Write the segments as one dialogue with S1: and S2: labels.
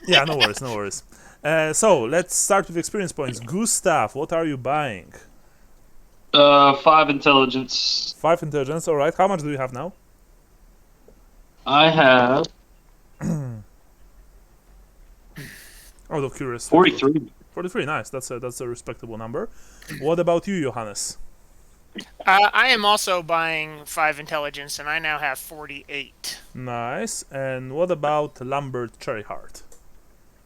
S1: Yeah, no worries, no worries. So let's start with experience points. Gustav, what are you buying?
S2: 5 intelligence.
S1: 5 intelligence. All right. How much do you have now?
S2: I have
S1: Out of curiosity.
S2: 43.
S1: 43. Nice. That's a respectable number. What about you, Johannes?
S3: I am also buying 5 intelligence, and I now have 48.
S1: Nice. And what about Lambert Cherryheart?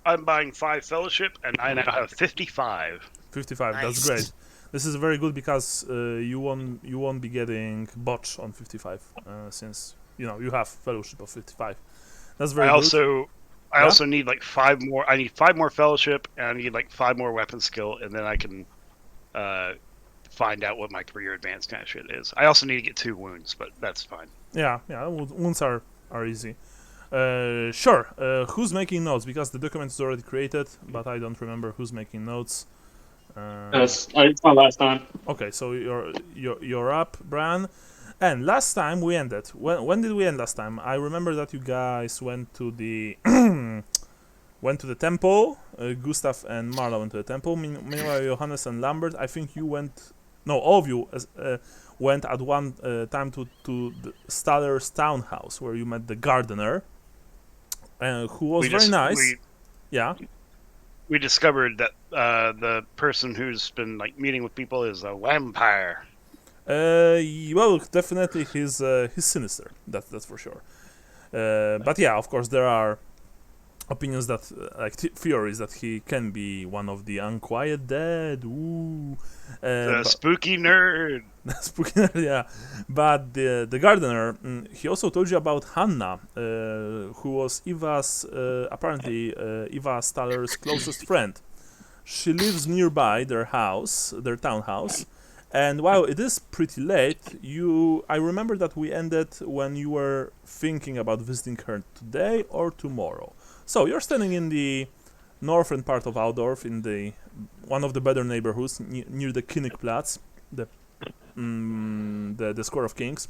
S4: I'm buying 5 fellowship, and I now have 55.
S1: 55.
S3: Nice.
S1: That's great. This is very good because you won't be getting botch on 55 since you have fellowship of 55. That's very good.
S4: I also need like 5 more. I need 5 more fellowship, and I need like 5 more weapon skill, and then I can find out what my career advance kind of shit is. I also need to get 2 wounds, but that's fine.
S1: Yeah. Wounds are easy. Sure. Who's making notes? Because the document is already created, but I don't remember who's making notes.
S2: It's my last time.
S1: Okay, so you're up, Bran. And last time we ended. When did we end last time? I remember that you guys went to the temple. Gustav and Marla went to the temple. Meanwhile, Johannes and Lambert, I think you went. No, all of you went at one time to the Staller's townhouse where you met the gardener, who was very nice. Yeah.
S4: We discovered that the person who's been like meeting with people is a vampire.
S1: Well, definitely he's sinister. That's for sure. But yeah, of course there are opinions that theories that he can be one of the unquiet dead. Ooh,
S4: the spooky nerd.
S1: Spooky nerd, yeah. But the gardener, he also told you about Hannah, who was Eva's apparently Eva Staller's closest friend. She lives nearby their townhouse. And while it is pretty late, I remember that we ended when you were thinking about visiting her today or tomorrow. So you're standing in the northern part of Altdorf, in one of the better neighborhoods near the Königplatz, the Square of Kings.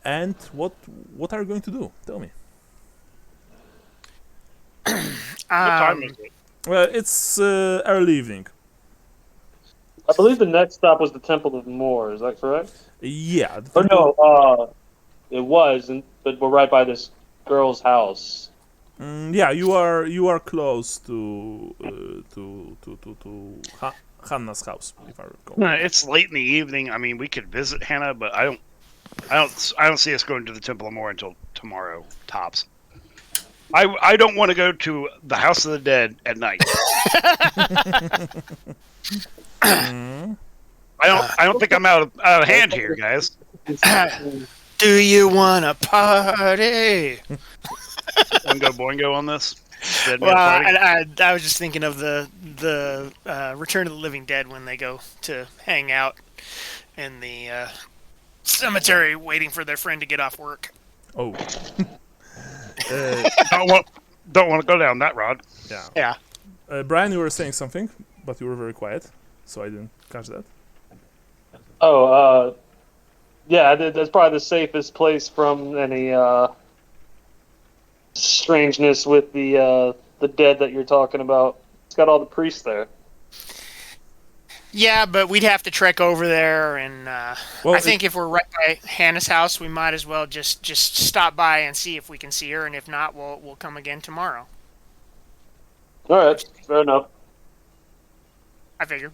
S1: And what are you going to do? Tell me.
S4: What time is it?
S1: Well, it's early evening.
S2: I believe the next stop was the Temple of Moor. Is that correct?
S1: Yeah.
S2: Or no, it was, but we're right by this girl's house.
S1: Yeah, you are close to Hannah's house, if I recall.
S4: It's late in the evening. I mean, we could visit Hannah, but I don't see us going to the Temple of Moor until tomorrow, tops. I don't want to go to the House of the Dead at night. I don't think I'm out of hand here, guys.
S3: Do you want to party?
S4: Boingo boingo on this.
S3: Well, I was just thinking of the Return of the Living Dead when they go to hang out in the cemetery, waiting for their friend to get off work.
S1: Oh.
S4: Don't want to go down that road.
S1: Yeah. Brian, you were saying something, but you were very quiet, so I didn't catch that.
S2: Oh, yeah, that's probably the safest place from any strangeness with the dead that you're talking about. It's got all the priests there.
S3: Yeah, but we'd have to trek over there, and I think if we're right by Hannah's house, we might as well just stop by and see if we can see her, and if not, we'll come again tomorrow.
S2: All right, fair enough.
S3: I figure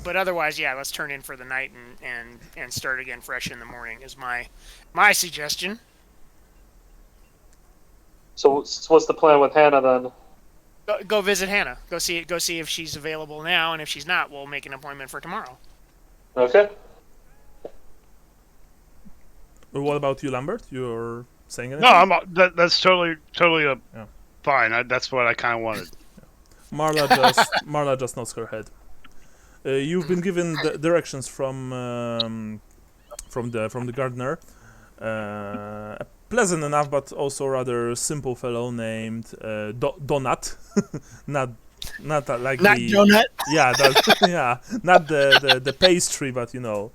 S3: but otherwise, yeah, let's turn in for the night and start again fresh in the morning is my suggestion.
S2: So what's the plan with Hannah then?
S3: Go visit Hannah. Go see if she's available now, and if she's not, we'll make an appointment for tomorrow.
S2: Okay.
S1: What about you, Lambert? You're saying anything?
S4: No, that's totally fine. That's what I kind of wanted.
S1: Marla just nods her head. You've been given the directions from the gardener. A pleasant enough, but also rather simple fellow named Donut. not like
S3: not
S1: the
S3: donut.
S1: Yeah, not the pastry, but Donat.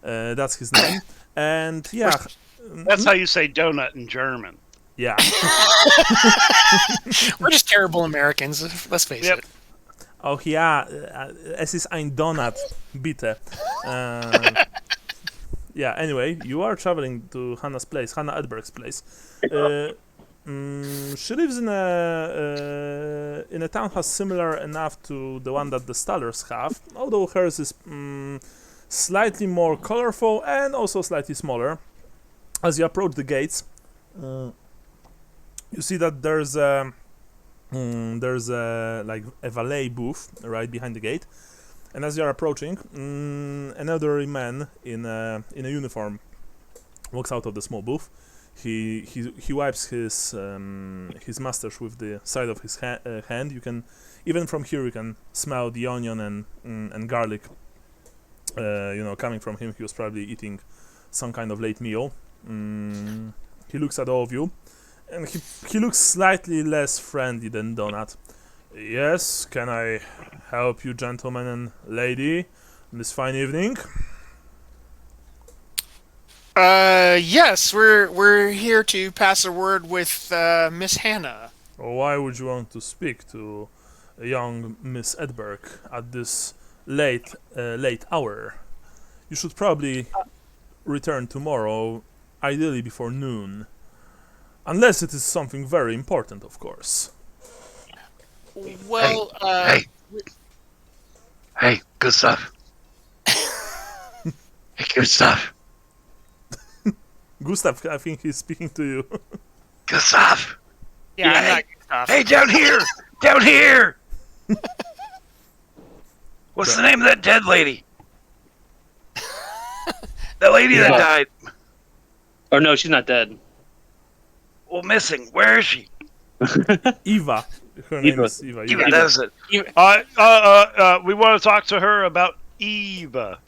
S1: That's his name. And yeah,
S4: that's how you say donut in German.
S1: Yeah.
S3: We're just terrible Americans. Let's face
S4: Yep.
S3: it.
S1: Oh ja, es ist ein Donut, bitte. Yeah, anyway, you are traveling to Hannah Edberg's place. She lives in a townhouse similar enough to the one that the Stallers have, although hers is slightly more colorful and also slightly smaller. As you approach the gates, you see that there's a like a valet booth right behind the gate, and as you are approaching, an elderly man in a uniform walks out of the small booth. He wipes his mustache with the side of his hand. You can even from here you can smell the onion and garlic. Coming from him. He was probably eating some kind of late meal. He looks at all of you, and he looks slightly less friendly than Donut. Yes, can I help you, gentlemen and lady, this fine evening?
S3: Yes, we're here to pass a word with Miss Hannah.
S1: Why would you want to speak to a young Miss Edberg at this late hour? You should probably return tomorrow, ideally before noon. Unless it is something very important, of course.
S3: Well,
S4: Hey, good stuff. Hey, good stuff.
S1: Gustav, I think he's speaking to you.
S4: Good stuff.
S3: yeah, I'm not good stuff.
S4: Hey, down here! Down here! What's the name of that dead lady? That lady that died.
S2: Or no, she's not dead.
S4: Well, missing. Where is she?
S1: Eva. Her name
S2: Eva.
S1: is Eva.
S4: Eva, that is it. We want to talk to her about Eva.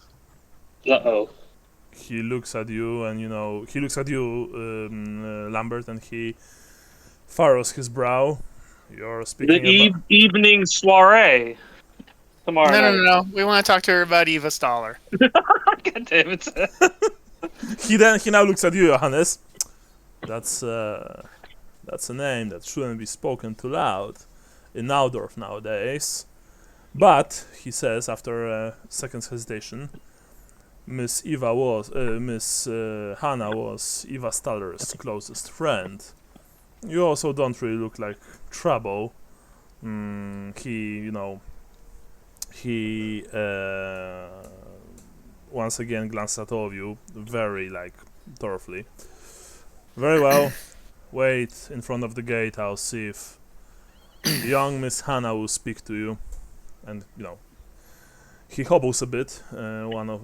S2: Uh-oh.
S1: He looks at you, and he looks at you, Lambert, and he furrows his brow. You're speaking about...
S2: evening soiree. Tomorrow night.
S3: No. We want to talk to her about Eva Staller.
S2: God damn it.
S1: He now looks at you, Johannes. That's a name that shouldn't be spoken too loud in Naudorf nowadays. But he says, after a second's hesitation, Miss Hannah was Eva Staller's closest friend. You also don't really look like trouble. He once again glances at all of you, very thoroughly. Very well. Wait in front of the gate. I'll see if young Miss Hannah will speak to you. And he hobbles a bit. One of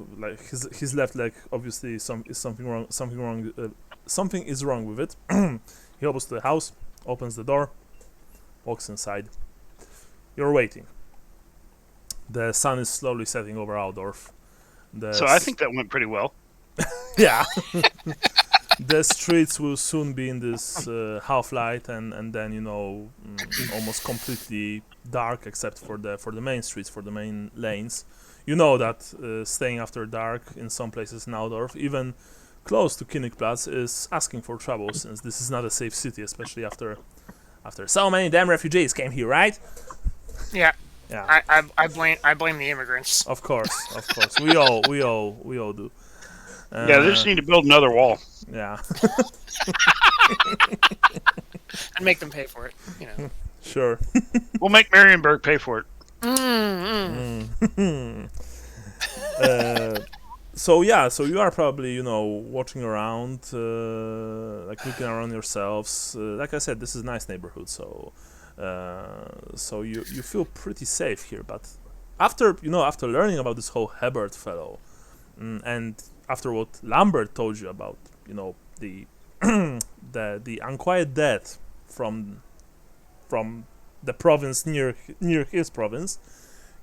S1: his left leg obviously something wrong. Something is wrong with it. He hobbles to the house, opens the door, walks inside. You're waiting. The sun is slowly setting over Aldorf.
S4: So I think that went pretty well.
S1: Yeah. The streets will soon be in this half light, and then almost completely dark, except for the main streets, for the main lanes. You know that staying after dark in some places in Aldorf, even close to Königplatz, is asking for trouble, since this is not a safe city, especially after so many damn refugees came here, right?
S3: Yeah.
S1: Yeah.
S3: I blame the immigrants.
S1: Of course. We all do.
S4: Yeah, they just need to build another wall.
S1: Yeah.
S3: And make them pay for it.
S1: Sure.
S4: We'll make Marienburg pay for it.
S1: So you are probably watching around, looking around yourselves. Like I said, this is a nice neighborhood, so you feel pretty safe here. But after learning about this whole Hebert fellow, and after what Lambert told you about the the unquiet death from the province near his province,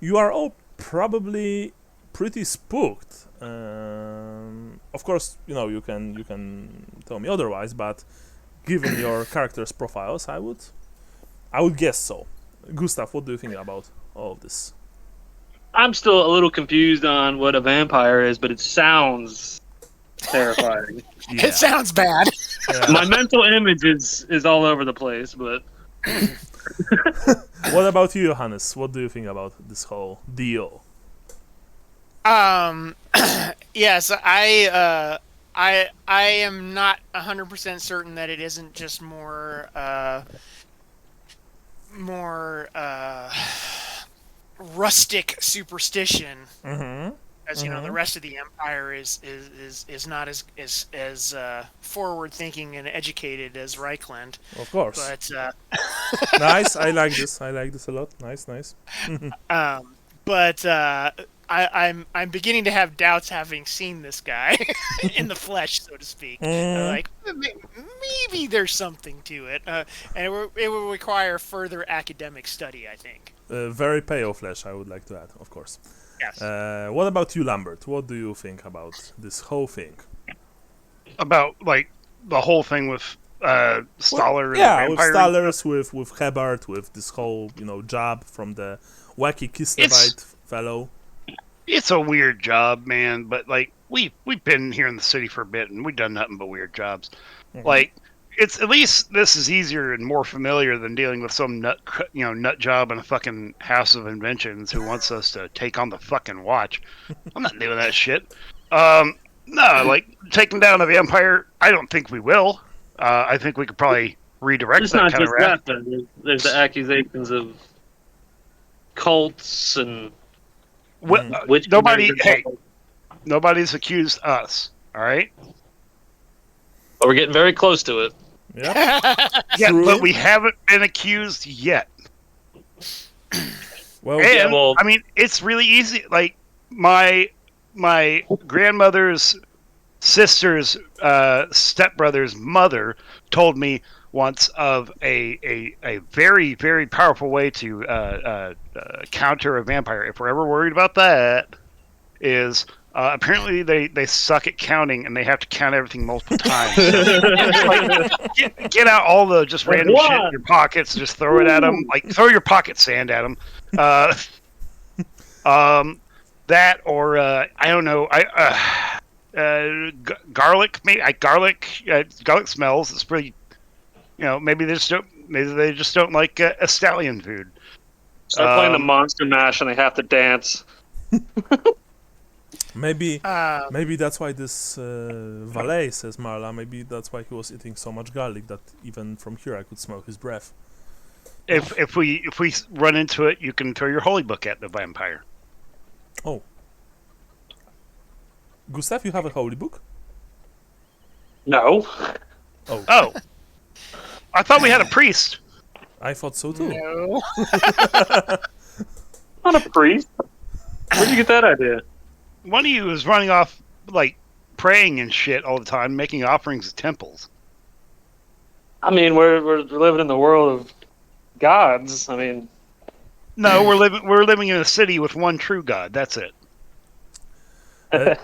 S1: you are all probably pretty spooked. Of course, you can tell me otherwise, but given your character's profiles, I would guess so. Gustav, what do you think about all of this?
S2: I'm still a little confused on what a vampire is, but it sounds terrifying.
S1: Yeah.
S3: It sounds bad.
S1: Yeah.
S2: My mental image is all over the place, but
S1: What about you, Johannes? What do you think about this whole deal?
S3: Yes, I am not 100% certain that it isn't just more rustic superstition,
S1: Mm-hmm.
S3: as you know, the rest of the empire is not as forward thinking and educated as Reichland.
S1: Of course.
S3: But
S1: Nice. I like this. I like this a lot. Nice, nice.
S3: but I'm beginning to have doubts, having seen this guy in the flesh, so to speak. Like maybe there's something to it, and it will require further academic study, I think.
S1: Very pale flesh, I would like to add, of course.
S3: Yes.
S1: What about you, Lambert? What do you think about this whole thing?
S4: About like the whole thing with Staller and
S1: Yeah,
S4: the
S1: with
S4: vampire.
S1: Stallers, with Hebert, with this whole job from the wacky Kislevite fellow.
S4: It's a weird job, man. But like we've been here in the city for a bit, and we've done nothing but weird jobs. Like it's at least this is easier and more familiar than dealing with some nut job in a fucking House of Inventions who wants us to take on the fucking watch. I'm not doing that shit. No, like taking down a vampire, I don't think we will. I think we could probably redirect
S2: it's
S4: that
S2: not
S4: kind of
S2: just
S4: wrath.
S2: that. Though. There's the accusations of cults and witch.
S4: Nobody's accused us. All right.
S2: We're getting very close to it.
S1: Yeah.
S4: Yeah,
S1: True.
S4: but we haven't been accused yet.
S1: Well,
S4: And
S2: well-
S4: I mean, it's really easy. Like my grandmother's sister's stepbrother's mother told me once of a very, very powerful way to counter a vampire. If we're ever worried about that, is apparently they suck at counting and they have to count everything multiple times. Get out all the just random shit in your pockets, just throw it at them. Like throw your pocket sand at them. That or I don't know. Garlic. Maybe garlic smells. It's pretty. Maybe they just don't like a stallion food.
S2: Start playing the Monster Mash and they have to dance.
S1: maybe that's why this valet, says Marla, maybe that's why he was eating so much garlic that even from here I could smell his breath.
S4: If we run into it, you can throw your holy book at the vampire.
S1: Oh. Gustav, you have a holy book?
S2: No.
S4: Oh, I thought we had a priest.
S1: I thought so too.
S3: No.
S2: Not a priest. Where'd you get that idea?
S4: One of you is running off like praying and shit all the time, making offerings at temples.
S2: I mean, we're living in the world of gods. I mean,
S4: No, we're living in a city with one true God. That's it.
S1: Well,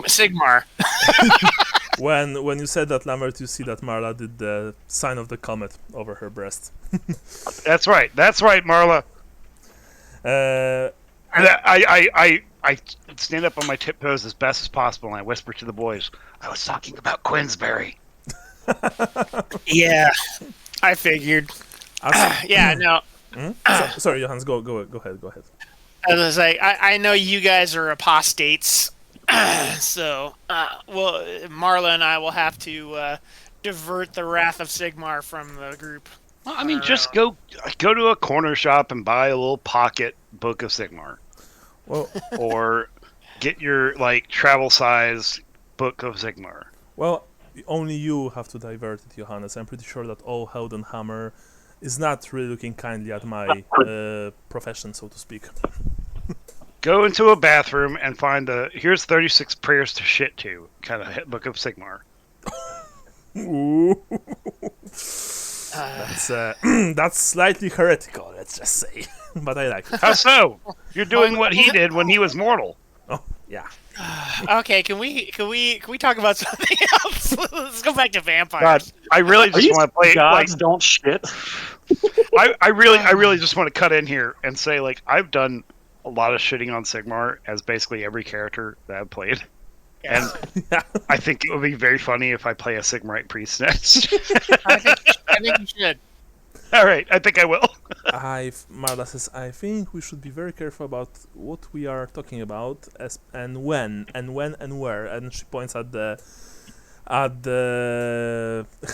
S3: Sigmar.
S1: when you said that, Lambert, you see that Marla did the sign of the comet over her breast.
S4: That's right. That's right, Marla.
S1: Uh,
S4: And I stand up on my tiptoes as best as possible, and I whisper to the boys, "I was talking about Queensberry."
S3: Yeah, I figured. Yeah, no.
S1: sorry, Johannes, go ahead.
S3: As I say, I know you guys are apostates, so Marla and I will have to divert the wrath of Sigmar from the group.
S4: Well, I mean, just go to a corner shop and buy a little pocket book of Sigmar,
S1: Well,
S4: or get your like travel size book of Sigmar.
S1: well, only you have to divert it, Johannes. I'm pretty sure that all Heldenhammer is not really looking kindly at my profession, so to speak.
S4: Go into a bathroom and find here's 36 prayers to shit to kind of book of Sigmar.
S1: Ooh. That's slightly heretical, let's just say. But I like it.
S4: How so? You're doing what he did when he was mortal.
S1: Oh, yeah.
S3: Okay, can we talk about something else? Let's go back to vampires.
S4: God, I really just want to play.
S2: gods
S4: Like,
S2: don't shit.
S4: I really just want to cut in here and say, like, I've done a lot of shitting on Sigmar as basically every character that I've played. And I think it would be very funny if I play a Sigmarite priest next.
S3: I think you should.
S4: All right, I think I will.
S1: Marla says, I think we should be very careful about what we are talking about, and when and where. And she points at the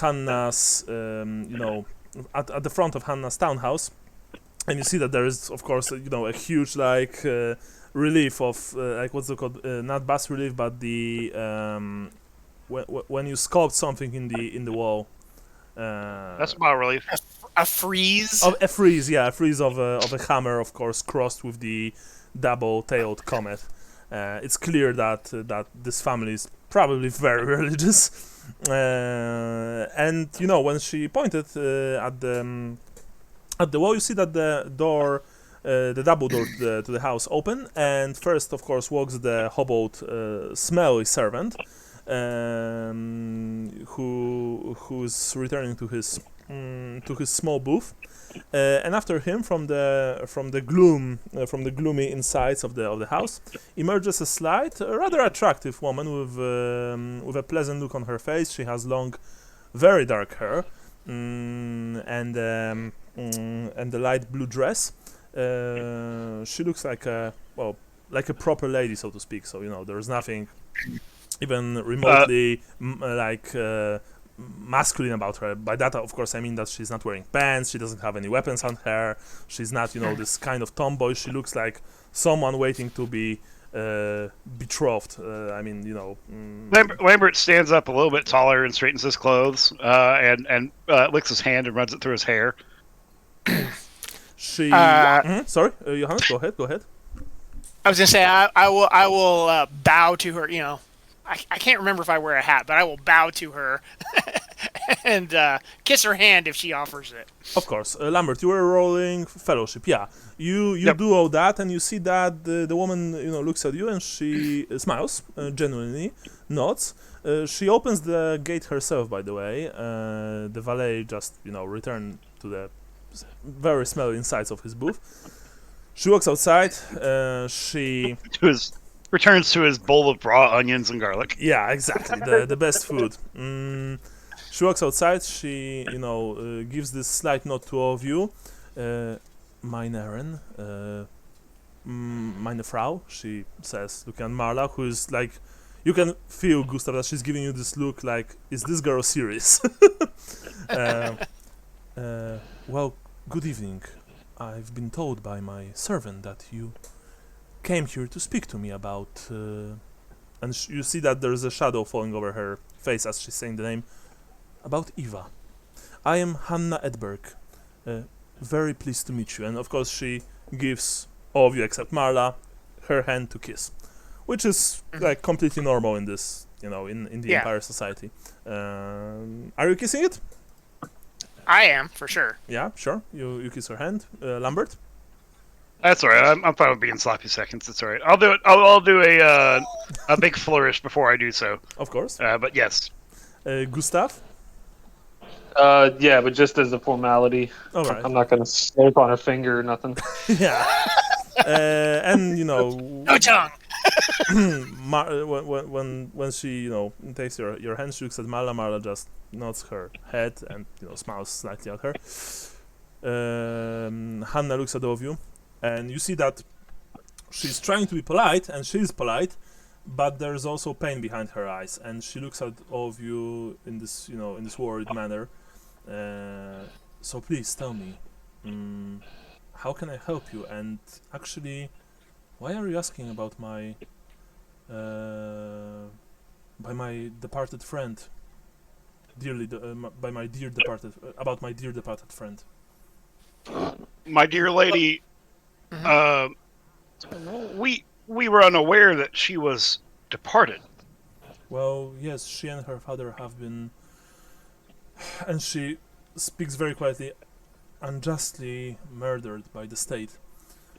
S1: Hannah's, at the front of Hannah's townhouse, and you see that there is, of course, a huge relief of like what's it called? Not bas relief, but the when you sculpt something in the wall.
S4: That's about relief.
S3: A frieze.
S1: A frieze, yeah, a frieze of a hammer, of course, crossed with the double-tailed comet. It's clear that this family is probably very religious, and when she pointed at the wall, you see that the door, the double door to the house, open, and first, of course, walks the hobbled, smelly servant, who's returning to his small booth, and after him, from the gloomy insides of the house, emerges a slight, rather attractive woman with a pleasant look on her face. She has long, very dark hair, and the light blue dress. She looks like a proper lady, so to speak. So there's nothing even remotely masculine about her. By that, of course, I mean that she's not wearing pants, she doesn't have any weapons on her, she's not, this kind of tomboy. She looks like someone waiting to be betrothed.
S4: Lambert stands up a little bit taller and straightens his clothes, and licks his hand and runs it through his hair.
S1: Sorry, Johannes, go ahead.
S3: I was gonna say I will bow to her. I can't remember if I wear a hat, but I will bow to her and kiss her hand if she offers it.
S1: Of course, Lambert, you were rolling fellowship. Yeah, you
S4: Yep.
S1: do all that, and you see that the woman looks at you and she smiles, genuinely nods. She opens the gate herself. By the way, the valet just returned to the very smelly insides of his booth. She walks outside. She
S4: Returns to his bowl of raw onions and garlic.
S1: Yeah, exactly. The best food. She walks outside. She, gives this slight nod to all of you. Meine Herren, meine Frau, she says, looking at Marla, who is like, you can feel, Gustav, that she's giving you this look like, is this girl serious? Well, good evening. I've been told by my servant that you came here to speak to me about, and you see that there's a shadow falling over her face as she's saying the name, about Eva. I am Hannah Edberg. Very pleased to meet you. And of course she gives all of you except Marla her hand to kiss, which is like completely normal in this, in the Empire society. Are you kissing it?
S3: I am, for sure.
S1: Yeah, sure. You kiss her hand. Lambert?
S4: That's all right. I'm fine with being sloppy seconds. It's all right. I'll do it. I'll do a big flourish before I do so.
S1: Of course.
S4: But yes.
S1: Gustav?
S2: Yeah, but just as a formality.
S1: All right.
S2: I'm not gonna snipe on her finger or nothing.
S1: Yeah. And
S3: No tongue.
S1: when she takes your hand, she looks at Marla. Marla just nods her head and smiles slightly at her. Hannah looks at all of you, and you see that she's trying to be polite, and she's polite, but there's also pain behind her eyes, and she looks at all of you in this in this worried manner. So please tell me, how can I help you? And actually, why are you asking about my by my departed friend? By my dear departed about my dear departed friend.
S4: My dear lady, we were unaware that she was departed.
S1: Well, yes, she and her father have been, and she speaks very quietly, unjustly murdered by the state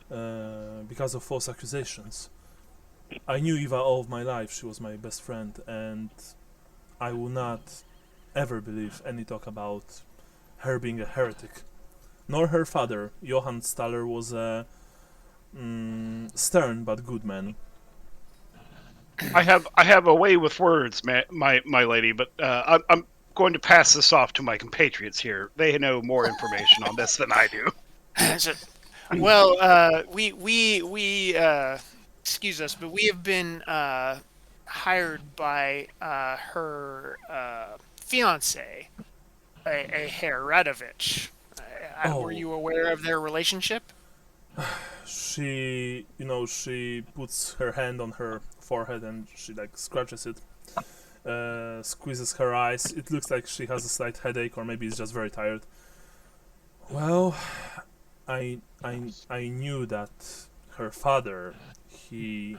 S1: because of false accusations. I knew Eva all of my life. She was my best friend, and I will not ever believe any talk about her being a heretic. Nor her father. Johann Staller was a stern but good man.
S4: I have a way with words, my lady, but I'm going to pass this off to my compatriots here. They know more information on this than I do.
S3: So, well, we excuse us, but we have been hired by her fiance, a Herr Radovich. Were
S1: Oh,
S3: you aware of their relationship?
S1: she, she puts her hand on her forehead and she like scratches it, squeezes her eyes. It looks like she has a slight headache, or maybe it's just very tired. Well, I knew that her father, he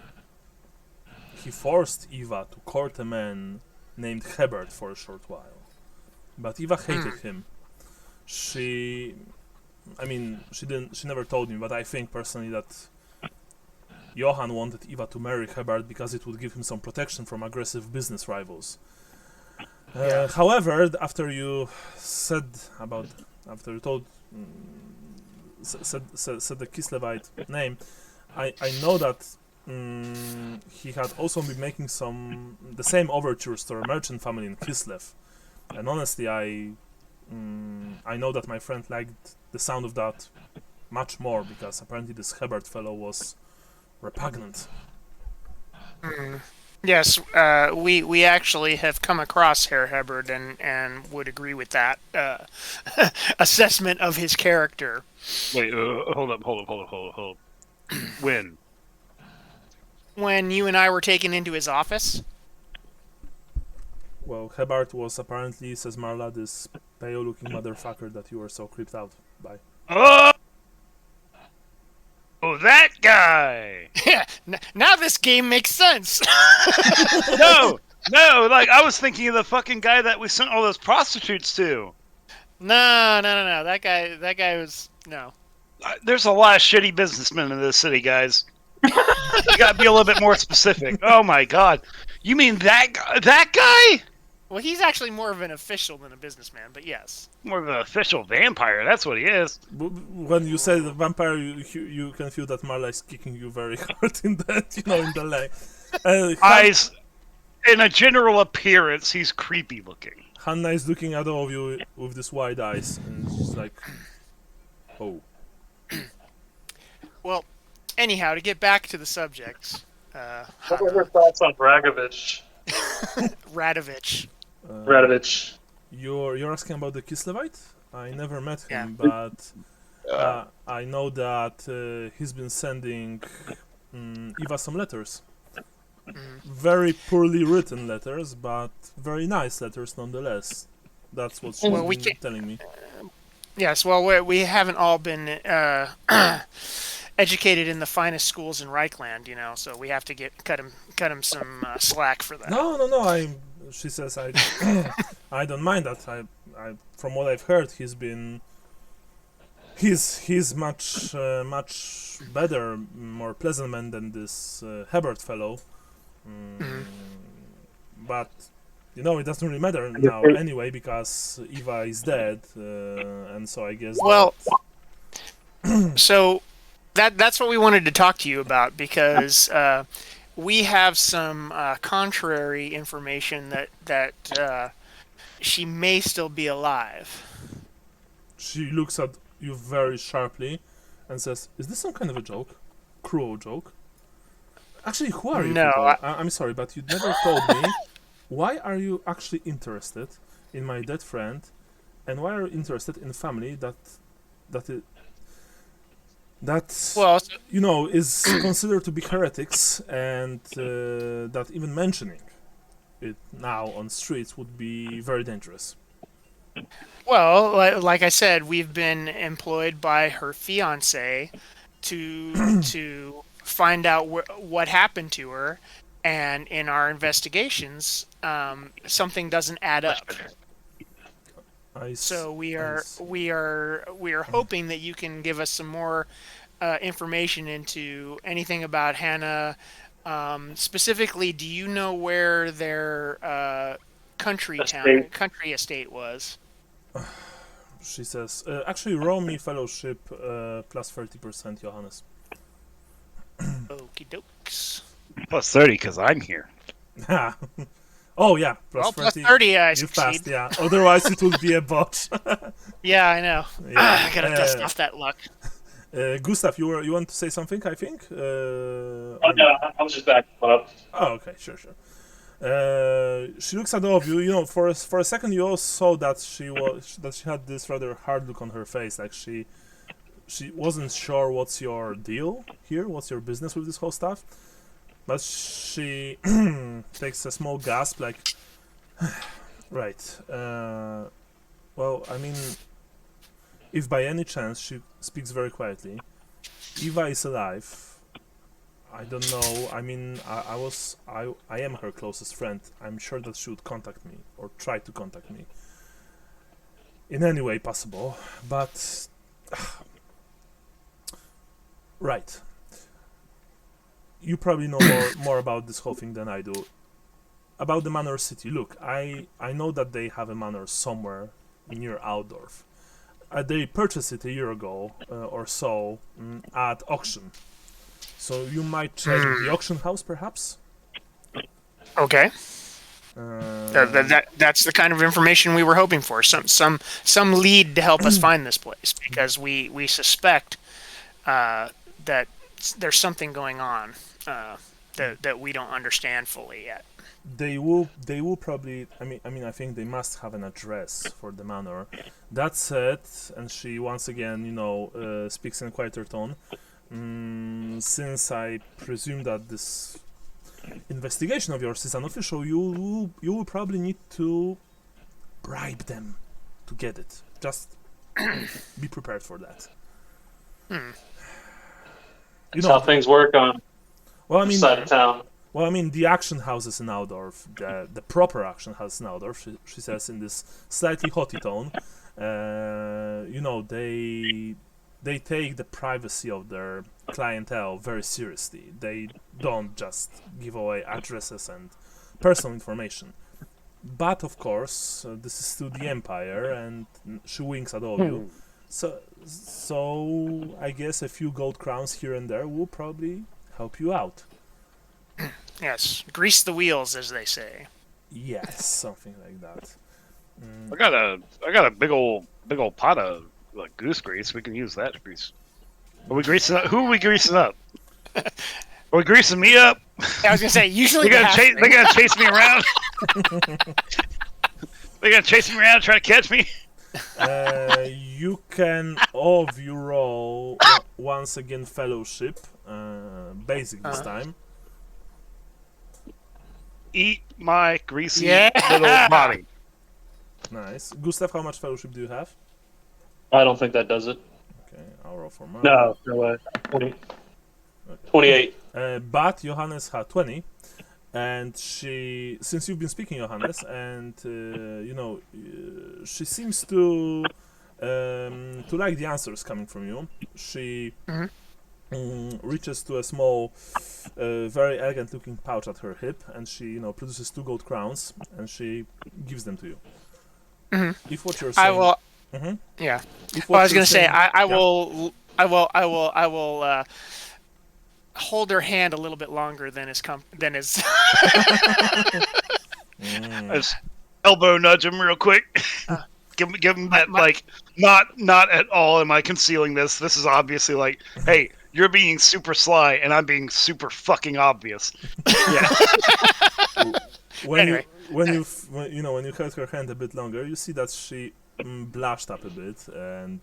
S1: forced Eva to court a man named Hebert for a short while, but Eva hated him. She she never told me, but I think personally that Johann wanted Eva to marry Hebert because it would give him some protection from aggressive business rivals. However, after you told said the Kislevite name, I know that he had also been making the same overtures to a merchant family in Kislev, and honestly, I know that my friend liked the sound of that much more because apparently this Hebert fellow was repugnant.
S3: Yes, we actually have come across Herr Hebert and would agree with that assessment of his character.
S4: Wait, hold up. When?
S3: When you and I were taken into his office.
S1: Well, Hebert was apparently, says Marla, this pale-looking motherfucker that you were so creeped out by.
S4: Oh, that guy!
S3: Yeah, now this game makes sense.
S4: No, like I was thinking of the fucking guy that we sent all those prostitutes to.
S3: No. That guy was no.
S4: There's a lot of shitty businessmen in this city, guys. You gotta be a little bit more specific. Oh my god, you mean that guy?
S3: Well, he's actually more of an official than a businessman, but yes.
S4: More of an official vampire. That's what he is.
S1: When you say the vampire, you can feel that Marla is kicking you very hard in the leg.
S4: Eyes, in a general appearance, he's creepy looking.
S1: Hanna is looking at all of you with these wide eyes, and she's like, "Oh."
S3: Well, anyhow, to get back to the subject,
S2: What were your thoughts on Bragovich?
S3: Radovich.
S2: Radovich.
S1: You're asking about the Kislevite? I never met him, but I know that he's been sending Eva some letters. Very poorly written letters, but very nice letters nonetheless. That's what she's been telling me.
S3: Yes, well, we haven't all been educated in the finest schools in Reichland, so we have to cut him some slack for that.
S1: No. She says I don't mind that. I from what I've heard, he's much better, more pleasant man than this Hebert fellow. But it doesn't really matter now anyway because Eva is dead, and so I guess.
S3: Well, so that's what we wanted to talk to you about because we have some contrary information that she may still be alive.
S1: She looks at you very sharply and says, "Is this some kind of a joke? Cruel joke? Actually, who are you people? I'm sorry, but you never told me. Why are you actually interested in my dead friend, and why are you interested in a family that is considered to be heretics, and that even mentioning it now on streets would be very dangerous?"
S3: Well, like I said, we've been employed by her fiance to find out what happened to her, and in our investigations, something doesn't add up. So we are hoping that you can give us some more information into anything about Hannah. Specifically, do you know where their country estate was?
S1: She says, actually, roll me fellowship plus 30%, Johannes.
S3: Okie dokes.
S4: Plus 30 because I'm here.
S1: Oh yeah,
S3: Well, plus 30, I
S1: You
S3: succeed.
S1: passed, yeah. Otherwise, it would be a botch.
S3: Yeah, I know.
S1: Yeah.
S3: I gotta dust off that luck.
S1: Gustav, you want to say something? I think.
S2: Oh, no, I was just backing up.
S1: Oh, okay, sure. She looks at all of you. You know, for a second, you all saw that she had this rather hard look on her face, like she wasn't sure what's your deal here, what's your business with this whole stuff. But she takes a small gasp, like, right. Well, I mean, if by any chance, she speaks very quietly, Eva is alive. I don't know. I mean, I am her closest friend. I'm sure that she would contact me or try to contact me in any way possible. But right, you probably know more about this whole thing than I do. About the Manor City. Look, I know that they have a manor somewhere near Altdorf. They purchased it a year ago or so at auction. So you might check the auction house, perhaps.
S3: Okay. That's the kind of information we were hoping for. Some lead to help us find this place, because we suspect that there's something going on that we don't understand fully yet.
S1: They will probably. I mean, I think they must have an address for the manor. That said, and she once again, speaks in a quieter tone. Since I presume that this investigation of yours is unofficial, you will probably need to bribe them to get it. Just be prepared for that.
S2: That's how things work on
S1: this
S2: side of town.
S1: Well, I mean, the auction houses in Altdorf, the proper auction house in Altdorf, she says in this slightly haughty tone, they take the privacy of their clientele very seriously. They don't just give away addresses and personal information. But, of course, this is still the Empire, and she winks at all of you. So I guess a few gold crowns here and there will probably help you out.
S3: Yes, grease the wheels, as they say.
S1: Yes, something like that.
S4: I got a big old pot of goose grease. We can use that to grease. Are we greasing up? Who are we greasing up? Are we greasing me up?
S3: I was gonna say usually
S4: they gotta chase me around. They gotta chase me around, try to catch me.
S1: You can all of you roll once again fellowship, basic this time.
S4: Eat my greasy little body.
S1: Nice. Gustav, how much fellowship do you have?
S2: I don't think that does it.
S1: Okay, I'll roll for mine.
S2: No way. 28.
S1: But Johannes had 20, and since you've been speaking, Johannes, and she seems to like the answers coming from you. She reaches to a small, very elegant-looking pouch at her hip, and she, produces 2 gold crowns, and she gives them to you. If what you're saying,
S3: I will. Yeah. Well, I was going to say, I will hold her hand a little bit longer than is.
S4: Just elbow nudge him real quick. Give him that not at all am I concealing this. This is obviously hey, you're being super sly and I'm being super fucking obvious. Yeah.
S1: When you held her hand a bit longer, you see that she blushed up a bit, and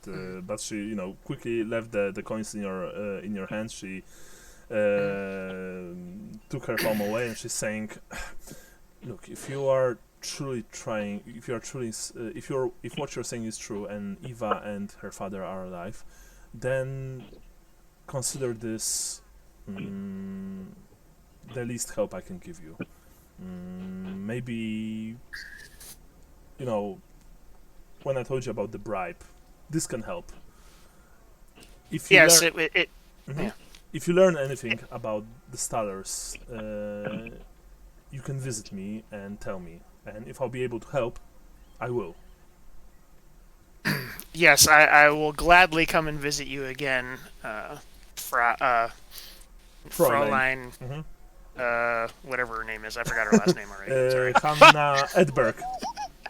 S1: but she quickly left the coins in your hand. She took her palm away, and she's saying, "Look, if what you're saying is true, and Eva and her father are alive, then consider this the least help I can give you. Maybe, when I told you about the bribe, this can help. If you if you learn anything about the Stallers, you can visit me and tell me, and if I'll be able to help, I will."
S3: Yes, I will gladly come and visit you again, Fraulein. whatever her name is. I forgot her last name already. Sorry.
S1: Hannah Edberg.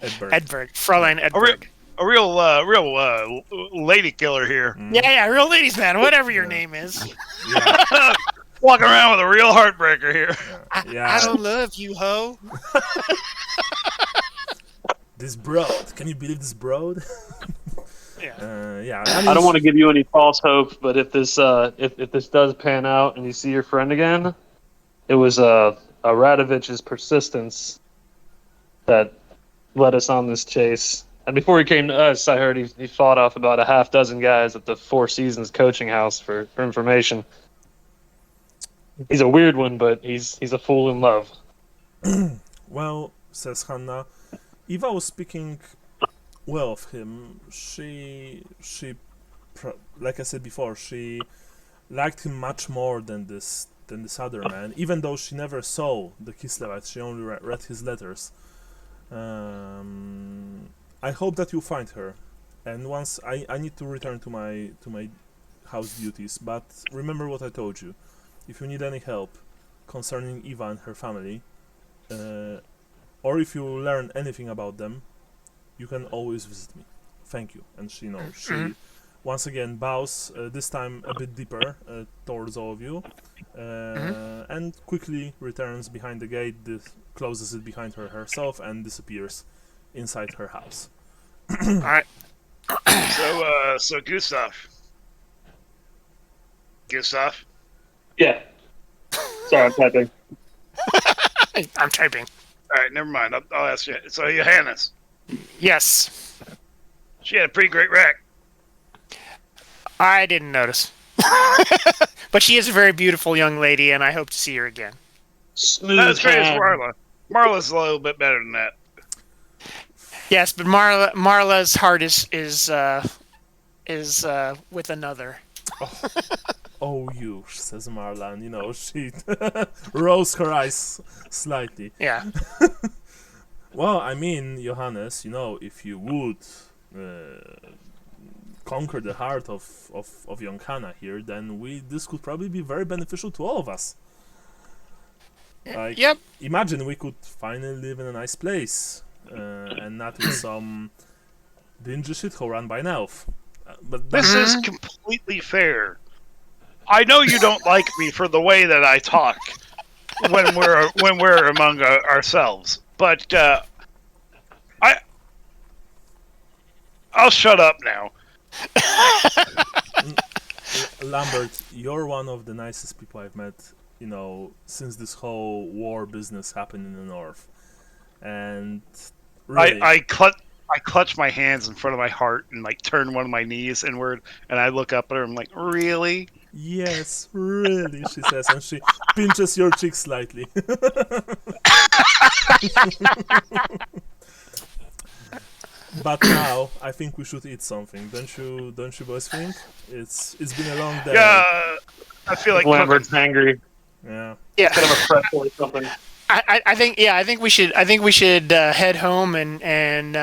S3: Edberg. Fraulein Edberg.
S4: A real lady killer here.
S3: Yeah, real ladies man, whatever your name is.
S1: Yeah.
S4: Walking around with a real heartbreaker here.
S1: Yeah.
S3: I don't love you, ho.
S1: This broad. Can you believe this broad?
S3: Yeah.
S1: Yeah.
S2: I don't want to give you any false hope, but if this if this does pan out and you see your friend again, it was Radovich's persistence that led us on this chase. And before he came to us, I heard he fought off about a half dozen guys at the Four Seasons coaching house for information. He's a weird one, but he's a fool in love.
S1: Well, says Hannah, Eva was speaking well of him. She, like I said before, she liked him much more than this other man. Even though she never saw the Kislevite, she only read his letters. I hope that you find her. And once I need to return to my house duties. But remember what I told you. If you need any help concerning Eva and her family, or if you learn anything about them, you can always visit me. Thank you. And she knows. She once again bows, this time a bit deeper towards all of you, and quickly returns behind the gate, closes it behind her herself, and disappears inside her house.
S3: All right.
S4: So Gustav.
S2: Yeah. Sorry, I'm typing.
S3: I'm typing.
S4: All right, never mind. I'll ask you. So Johannes,
S3: Yes.
S4: she had a pretty great rack.
S3: I didn't notice. But she is a very beautiful young lady, and I hope to see her again.
S2: Smooth
S4: Not as great as
S2: hand.
S4: Marla. Marla's a little bit better than that.
S3: Yes, but Marla's heart is with another.
S1: Oh, you, says Marla, and she rolls her eyes slightly.
S3: Yeah.
S1: Well, I mean, Johannes, if you would conquer the heart of young Hannah here, then this could probably be very beneficial to all of us. Like,
S3: Yep.
S1: imagine we could finally live in a nice place, and not in some dingy shithole run by an elf. But
S4: This is completely fair. I know you don't like me for the way that I talk when we're among ourselves, but I'll shut up now.
S1: Lambert, you're one of the nicest people I've met, since this whole war business happened in the north. And really,
S4: I clutch my hands in front of my heart and turn one of my knees inward, and I look up at her. I'm like, really?
S1: yes, really, she says, and she pinches your cheek slightly. But now I think we should eat something, don't you boys think? It's been a long day.
S4: Yeah, I feel like
S2: Lambert's hangry.
S1: Yeah.
S3: Yeah.
S2: Kind of a pretzel or something.
S3: I think we should head home and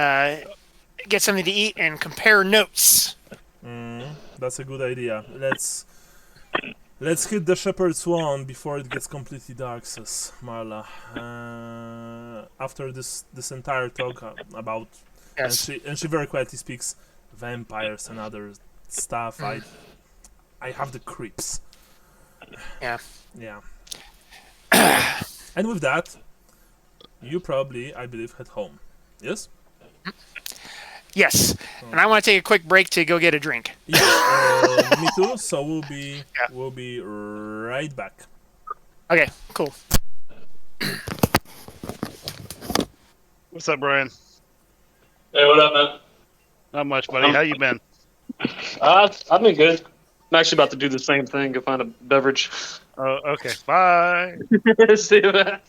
S3: get something to eat and compare notes.
S1: That's a good idea. Let's hit the Shepherd's Swan before it gets completely dark, says Marla. After this entire talk about,
S3: Yes.
S1: and she very quietly speaks vampires and other stuff. I have the creeps.
S3: Yeah.
S1: Yeah. And with that, you probably, I believe, head home. Yes?
S3: Yes. And I want to take a quick break to go get a drink.
S1: Yeah. Me too. So we'll be right back.
S3: Okay. Cool.
S4: What's up, Brian?
S2: Hey, what up, man?
S4: Not much, buddy. How you been?
S2: I've been good. I'm actually about to do the same thing. Go find a beverage.
S4: Oh, okay. Bye.
S2: See you, man.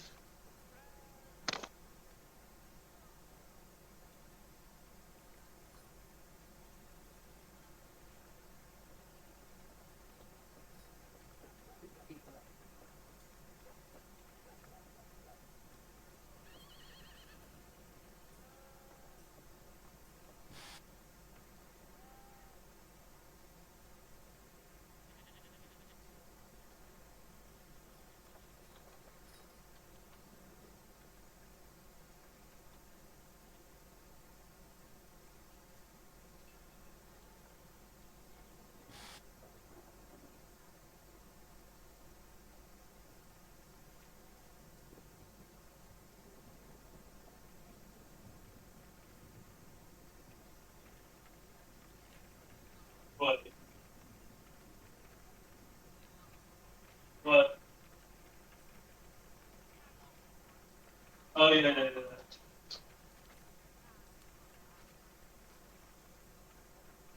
S2: Oh yeah.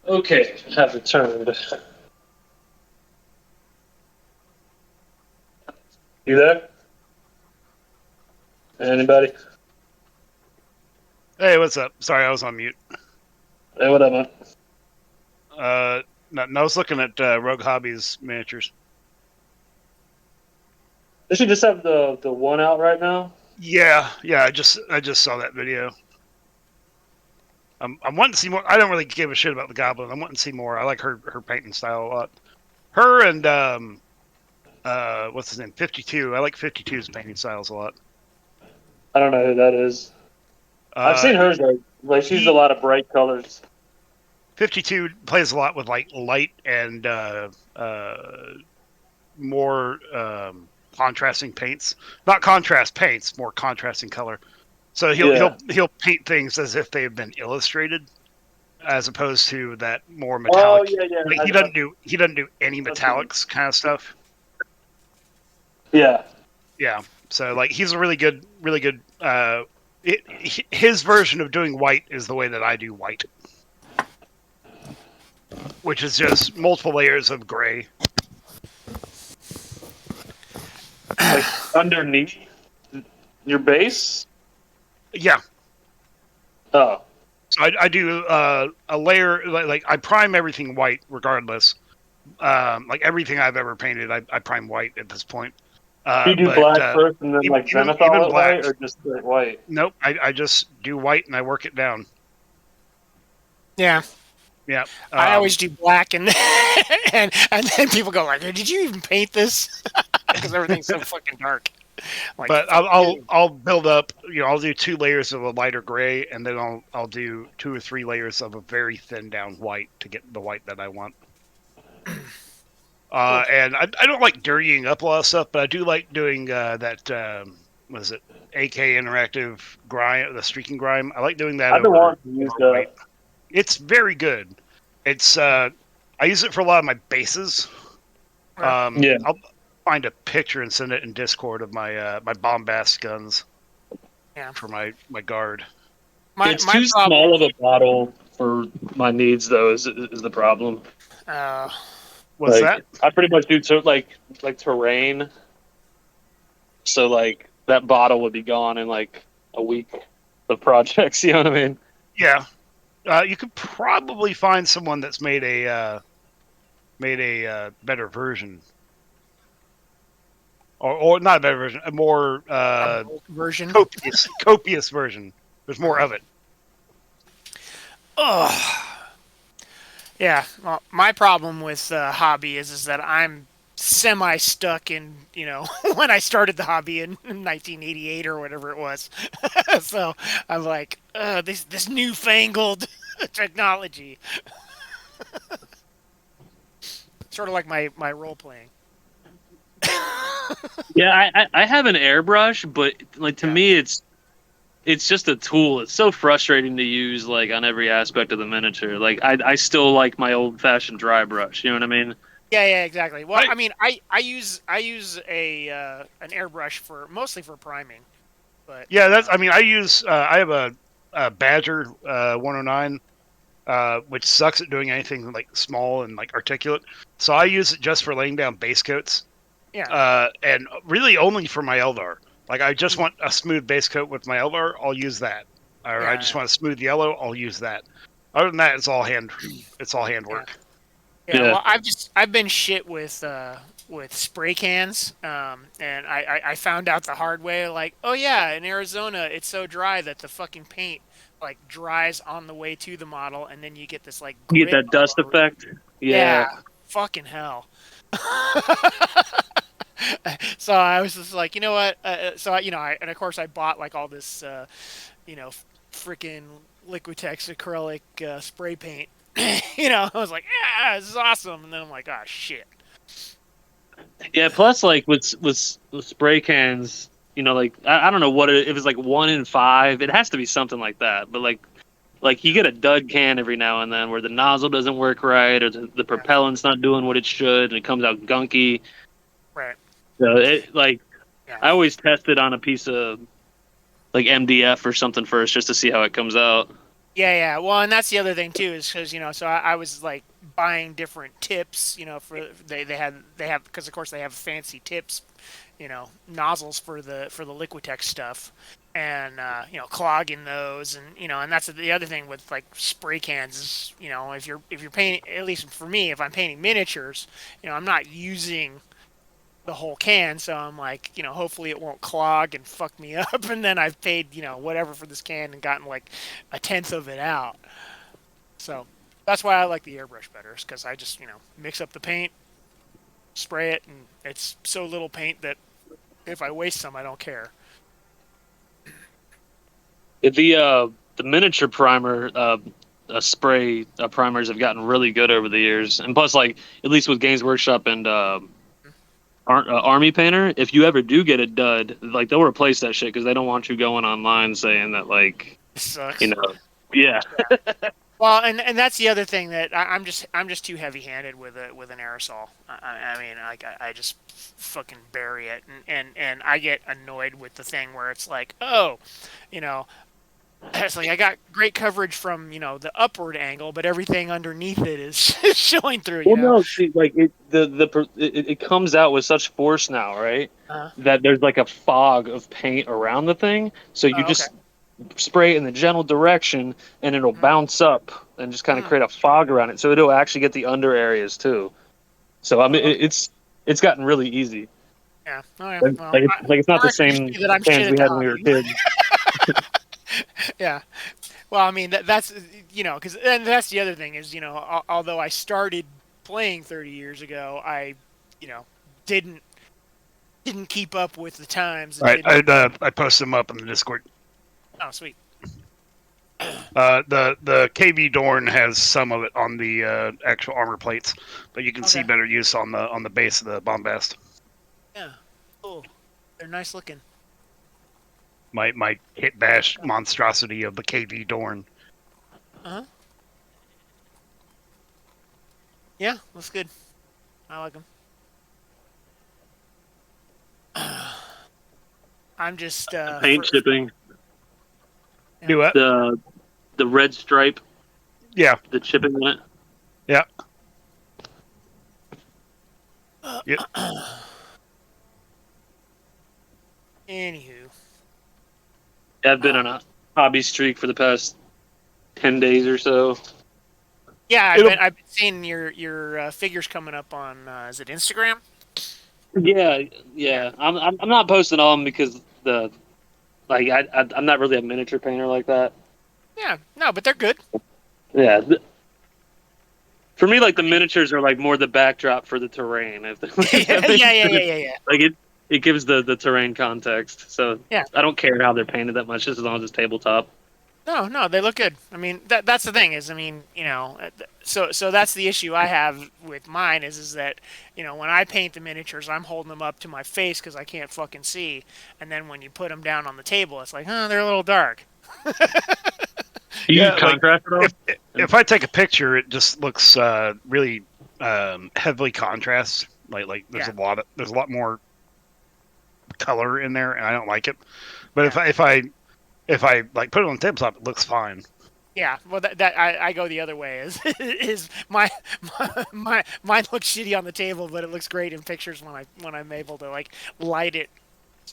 S2: Okay, have returned. You there? Anybody?
S4: Hey, what's up? Sorry, I was on mute.
S2: Hey, what up, man?
S4: No, I was looking at Rogue Hobbies miniatures.
S2: Does she just have the one out right now?
S4: Yeah. I just saw that video. I'm wanting to see more. I don't really give a shit about the Goblin. I'm wanting to see more. I like her painting style a lot. Her and what's his name? 52. I like 52's painting styles a lot.
S2: I don't know who that is. I've seen hers though. Like she's a lot of bright colors.
S4: 52 plays a lot with like light and more contrasting paints. Not contrast paints, more contrasting color. So he'll paint things as if they have been illustrated, as opposed to that more metallic.
S2: Oh yeah.
S4: Like, he doesn't do any metallics kind of stuff.
S2: Yeah.
S4: Yeah. So like he's a really good. His version of doing white is the way that I do white, which is just multiple layers of gray.
S2: Like underneath your base?
S4: Yeah.
S2: Oh.
S4: So I do a layer, like I prime everything white regardless. Like everything I've ever painted, I prime white at this point.
S2: You do black first and then like
S4: even
S2: zenithal it
S4: black.
S2: white or just straight white?
S4: Nope, I just do white and I work it down.
S3: Yeah.
S4: Yeah.
S3: I always do black and and then people go like, "Did you even paint this?" Because everything's so fucking dark. Like,
S4: but I'll build up. I'll do 2 layers of a lighter gray, and then I'll do 2 or 3 layers of a very thin down white to get the white that I want. And I don't like dirtying up a lot of stuff, but I do like doing that. What is it? AK Interactive grime, the streaking grime. I like doing that.
S2: I've been wanting to use that.
S4: It's very good. It's I use it for a lot of my bases.
S2: Yeah.
S4: I'll find a picture and send it in Discord of my my bombast guns.
S3: Yeah.
S4: For my guard.
S2: It's too small of a bottle for my needs, though. Is the problem?
S4: What's that?
S2: I pretty much do like terrain. So like that bottle would be gone in like a week of projects. You know what I mean?
S4: Yeah. You could probably find someone that's made a better version, or not a better version, a more
S3: version,
S4: copious version. There's more of it.
S3: Oh, yeah. Well, my problem with hobby is that I'm semi stuck in when I started the hobby in 1988 or whatever it was. So I'm like, this newfangled technology. Sort of like my role playing.
S2: Yeah, I have an airbrush, but like to me it's just a tool. It's so frustrating to use like on every aspect of the miniature. Like I still like my old fashioned dry brush. You know what I mean?
S3: Yeah, exactly. Well, I mean, I use an airbrush mostly for priming, but
S4: yeah, I use I have a Badger 109, which sucks at doing anything like small and like articulate. So I use it just for laying down base coats.
S3: Yeah.
S4: And really only for my Eldar. Like I just want a smooth base coat with my Eldar, I'll use that. Or I just want a smooth yellow, I'll use that. Other than that, it's all hand work.
S3: Yeah, well, I've been shit with spray cans, and I found out the hard way. Like, oh yeah, in Arizona it's so dry that the fucking paint like dries on the way to the model, and then you get this like
S2: you get that dust effect. Yeah,
S3: fucking hell. So I was just like, you know what? And of course I bought like all this, freaking Liquitex acrylic spray paint. I was like, yeah, this is awesome. And then I'm like, oh shit.
S2: Yeah. Plus, like with spray cans, like I don't know what if it's like 1 in 5. It has to be something like that. But like you get a dud can every now and then where the nozzle doesn't work right or the propellant's not doing what it should and it comes out gunky.
S3: Right.
S2: So I always test it on a piece of like MDF or something first, just to see how it comes out.
S3: Yeah. Well, and that's the other thing too, is because so I was like buying different tips, for they have because of course they have fancy tips, nozzles for the Liquitex stuff, and clogging those, and that's the other thing with like spray cans is if you're painting, at least for me, if I'm painting miniatures, I'm not using the whole can, so I'm like, hopefully it won't clog and fuck me up, and then I've paid, whatever for this can and gotten like a tenth of it out. So that's why I like the airbrush better, because I just, mix up the paint, spray it, and it's so little paint that if I waste some, I don't care.
S2: The miniature primer spray primers have gotten really good over the years, and plus, like, at least with Games Workshop and Army Painter, if you ever do get a dud, like, they'll replace that shit because they don't want you going online saying that, like,
S3: It sucks.
S2: Yeah.
S3: Well, and that's the other thing that I'm just too heavy-handed with an aerosol. I mean, I just fucking bury it, and I get annoyed with the thing where it's like, oh, it's like I got great coverage from the upward angle, but everything underneath it is showing through.
S2: Well, no, see, like it comes out with such force now, right? That there's like a fog of paint around the thing, so you just spray it in the general direction, and it'll bounce up and just kind of create a fog around it, so it'll actually get the under areas too. So I mean, it's gotten really easy.
S3: Yeah, well,
S2: it's not the same cans we had when we were kids.
S3: Yeah, well, I mean that's because and that's the other thing is although I started playing 30 years ago, I didn't keep up with the times.
S4: Right, I posted them up in the Discord.
S3: Oh, sweet.
S4: The KV Dorn has some of it on the actual armor plates, but you can see better use on the base of the bombast.
S3: Yeah, cool. They're nice looking.
S4: My hit bash monstrosity of the KV Dorn.
S3: Yeah, that's good. I like them. I'm just
S2: Paint chipping.
S3: Yeah.
S4: Do what?
S2: The red stripe.
S4: Yeah.
S2: The chipping on it.
S4: Yeah. Yep.
S3: Anywho.
S2: I've been on a hobby streak for the past 10 days or so.
S3: Yeah, I've been seeing your figures coming up on is it Instagram?
S2: Yeah. I'm not posting all of them because I'm not really a miniature painter like that.
S3: Yeah, no, but they're good.
S2: Yeah. For me, like, the miniatures are like more the backdrop for the terrain.
S3: Yeah.
S2: Like it gives the terrain context. So
S3: yeah,
S2: I don't care how they're painted that much, just as long as it's tabletop.
S3: No, they look good. I mean, that's the thing is, I mean, so that's the issue I have with mine is that, when I paint the miniatures, I'm holding them up to my face because I can't fucking see, and then when you put them down on the table, it's like, they're a little dark.
S2: You use contrast at all?
S4: If I take a picture, it just looks really heavily contrast. Like there's a lot more color in there, and I don't like it. But if I like put it on the tabletop, it looks fine.
S3: Yeah, well, that I go the other way. Is mine looks shitty on the table, but it looks great in pictures when I'm able to like light it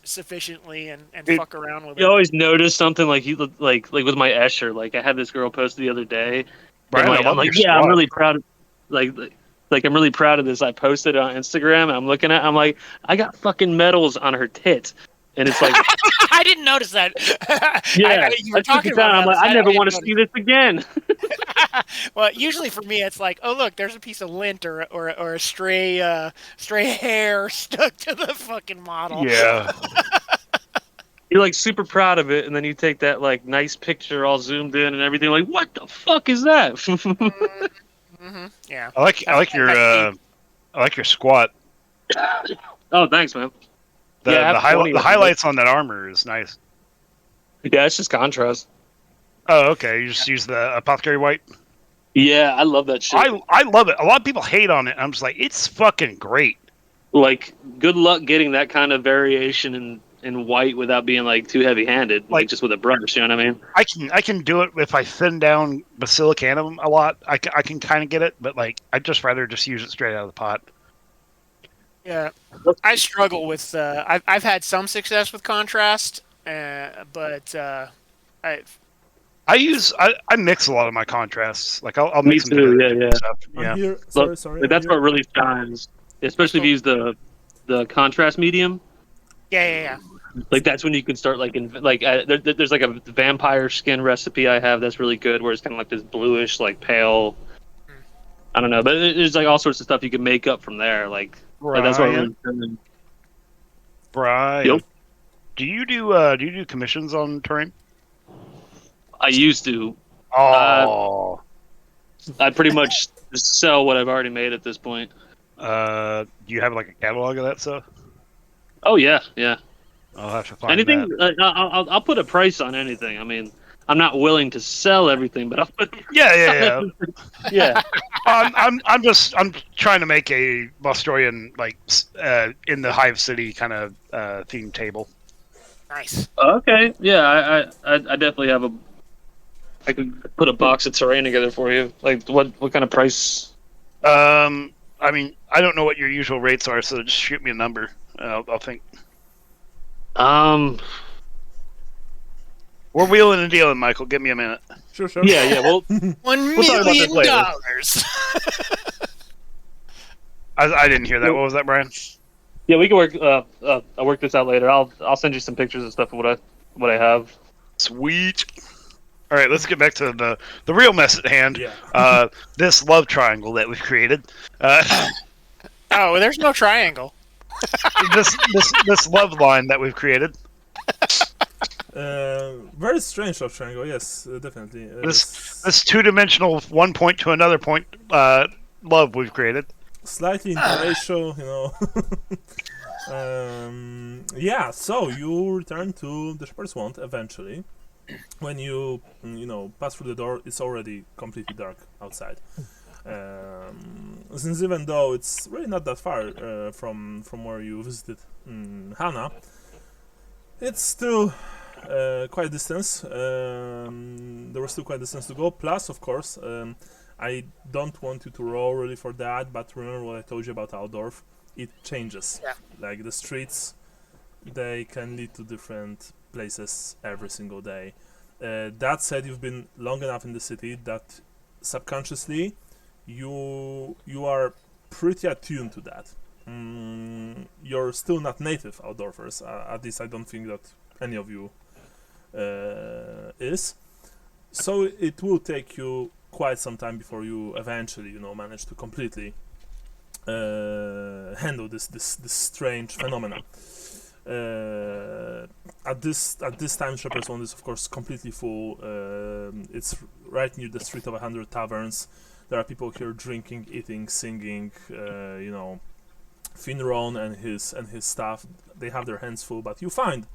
S3: sufficiently and fuck around with it.
S2: You always notice something like like with my Escher. Like, I had this girl post the other day.
S4: Brian,
S2: I'm like, I'm really proud of I'm really proud of this. I posted it on Instagram, and I'm looking at, I'm like, I got fucking medals on her tit, and it's like,
S3: I didn't notice that.
S2: Yeah,
S3: you were talking about
S2: I'm like, I never want to see this again.
S3: Well, usually for me, it's like, oh look, there's a piece of lint or a stray hair stuck to the fucking model.
S4: Yeah.
S2: You're like super proud of it, and then you take that like nice picture all zoomed in and everything. Like, what the fuck is that?
S3: Mm-hmm. Yeah.
S4: I like your squat.
S2: Oh, thanks, man.
S4: The highlights on that armor is nice.
S2: Yeah, it's just contrast.
S4: Oh, okay. You just use the apothecary white.
S2: Yeah, I love that shit.
S4: I love it. A lot of people hate on it. I'm just like, it's fucking great.
S2: Like, good luck getting that kind of variation in white without being like too heavy-handed, like just with a brush. You know what I mean?
S4: I can do it if I thin down basilicanum a lot. I can kind of get it, but like I'd just rather just use it straight out of the pot.
S3: Yeah, I struggle with. I've had some success with contrast, but
S4: I mix a lot of my contrasts. Like I'll
S2: Me
S4: mix them
S2: too.
S4: together.
S2: Yeah.
S4: Stuff.
S1: I'm
S4: Yeah.
S1: here.
S2: Look,
S1: Sorry.
S2: like,
S1: I'm
S2: that's
S1: here.
S2: what really shines, especially if you use the contrast medium.
S3: yeah.
S2: Like that's when you can start like there's like a vampire skin recipe I have that's really good, where it's kind of like this bluish, like pale. I don't know, but there's like all sorts of stuff you can make up from there. Like that's what really.
S4: Brian,
S2: Yep.
S4: do you do commissions on terrain?
S2: I used to.
S4: Oh,
S2: I pretty much just sell what I've already made at this point.
S4: do you have like a catalog of that stuff?
S2: Oh yeah.
S4: I'll have to find
S2: Anything.
S4: that.
S2: I'll put a price on anything. I mean, I'm not willing to sell everything, but I'll put.
S4: Yeah.
S2: Yeah.
S4: I'm trying to make a Bostorian in the Hive City kind of theme table.
S3: Nice.
S2: Okay. Yeah. I definitely have a. I could put a box of terrain together for you. Like what kind of price?
S4: I mean, I don't know what your usual rates are, so just shoot me a number. I'll think. We're wheeling and dealing, Michael. Give me a minute.
S1: Sure.
S2: Yeah. Well,
S3: $1
S2: We'll talk about this
S3: million
S2: later.
S3: dollars.
S4: I didn't hear that. What was that, Brian?
S2: yeah, we can work. I'll work this out later. I'll send you some pictures and stuff of what I have.
S4: Sweet. All right, let's get back to the real mess at hand.
S1: Yeah.
S4: This love triangle that we've created.
S3: Oh, there's no triangle.
S4: this love line that we've created.
S1: Very strange love triangle. Yes, definitely.
S4: This two-dimensional one point to another point love we've created.
S1: Slightly interracial, you know. Yeah. So you return to the Shepherd's Wand eventually. When you pass through the door, it's already completely dark outside. Since even though it's really not that far from where you visited Hannah, it's still quite a distance. There was still quite a distance to go. Plus, of course, I don't want you to roll really for that, but remember what I told you about Altdorf. It changes.
S3: Yeah.
S1: Like the streets, they can lead to different places every single day. That said, you've been long enough in the city that subconsciously you are pretty attuned to that. You're still not native Altdorfers. At least I don't think that any of you is. So it will take you quite some time before you eventually, manage to completely handle this strange phenomena. At this time, Shepherd's Wand is of course completely full. It's right near the Street of 100 Taverns. There are people here drinking, eating, singing. Finron and his staff, they have their hands full. But you find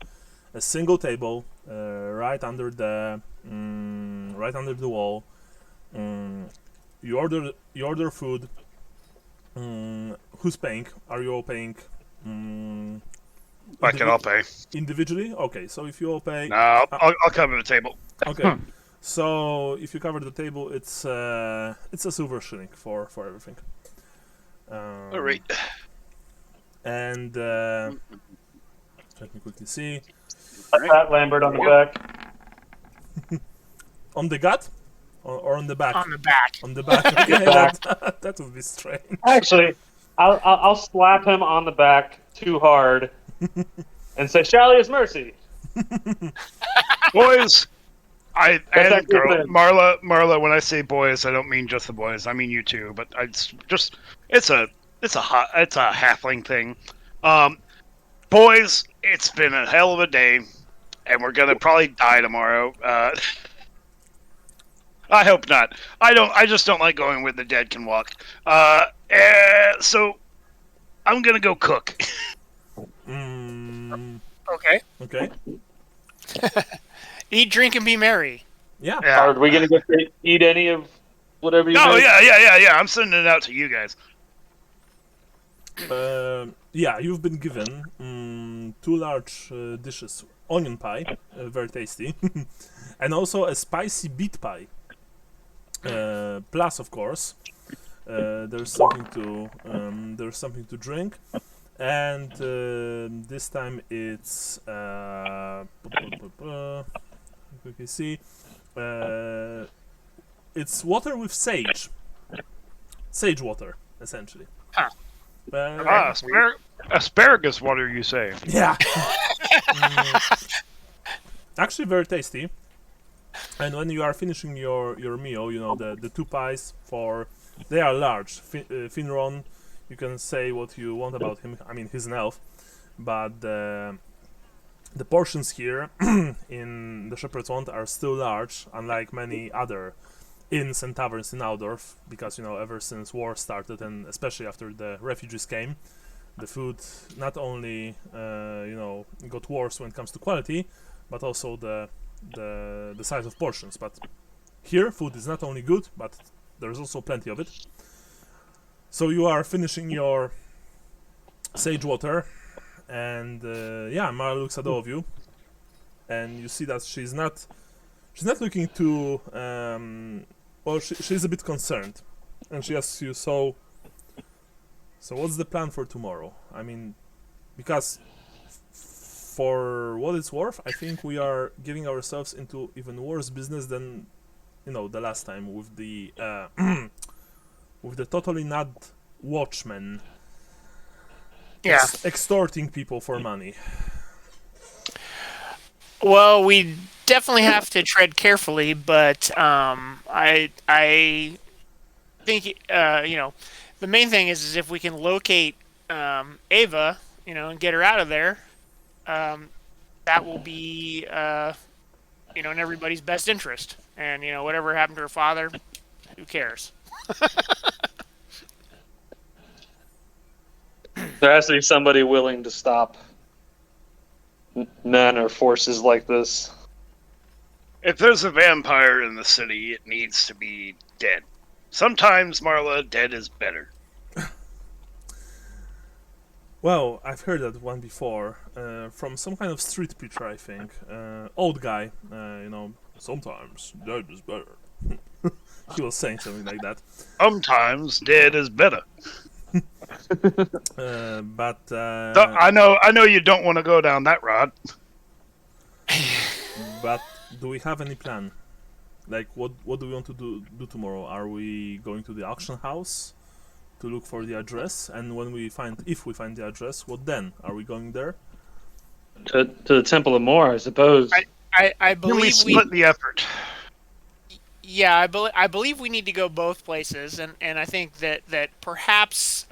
S1: a single table right under the wall. You order food. Who's paying? Are you all paying?
S4: I can all pay.
S1: Individually? Okay, so if you all pay...
S4: No, I'll cover the table.
S1: Okay, so if you cover the table, it's a silver shilling for everything.
S4: All right.
S1: And let me quickly see.
S2: Pat Lambert on the back.
S1: On the gut? Or on the back?
S3: On the back.
S1: On the back. Okay, that would be strange.
S2: Actually, I'll slap him on the back too hard and say, "Shally mercy."
S4: Boys, and
S2: actually
S4: girl,
S2: good.
S4: Marla. When I say boys, I don't mean just the boys. I mean you too. But it's a halfling thing. Boys, it's been a hell of a day, and we're gonna probably die tomorrow. I hope not. I just don't like going where the dead can walk. So I'm gonna go cook.
S3: Okay. Eat, drink, and be merry.
S1: Yeah.
S2: Are we gonna get to eat any of whatever you?
S4: Oh
S2: make?
S4: yeah. I'm sending it out to you guys.
S1: Yeah, you've been given 2 large dishes, onion pie, very tasty, and also a spicy beet pie. Plus, of course, there's something to drink, and this time it's you can see it's water with sage water, essentially.
S3: Huh.
S4: Asparagus water, you say?
S1: Yeah. Actually, very tasty. And when you are finishing your meal, you know, the 2 pies, they are large. Finron, you can say what you want about him. I mean, he's an elf, but the portions here in the Shepherd's Wand are still large, unlike many other inns and taverns in Aldorf, because, you know, ever since war started, and especially after the refugees came, the food not only got worse when it comes to quality, but also the size of portions. But here, food is not only good, but there's also plenty of it. So you are finishing your sage water, and Mara looks at all of you, and you see that she's not looking to she's a bit concerned, and she asks you, so what's the plan for tomorrow? I mean, because for what it's worth, I think we are getting ourselves into even worse business than, you know, the last time with the with the totally not watchmen extorting people for money.
S3: Well, we definitely have to tread carefully, but I think the main thing is if we can locate Ava, you know, and get her out of there, that will be in everybody's best interest. And you know, whatever happened to her father, who cares?
S2: There has to be somebody willing to stop men or forces like this.
S4: If there's a vampire in the city, it needs to be dead. Sometimes, Marla, dead is better.
S1: Well, I've heard that one before from some kind of street preacher, I think. Old guy, sometimes dead is better. He was saying something like that.
S4: Sometimes dead is better.
S1: I
S4: know you don't want to go down that road.
S1: But do we have any plan? Like, what do we want to do tomorrow? Are we going to the auction house to look for the address? And if we find the address, what then? Are we going there?
S2: To the Temple of Moor, I suppose.
S3: I believe
S4: we split the effort.
S3: Yeah, I believe we need to go both places, and I think that perhaps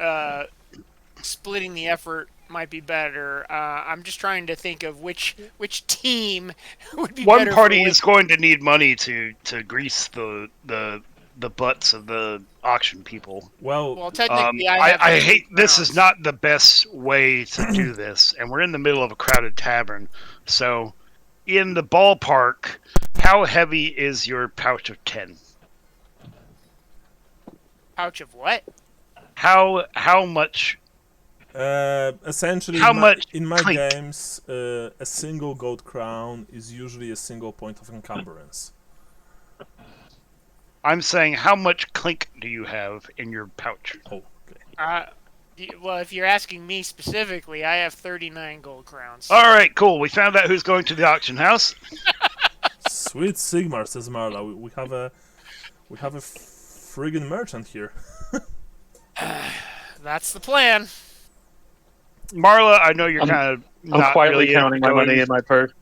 S3: splitting the effort might be better. I'm just trying to think of which team would be better.
S4: One party is going to need money to grease the butts of the auction people.
S1: Well,
S3: technically,
S4: I hate this is not the best way to do this, and we're in the middle of a crowded tavern. So, in the ballpark, how heavy is your pouch of 10?
S3: Pouch of what?
S4: How much?
S1: Essentially, in my
S4: clink?
S1: games, a single gold crown is usually a single point of encumbrance.
S4: I'm saying, how much clink do you have in your pouch?
S1: Oh, okay.
S3: Well, if you're asking me specifically, I have 39 gold crowns.
S4: All right, cool. We found out who's going to the auction house.
S1: Sweet Sigmar, says Marla. We have a friggin' merchant here.
S3: That's the plan.
S4: Marla, I know you're kind of
S2: I'm quietly counting my money in my purse.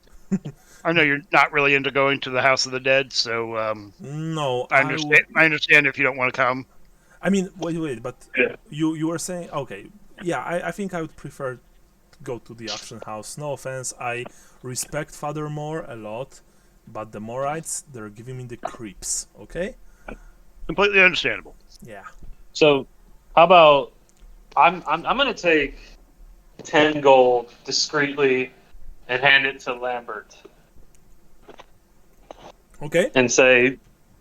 S4: I know you're not really into going to the House of the Dead, so
S1: no,
S4: I understand if you don't want to come.
S1: I mean, wait, but you were saying, okay, yeah, I think I would prefer to go to the auction house. No offense, I respect Father Moore a lot, but the Moorites, they're giving me the creeps, okay?
S4: Completely understandable.
S1: Yeah.
S2: So, how about I'm gonna take 10 gold discreetly and hand it to Lambert.
S1: Okay.
S2: And say,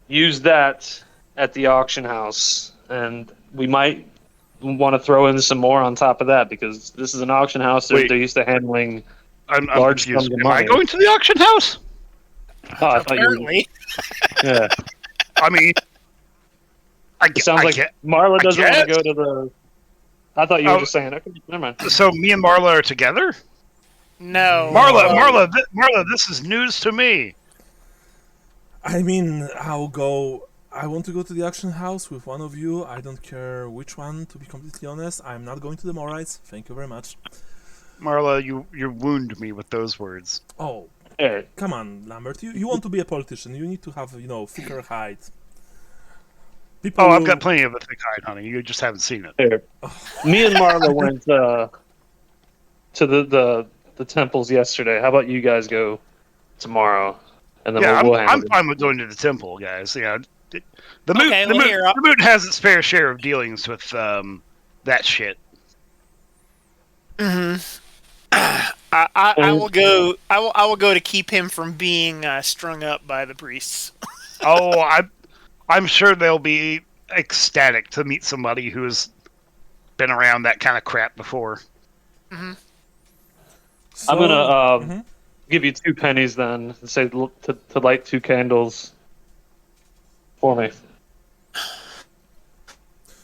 S2: use that at the auction house, and we might want to throw in some more on top of that because this is an auction house. They're used to handling
S4: I'm
S2: large
S4: confused.
S2: sums of
S4: Am I
S2: money.
S4: going to the auction house?
S2: Oh, I thought you.
S3: Apparently.
S2: Yeah.
S4: I mean,
S2: It sounds like
S4: get,
S2: Marla
S4: I
S2: doesn't want to
S4: guess.
S2: go to the. I thought you were
S4: Oh.
S2: just saying. Okay, never mind.
S4: So me and Marla are together.
S3: No.
S4: Marla, this is news to me.
S1: I mean, I want to go to the auction house with one of you. I don't care which one, to be completely honest. I'm not going to the Morites. Thank you very much.
S4: Marla, you wound me with those words.
S1: Oh,
S2: Here,
S1: come on, Lambert. You want to be a politician. You need to have, thicker hide. People
S4: Oh, I've
S1: will-
S4: got plenty of a thick hide, honey. You just haven't seen it.
S2: here. Me and Marla went to the temples yesterday. How about you guys go tomorrow? And then
S4: Yeah,
S2: we'll
S4: I'm
S2: handle it.
S4: fine with going to the temple, guys. Yeah, the
S3: Okay, well, here, I'll-
S4: moot has its fair share of dealings with that shit.
S3: I will go. I will go to keep him from being strung up by the priests.
S4: Oh, I'm sure they'll be ecstatic to meet somebody who's been around that kind of crap before.
S2: I'm gonna
S1: Mhm.
S2: give you 2 pennies then, and say to light 2 candles for me.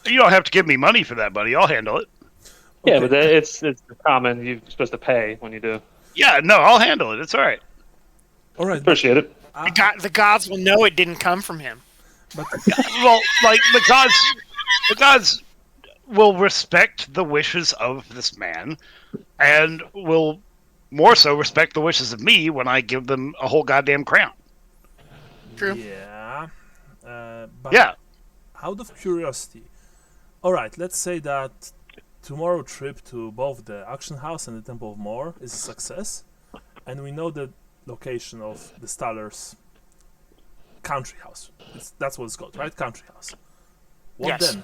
S4: You don't have to give me money for that, buddy. I'll handle it.
S2: Yeah,
S1: Okay.
S2: but it's common. You're supposed to pay when you do.
S4: Yeah, no, I'll handle it. It's all right.
S1: All right,
S2: Appreciate it.
S3: The gods will know it didn't come from him.
S1: but
S4: Well, like the gods will respect the wishes of this man, and will more so respect the wishes of me when I give them a whole goddamn crown.
S3: True.
S1: yeah, but
S4: Yeah,
S1: out of curiosity, all right, let's say that tomorrow trip to both the auction house and the Temple of Mor is a success, and we know the location of the Staller's country house. That's what it's called, right? Country house. What
S3: Yes.
S1: then?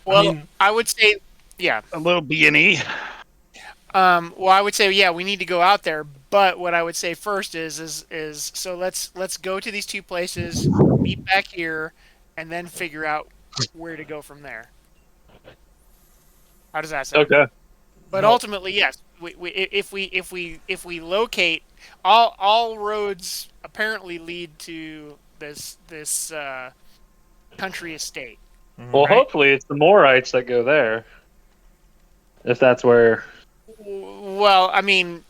S3: Well,
S1: mean-
S3: I would say, yeah.
S4: a little B&E.
S3: Well, I would say, yeah, we need to go out there. But what I would say first is so let's go to these 2 places, meet back here, and then figure out where to go from there. How does that sound?
S2: Okay.
S3: But
S1: No.
S3: ultimately, yes, if we locate all roads apparently lead to this country estate.
S2: Well,
S3: Right.
S2: hopefully it's the Morites that go there. If that's where.
S3: Well, I mean,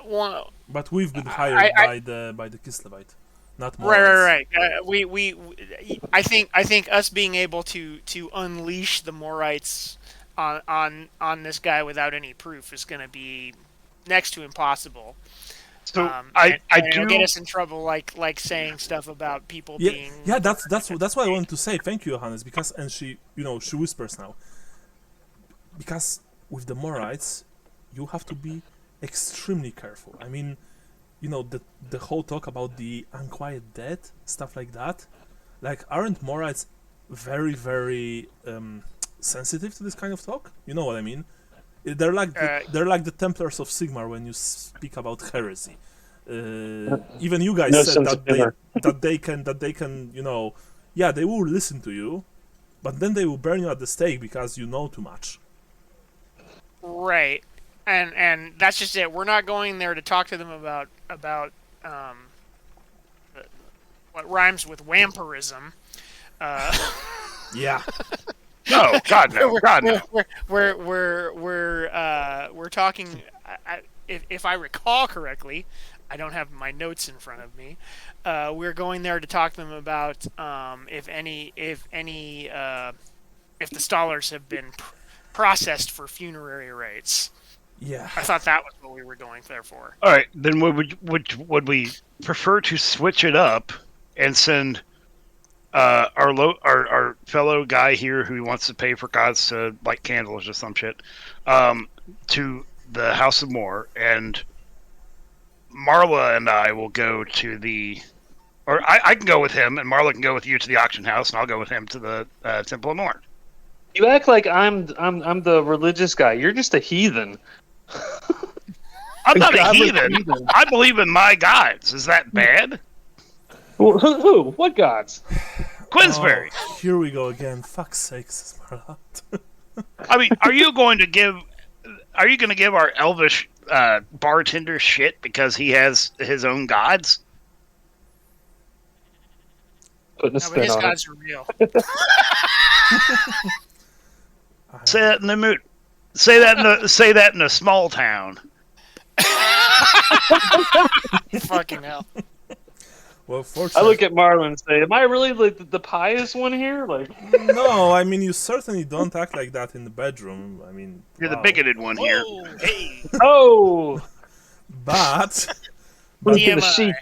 S3: one,
S1: But we've been hired
S3: I-
S1: by the Kislevite, not more.
S3: right. I think us being able to unleash the Morites on this guy without any proof is going to be next to impossible.
S4: So
S3: And
S4: I
S3: it'll
S4: do.
S3: get us in trouble, like saying stuff about people
S1: Yeah,
S3: being.
S1: yeah, that's what I wanted to say. Thank you, Johannes, because and she whispers now. Because with the Morites, you have to be extremely careful. I mean, the whole talk about the unquiet dead, stuff like that. Like, aren't Morites very, very sensitive to this kind of talk? You know what I mean? They're like the Templars of Sigmar when you speak about heresy. Even you guys
S2: No
S1: said
S2: sense of humor.
S1: that they can yeah, they will listen to you, but then they will burn you at the stake because you know too much.
S3: Right, and that's just it. We're not going there to talk to them about what rhymes with vampirism.
S1: Yeah.
S4: No, God no, God no.
S3: We're talking. If I recall correctly, I don't have my notes in front of me. We're going there to talk to them about if the Stallers have been processed for funerary rites.
S1: Yeah.
S3: I thought that was what we were going there for.
S4: All right, then would we prefer to switch it up and send our fellow guy here who wants to pay for gods to light candles or some shit to the House of Mor, and Marla and I will go to the, or I can go with him, and Marla can go with you to the auction house, and I'll go with him to the Temple of Mor.
S2: You act like I'm the religious guy. You're just a heathen.
S4: I'm not a
S2: Godless
S4: heathen.
S2: heathen.
S4: I believe in my gods. Is that bad?
S2: Who? What gods?
S4: Quinsbury.
S1: Oh, here we go again. Fuck's sakes, Marla.
S4: I mean, are you going to give our elvish bartender shit because he has his own gods?
S2: Putting a
S3: No, but
S2: spin
S3: his
S2: on it.
S3: gods are real.
S4: Say that in the mood. Say that in a small town.
S3: Fucking hell.
S1: Well,
S2: I
S1: fortunately,
S2: look at Marlon and say, "Am I really like the pious one here?" Like,
S1: no. I mean, you certainly don't act like that in the bedroom. I mean,
S4: You're the
S1: wow.
S4: bigoted one here.
S3: Whoa, hey.
S2: oh,
S1: But
S2: look at the
S3: TMI.
S2: sheep.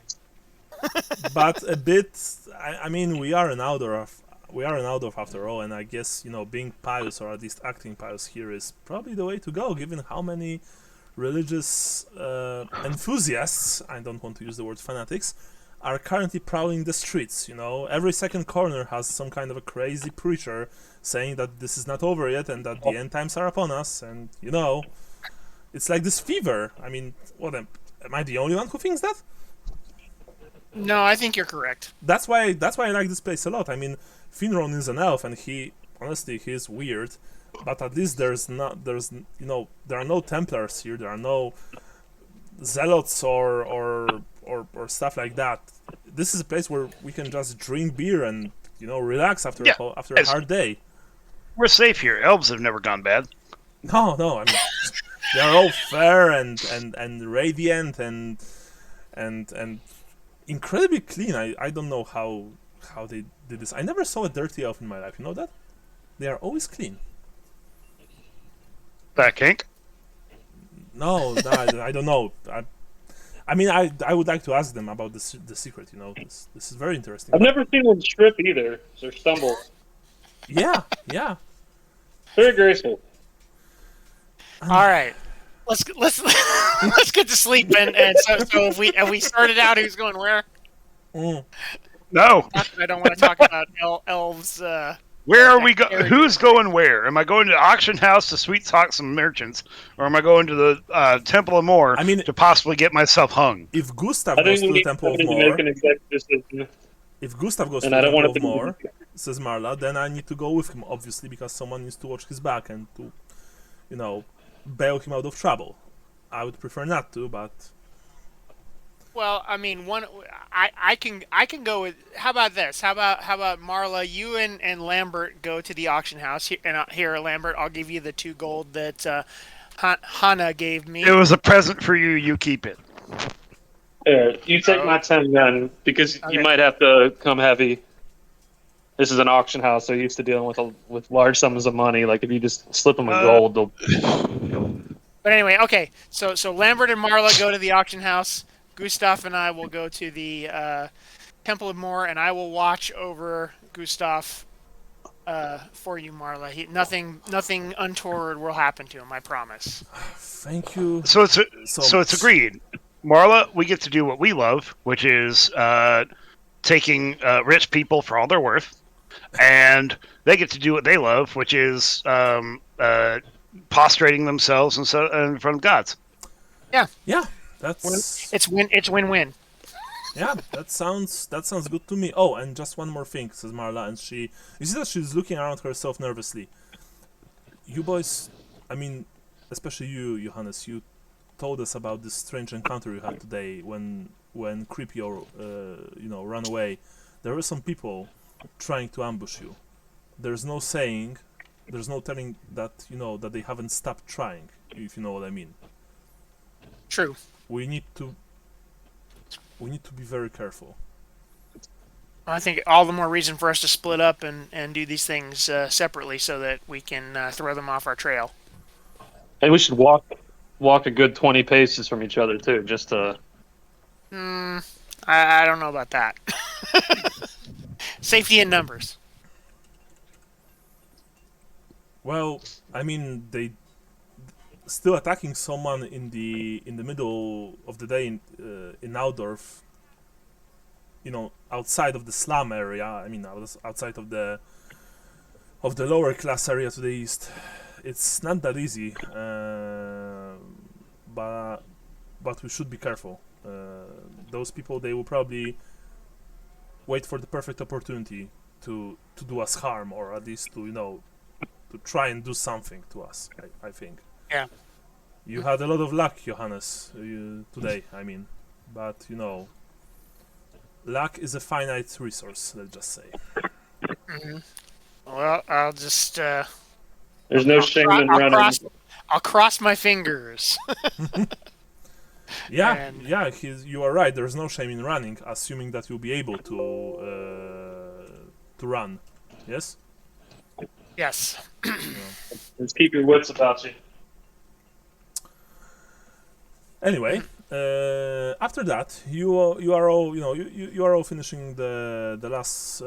S1: but a bit. I mean, we are an Outdorf after all, and I guess being pious or at least acting pious here is probably the way to go, given how many religious enthusiasts, I don't want to use the word fanatics, are currently prowling the streets. Every second corner has some kind of a crazy preacher saying that this is not over yet and that the end times are upon us, and it's like this fever. I mean, what am I the only one who thinks that?
S3: No, I think you're correct.
S1: That's why I like this place a lot. I mean, Finron is an elf, and he's weird, but at least there are no Templars here. There are no zealots or stuff like that. This is a place where we can just drink beer and relax after a hard day.
S4: We're safe here. Elves have never gone bad.
S1: No, I mean they are all fair and radiant and incredibly clean. I don't know how they did this. I never saw a dirty elf in my life. You know that? They are always clean.
S4: That kink?
S1: No, I don't know. I mean, I would like to ask them about the secret. This is very interesting.
S2: I've never seen one strip either, or stumble.
S1: Yeah.
S2: Very graceful.
S3: All right. Let's let's get to sleep and so if we started out who's going where?
S1: Mm.
S4: No.
S3: Not that I don't want to talk about elves.
S4: Where are we going? Who's going where? Am I going to the auction house to sweet talk some merchants, or am I going to the Temple of Moor to possibly get myself hung?
S1: If Gustav
S2: I
S1: goes
S2: think
S1: to
S2: we
S1: the
S2: need
S1: Temple of
S2: somebody to
S1: Moor,
S2: make an executive decision.
S1: if Gustav goes to
S2: And
S1: the
S2: I don't
S1: Temple
S2: want
S1: of
S2: to
S1: Moor, says Marla, then I need to go with him, obviously, because someone needs to watch his back and to, bail him out of trouble. I would prefer not to, but
S3: Well, I mean, I can go with. How about this? How about Marla? You and Lambert go to the auction house here, Lambert. I'll give you the 2 gold that Hannah gave me.
S4: It was a present for you. You keep it.
S2: Here, you take my 10 gun because you might have to come heavy. This is an auction house. They're used to dealing with large sums of money. Like if you just slip them a gold, they'll.
S3: But anyway, okay. So Lambert and Marla go to the auction house. Gustav and I will go to the Temple of Moor, and I will watch over Gustav for you, Marla. Nothing untoward will happen to him. I promise.
S1: thank you.
S4: So it's agreed. Marla, we get to do what we love, which is taking rich people for all they're worth, and they get to do what they love, which is prostrating themselves in front of gods.
S1: Yeah, that's
S3: It's win-win.
S1: yeah. That sounds good to me. Oh, and just one more thing, says Marla, and you see that she's looking around herself nervously. You boys, I mean, especially you, Johannes, you told us about this strange encounter you had today when Creepio, ran away. There were some people trying to ambush you. There's no telling that that they haven't stopped trying, if you know what I mean.
S3: True.
S1: We need to be very careful.
S3: I think all the more reason for us to split up and do these things separately so that we can throw them off our trail.
S2: And we should walk a good 20 paces from each other too, just to.
S3: I don't know about that. Safety in numbers.
S1: Well, I mean, they still attacking someone in the middle of the day in Altdorf. Outside of the slum area. I mean, outside of the lower class area to the east. It's not that easy, but we should be careful. Those people, they will probably wait for the perfect opportunity to do us harm, or at least to to try and do something to us. I think.
S3: Yeah.
S1: You had a lot of luck, Johannes, today. I mean, but luck is a finite resource. Let's just say.
S3: Well, I'll just.
S2: There's no shame in running.
S3: I'll cross my fingers.
S1: Yeah,
S3: And-
S1: yeah, you are right. There's no shame in running, assuming that you'll be able to run. Yes.
S3: Yes.
S2: Just keep your wits about you.
S1: Anyway, after that, you are all you are all finishing the last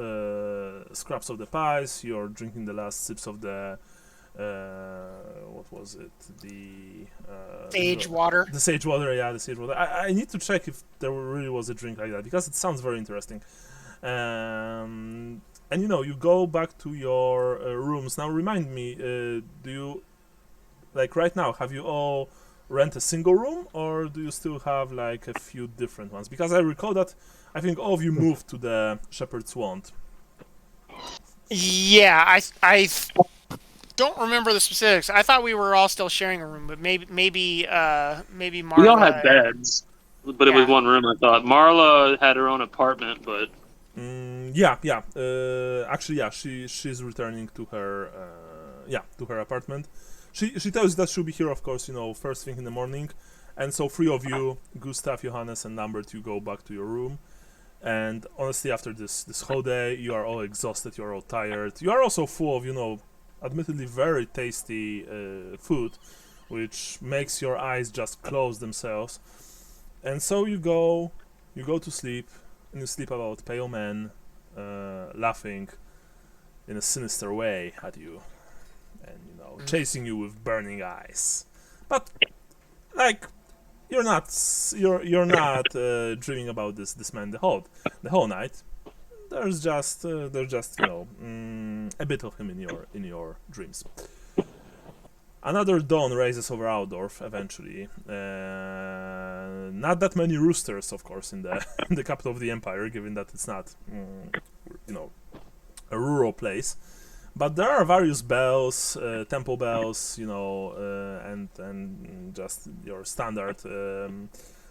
S1: scraps of the pies. You're drinking the last sips of the what was it? The
S3: Sage water.
S1: The sage water, yeah, the sage water. I need to check if there really was a drink like that because it sounds very interesting. And you go back to your rooms. Now remind me, do you like right now? Have you all rent a single room, or do you still have like a few different ones? Because I recall that I think all of you moved to the Shepherd's Wand.
S3: Yeah, I don't remember the specifics. I thought we were all still sharing a room, but maybe Marla.
S2: We all had beds, but it was
S3: Yeah.
S2: one room. I thought Marla had her own apartment, but
S1: Yeah. Actually, yeah, she's returning to her apartment. She tells you that she'll be here, of course, first thing in the morning. And so three of you, Gustav, Johannes, and Lambert, you go back to your room. And honestly, after this whole day, you are all exhausted, you are all tired. You are also full of, admittedly very tasty food, which makes your eyes just close themselves. And so you go to sleep, and you sleep about pale men laughing in a sinister way at you, and chasing you with burning eyes. But like you're not dreaming about this man the whole night. There's just a bit of him in your dreams. Another dawn rises over Aldorf eventually. Not that many roosters, of course, in the in the capital of the empire, given that it's not a rural place. But there are various bells, temple bells, and just your standard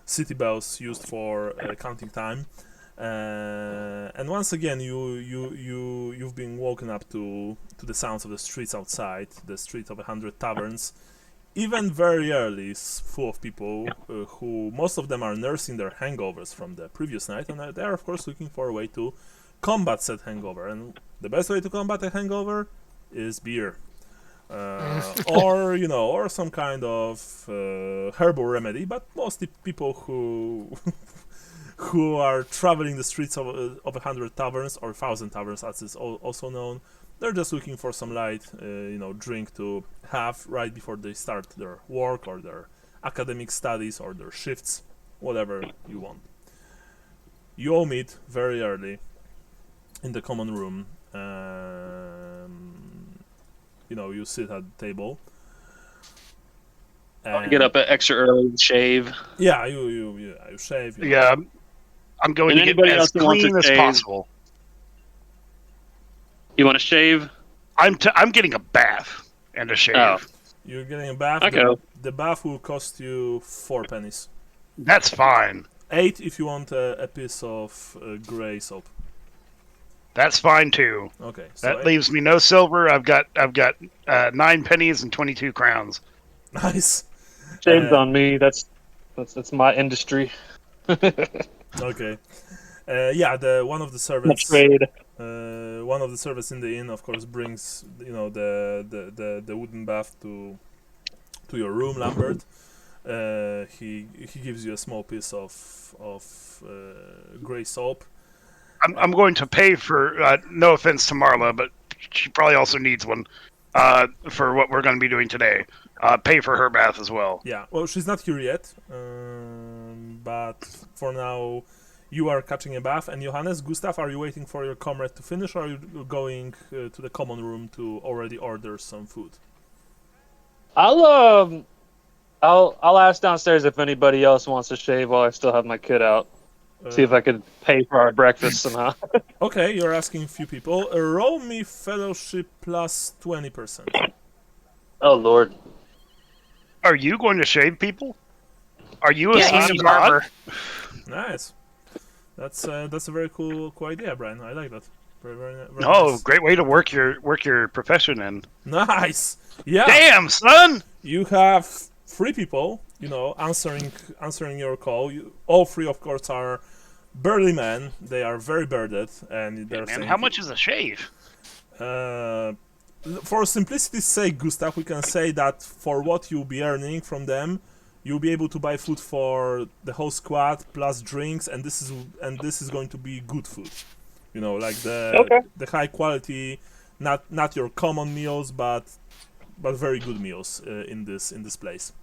S1: city bells used for counting time. And once again, you've been woken up to the sounds of the streets outside, the street of 100 taverns. Even very early, is full of people who most of them are nursing their hangovers from the previous night, and they are of course looking for a way to combat said hangover. And the best way to combat a hangover is beer, or some kind of herbal remedy. But mostly people who are traveling the streets of 100 taverns or 1,000 taverns, as is also known. They're just looking for some light, drink to have right before they start their work or their academic studies or their shifts, whatever you want. You all meet very early in the common room. You sit at the table.
S2: I get up extra early and shave.
S1: Yeah, you shave.
S4: Yeah, I'm going
S2: And
S4: to get
S2: anybody
S4: as
S2: else who wants to
S4: clean as
S2: shave?
S4: possible.
S2: You want to shave?
S4: I'm getting a bath and a shave.
S2: Oh.
S1: You're getting a bath.
S2: Okay.
S1: The bath will cost you 4 pennies.
S4: That's fine.
S1: 8 if you want a piece of grey soap.
S4: That's fine too.
S1: Okay. So
S4: That leaves me no silver. I've got 9 pennies and 22 crowns.
S1: Nice.
S2: Shave's on me. That's my industry.
S1: Okay. One of the servants.
S2: Trade.
S1: One of the servants in the inn, of course, brings the wooden bath to your room, Lambert. He gives you a small piece of grey soap.
S4: I'm going to pay for. No offense to Marla, but she probably also needs one for what we're going to be doing today. Pay for her bath as well.
S1: Yeah, well, she's not here yet, but for now, you are catching a bath. And Johannes, Gustav, are you waiting for your comrade to finish, or are you going to the common room to already order some food?
S2: I'll ask downstairs if anybody else wants to shave while I still have my kid out. See if I could pay for our breakfast somehow.
S1: Okay, you're asking a few people. Roll me fellowship plus 20%.
S2: Oh Lord.
S4: Are you going to shave people? Are you a
S3: Yeah, he's a
S4: singing
S3: barber.
S4: god?
S1: Nice. That's a very cool idea, Brian. I like that. Very
S4: Oh,
S1: nice.
S4: great way to work your profession in.
S1: Nice. Yeah.
S4: Damn, son!
S1: You have 3 people, answering your call. All 3, of course, are burly men. They are very bearded, and they're
S4: Man,
S1: saying,
S4: how much is a shave?
S1: for simplicity's sake, Gustav, we can say that for what you'll be earning from them, you'll be able to buy food for the whole squad plus drinks, and this is going to be good food. Like the high quality, not your common meals, but very good meals in this place.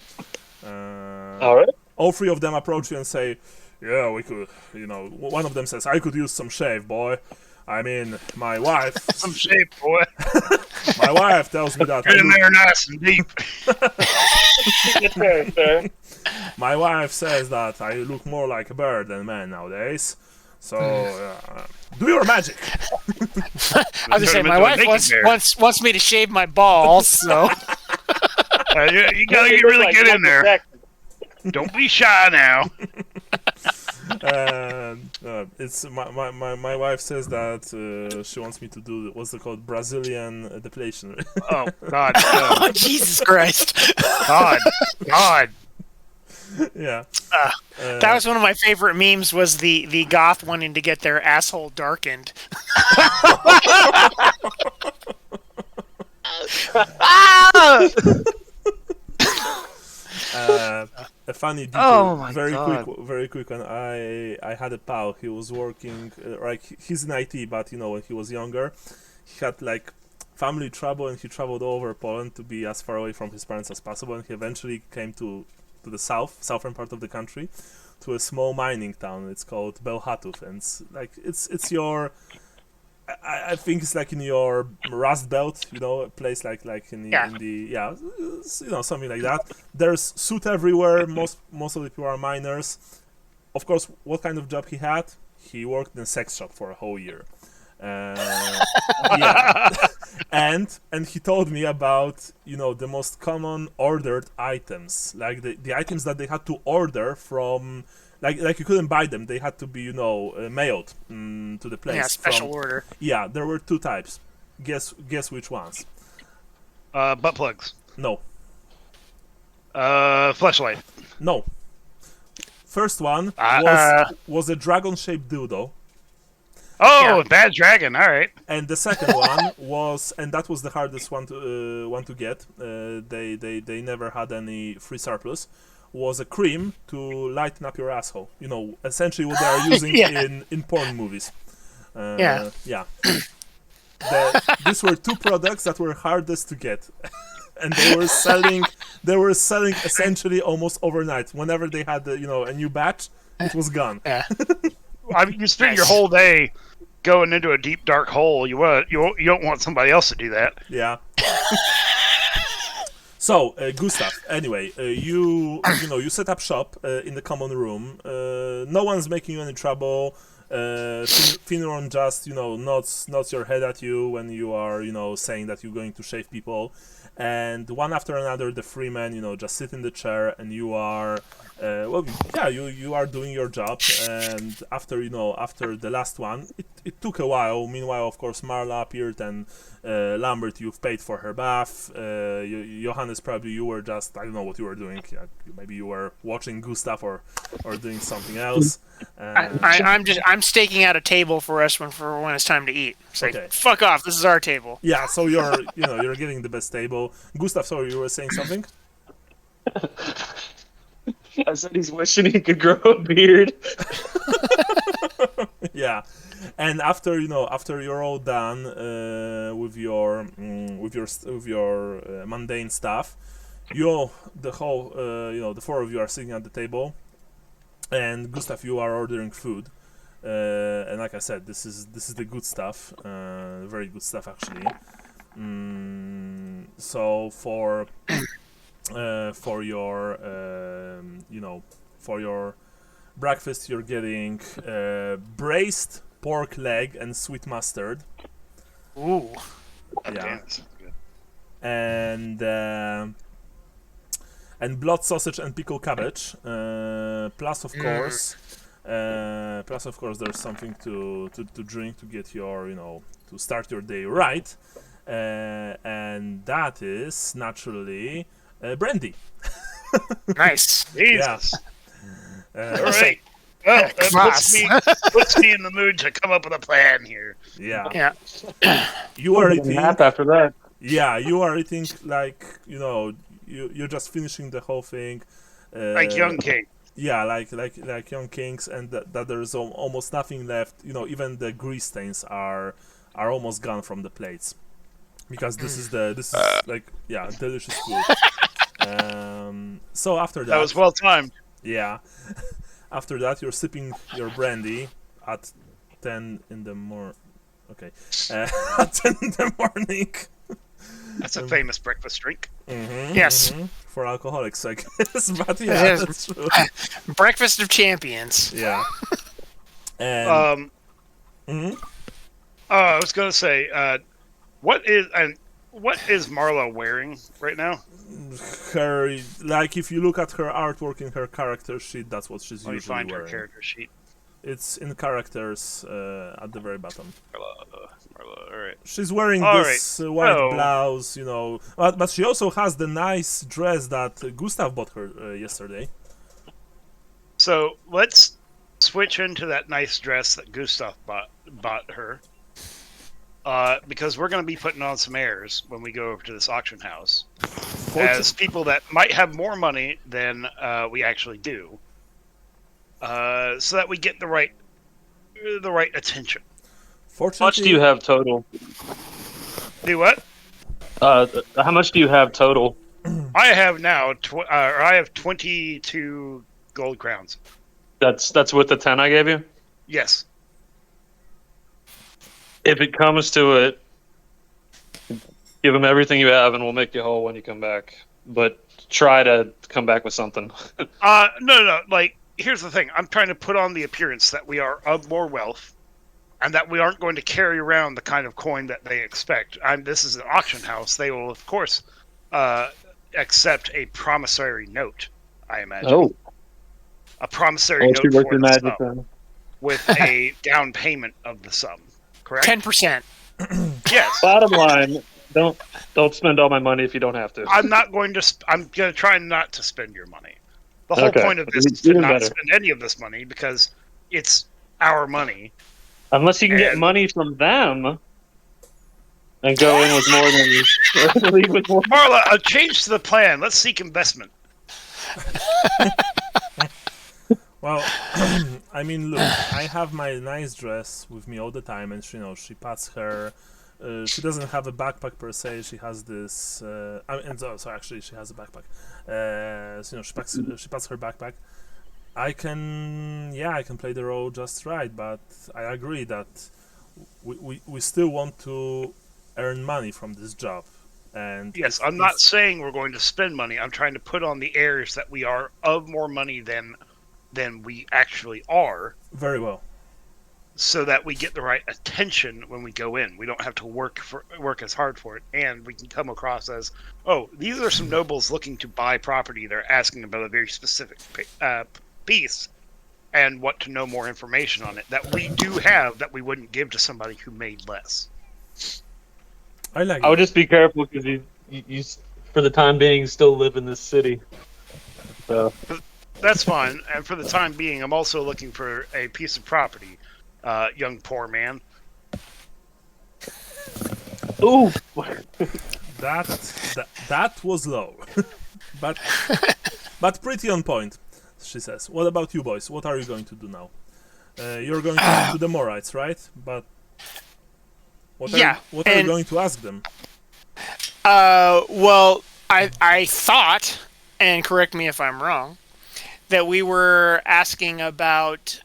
S2: All right.
S1: All 3 of them approach you and say, "Yeah, we could." One of them says, "I could use some shave, boy. I mean, my wife."
S4: Some shave, boy.
S1: My wife tells me that.
S4: Get in there nice and deep.
S2: Fair.
S1: My wife says that I look more like a bird than a man nowadays. So, do your magic.
S3: I was gonna say, my wife wants me to shave my balls, so
S4: You gotta get really get in there. Don't be shy now.
S1: It's my wife says that she wants me to do what's it called, Brazilian depilation.
S4: Oh God!
S3: oh Jesus Christ!
S4: God!
S1: Yeah.
S3: That was one of my favorite memes. Was the goth wanting to get their asshole darkened?
S1: A funny detail,
S5: my
S1: very
S5: God.
S1: very quick. When I had a pal, he was working he's in IT, but when he was younger, he had like family trouble, and he traveled over Poland to be as far away from his parents as possible, and he eventually came to the southern part of the country, to a small mining town. It's called Bełchatów, and it's your. I think it's like in your Rust Belt, a place like in the something like that. There's soot everywhere. Most of the people are miners. Of course, what kind of job he had? He worked in a sex shop for a whole year. Yeah, and he told me about the most common ordered items, like the items that they had to order from. Like you couldn't buy them; they had to be, mailed to the place.
S3: Yeah, special order.
S1: Yeah, there were 2 types. Guess which ones?
S4: Butt plugs.
S1: No,
S4: Fleshlight.
S1: no. First one was a dragon-shaped dildo,
S4: Oh,
S3: Yeah.
S4: bad dragon. All right.
S1: and the second one was, and that was the hardest one to get. They never had any free surplus. Was a cream to lighten up your asshole. Essentially what they are using
S3: Yeah.
S1: in porn movies.
S3: Yeah.
S1: Yeah. These were 2 products that were hardest to get, and they were selling. They were selling essentially almost overnight. Whenever they had a new batch, it was gone.
S3: Yeah.
S4: I mean, you spend your whole day going into a deep dark hole. You don't want somebody else to do that.
S1: Yeah. So, Gustav, anyway, you set up shop in the common room. No one's making you any trouble. Finron just, nods your head at you when you are, saying that you're going to shave people. And one after another, the 3 men, just sit in the chair, and you are, you are doing your job. And after the last one, it took a while. Meanwhile, of course, Marla appeared, and Lambert, you've paid for her bath. Johannes, probably you were just, I don't know what you were doing. Maybe you were watching Gustav or doing something else.
S3: I'm staking out a table for us when it's time to eat. It's like,
S1: Okay.
S3: fuck off, this is our table.
S1: Yeah, so you're you're getting the best table. Gustav, sorry, you were saying something?
S2: I said he's wishing he could grow a beard.
S1: Yeah, and after you're all done with your mundane stuff, the 4 of you are sitting at the table, and Gustav, you are ordering food, and like I said, this is the good stuff, very good stuff actually. So for breakfast you're getting braised pork leg and sweet mustard.
S3: Ooh.
S4: Oh,
S1: Yeah.
S4: damn, that sounds good.
S1: And blood sausage and pickled cabbage. Plus of course, there's something to drink to get your, to start your day right. And that is naturally brandy.
S3: Nice.
S4: Jesus.
S1: Yeah.
S4: All right. Well, that puts me in the mood to come up with a plan here.
S1: Yeah.
S3: Yeah.
S1: You are
S2: A
S1: eating.
S2: nap after that.
S1: Yeah, you are eating like you're just finishing the whole thing.
S4: Like Young King.
S1: Yeah, like young kings, and that there's almost nothing left. Even the grease stains are almost gone from the plates, because this is delicious food. So after that,
S4: That was well timed.
S1: yeah, after that you're sipping your brandy at 10 in the morning. Okay, at 10 in the morning.
S4: That's a famous breakfast drink.
S3: Yes.
S1: For alcoholics, I guess. But yeah,
S3: It is.
S1: that's true.
S3: Breakfast of champions.
S1: Yeah. And
S4: I was gonna say, what is Marla wearing right now?
S1: her, like, if you look at her artwork in her character sheet, that's what she's
S4: Let me
S1: usually
S4: find her
S1: wearing.
S4: character sheet.
S1: It's in characters at the very bottom.
S4: Marla, all right.
S1: She's wearing
S4: All
S1: this white
S4: Oh.
S1: blouse, but she also has the nice dress that Gustav bought her yesterday.
S4: So let's switch into that nice dress that Gustav bought her. Because we're going to be putting on some airs when we go over to this auction house, as people that might have more money than we actually do, so that we get the right attention.
S2: How much
S1: Fortunately,
S2: do you have total?
S4: Do what?
S2: How much do you have total?
S4: I have now. I have 22 gold crowns.
S2: That's with the 10 I gave you.
S4: Yes.
S2: If it comes to it, give him everything you have, and we'll make you whole when you come back. But try to come back with something.
S4: No. Like, here's the thing. I'm trying to put on the appearance that we are of more wealth, and that we aren't going to carry around the kind of coin that they expect. This is an auction house. They will, of course, accept a promissory note, I imagine.
S2: Oh,
S4: A promissory note
S2: she worked
S4: for
S2: in
S4: the
S2: magic
S4: sum,
S2: then.
S4: with a down payment of the sum. Correct?
S3: 10%.
S4: Yes.
S2: Bottom line, don't spend all my money if you don't have to.
S4: I'm going to try not to spend your money. The whole
S2: Okay.
S4: point of this is to
S2: Even
S4: not
S2: better.
S4: spend any of this money, because it's our money.
S2: Unless you can get
S4: And-
S2: money from them and go in with more than leave with more.
S4: Marla, a change to the plan. Let's seek investment.
S1: well, I mean, look, I have my nice dress with me all the time, and she pats her. She doesn't have a backpack per se. She has this. Actually, she has a backpack. She pats her backpack. I can play the role just right, but I agree that we still want to earn money from this job. And
S4: Yes, I'm not saying we're going to spend money. I'm trying to put on the airs that we are of more money than we actually are,
S1: very well.
S4: so that we get the right attention when we go in. We don't have to work as hard for it, and we can come across as, oh, these are some nobles looking to buy property. They're asking about a very specific piece, and want to know more information on it that we do have that we wouldn't give to somebody who made less.
S1: I like
S2: I would
S1: it.
S2: just be careful because you, for the time being, still live in this city. So
S4: That's fine, and for the time being, I'm also looking for a piece of property, young poor man.
S2: ooh,
S1: That was low, but pretty on point. She says. What about you boys? What are you going to do now? You're going to do the Morites, right? But what are you going to ask them?
S3: Well, I thought, and correct me if I'm wrong, that we were asking about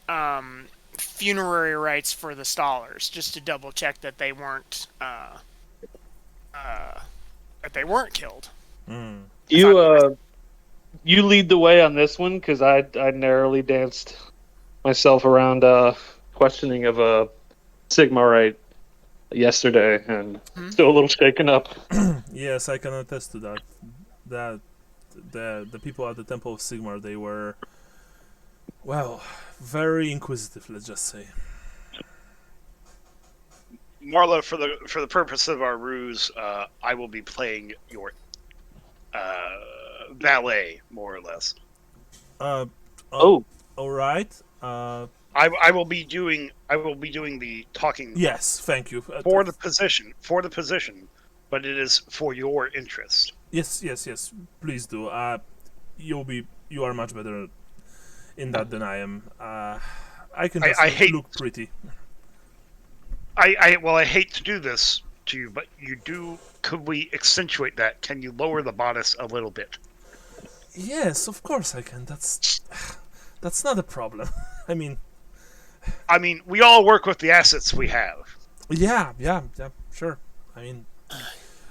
S3: funerary rites for the Stallers, just to double check that they weren't killed.
S2: you lead the way on this one because I narrowly danced myself around questioning of a Sigmarite yesterday, and still a little shaken up.
S1: Yes, I can attest to that. That the people at the Temple of Sigmar, they were, well, very inquisitive. Let's just say.
S4: Marla, for the purpose of our ruse, I will be playing your valet, more or less.
S2: Oh,
S1: All right.
S4: I will be doing the talking
S1: Yes, thank you.
S4: for the position, but it is for your interest.
S1: Yes, please do. You are much better in that than I am. I can just
S4: I hate-
S1: look pretty.
S4: I hate to do this to you, but you do. Could we accentuate that? Can you lower the bodice a little bit?
S1: Yes, of course I can. That's not a problem. I mean,
S4: We all work with the assets we have.
S1: yeah, sure. I mean,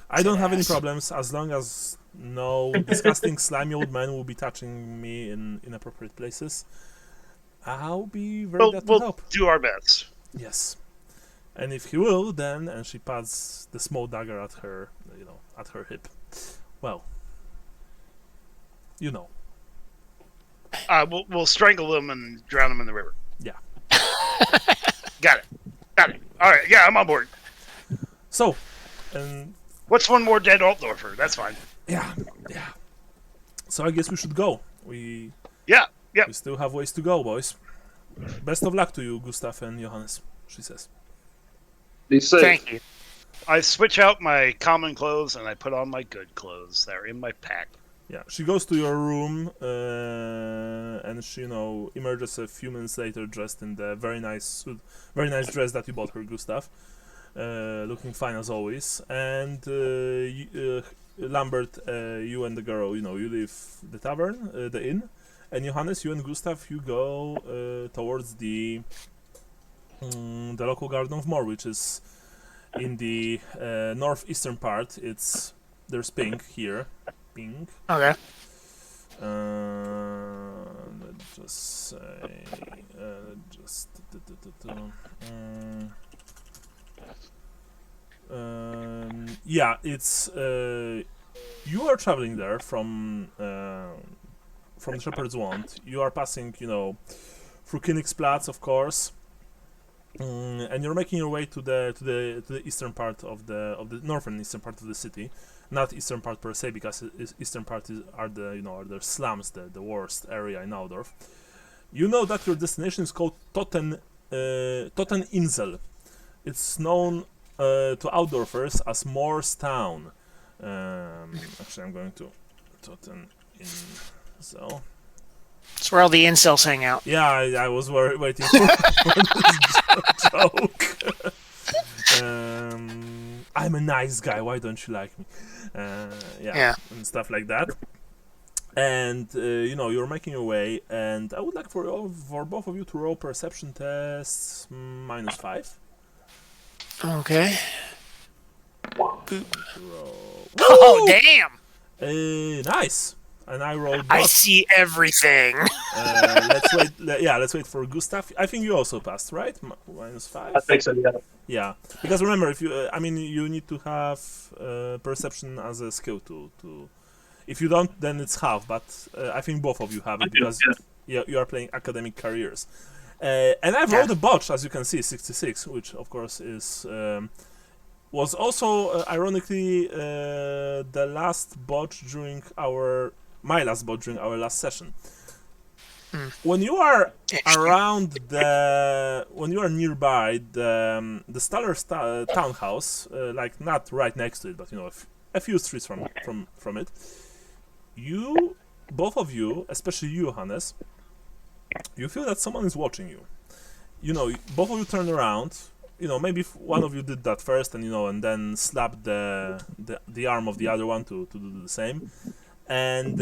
S1: I don't have any problems as long as no disgusting, slimy old man will be touching me in inappropriate places. I'll be very glad to
S4: We'll
S1: help.
S4: do our best.
S1: Yes. And if he will, then, and she pats the small dagger at her, at her hip. Well, you know.
S4: We'll strangle them and drown them in the river.
S1: Yeah.
S4: Got it. All right. Yeah, I'm on board.
S1: So, and
S4: What's one more dead Altdorfer? That's fine.
S1: yeah. So I guess we should go.
S4: Yeah.
S1: We still have ways to go, boys. Best of luck to you, Gustav and Johannes, she says.
S2: be safe.
S3: Thank you.
S4: I switch out my common clothes and I put on my good clothes. They're in my pack.
S1: Yeah, she goes to your room, and she, emerges a few minutes later dressed in the very nice suit, very nice dress that you bought her, Gustav. Looking fine as always. And Lambert, you and the girl, you leave the tavern, the inn. And Johannes, you and Gustav, you go towards the local Garden of Moor, which is in the northeastern part. There's pink here. Pink.
S3: Okay.
S1: Let's just say, yeah, it's you are traveling there from the Shepherd's Wand. You are passing, through Königsplatz, of course, and you're making your way to the eastern part of the northern eastern part of the city. Not eastern part per se, because eastern part are the slums, the worst area in Aldorf. You know that your destination is called Toteninsel. It's known to Outdorfers as Moore's Town. Actually, I'm going to Toteninsel.
S3: It's where all the incels hang out.
S1: Yeah, I was waiting for this joke. I'm a nice guy, why don't you like me? Yeah, and stuff like that. And you're making your way, and I would like for both of you to roll perception tests -5.
S3: Okay.
S1: Roll.
S3: Oh, damn!
S1: Nice. And I rolled.
S3: I see everything.
S1: Let's wait for Gustav. I think you also passed, right? -5.
S2: I think so. Yeah.
S1: Yeah, because remember, if you, you need to have perception as a skill to. If you don't, then it's half. But I think both of you have it because you are playing academic careers. And I've rolled a botch, as you can see, 66, which of course was also ironically the last botch during my last botch during our last session. When you are when you are nearby the Staller townhouse, like not right next to it, but a few streets from it, both of you, especially you, Johannes, you feel that someone is watching you. Both of you turn around. Maybe one of you did that first, and then slapped the arm of the other one to do the same. And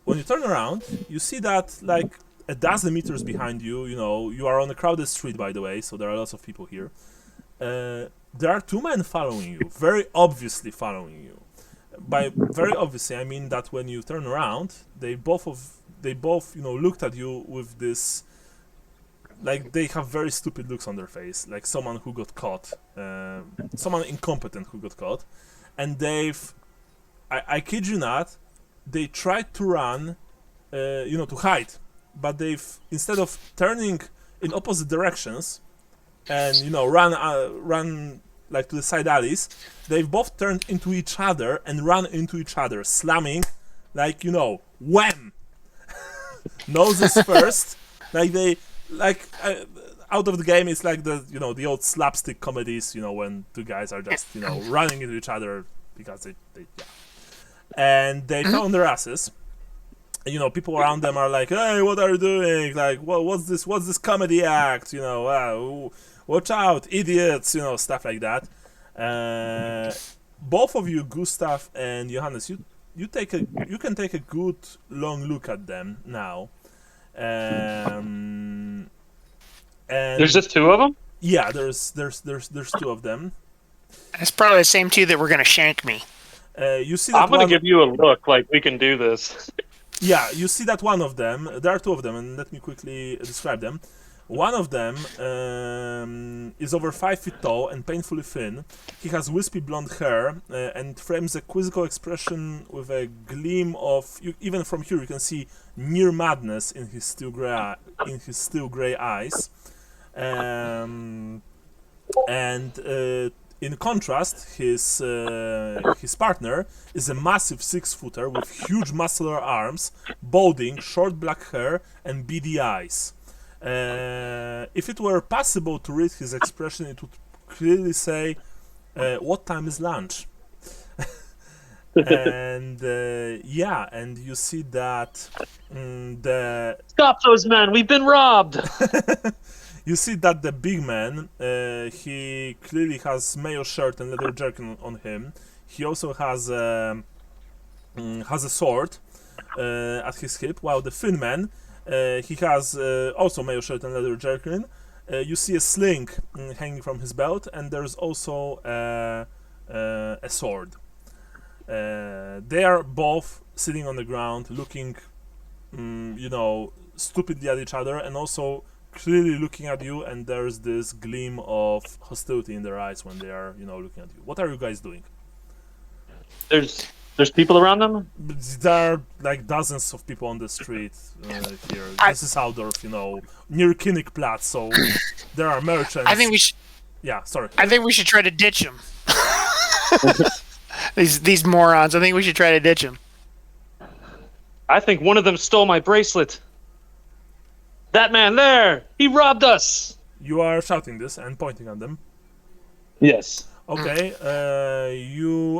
S1: when you turn around, you see that like a dozen meters behind you, you are on a crowded street, by the way, so there are lots of people here. There are two men following you, very obviously following you. By very obviously, I mean that when you turn around, they both looked at you with this like they have very stupid looks on their face, like someone who got caught, someone incompetent who got caught, and I kid you not, they tried to run, to hide, but instead of turning in opposite directions and run like to the side alleys, they've both turned into each other and run into each other, slamming, like, wham! Noses first, out of the game. It's like the old slapstick comedies, when two guys are just running into each other because they and they fell on their asses. People around them are like, hey, what are you doing? Like, what's this comedy act? Watch out, idiots, stuff like that. Both of you, Gustav and Johannes, you can take a good long look at them now. And
S2: There's just two of them?
S1: Yeah, there's two of them.
S3: It's probably the same two that were gonna shank me.
S1: You see that
S2: I'm gonna give you a look like we can do this.
S1: Yeah, you see that one of them, there are two of them, and let me quickly describe them. One of them is over 5 feet tall and painfully thin. He has wispy blonde hair and frames a quizzical expression with a gleam of, even from here you can see near madness in his still gray eyes. In contrast, his partner is a massive 6-footer with huge muscular arms, balding, short black hair, and beady eyes. If it were possible to read his expression, it would clearly say, "What time is lunch?" And and you see that
S2: Stop those men! We've been robbed.
S1: You see that the big man, he clearly has mayo shirt and leather jerkin on him. He also has a sword at his hip, while the thin man, he has also mayo shirt and leather jerkin. You see a sling hanging from his belt, and there's also a sword. They are both sitting on the ground, looking, stupidly at each other, and also clearly looking at you, and there's this gleam of hostility in their eyes when they are, looking at you. What are you guys doing?
S2: There's people around them?
S1: There are like dozens of people on the street here. This is Altdorf, near Königplatz, so there are merchants.
S3: I think we should.
S1: Yeah, sorry.
S3: I think we should try to ditch them. these morons. I think we should try to ditch them.
S2: I think one of them stole my bracelet. That man there! He robbed us!
S1: You are shouting this and pointing at them.
S2: Yes.
S1: Okay,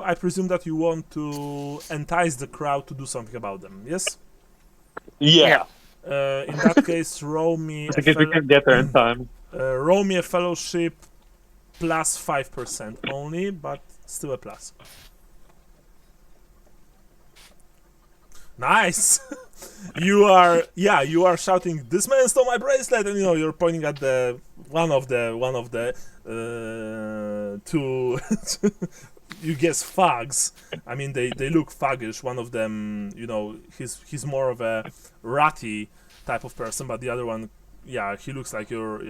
S1: I presume that you want to entice the crowd to do something about them, yes?
S2: Yeah.
S1: In that case, roll me
S2: I think if we can get there in time.
S1: roll me a fellowship plus 5% only, but still a plus. Nice! You are shouting, "This man stole my bracelet!" and you're pointing at the one of the two you guess thugs. I mean, they look thuggish. One of them, he's more of a ratty type of person, but the other one, he looks like your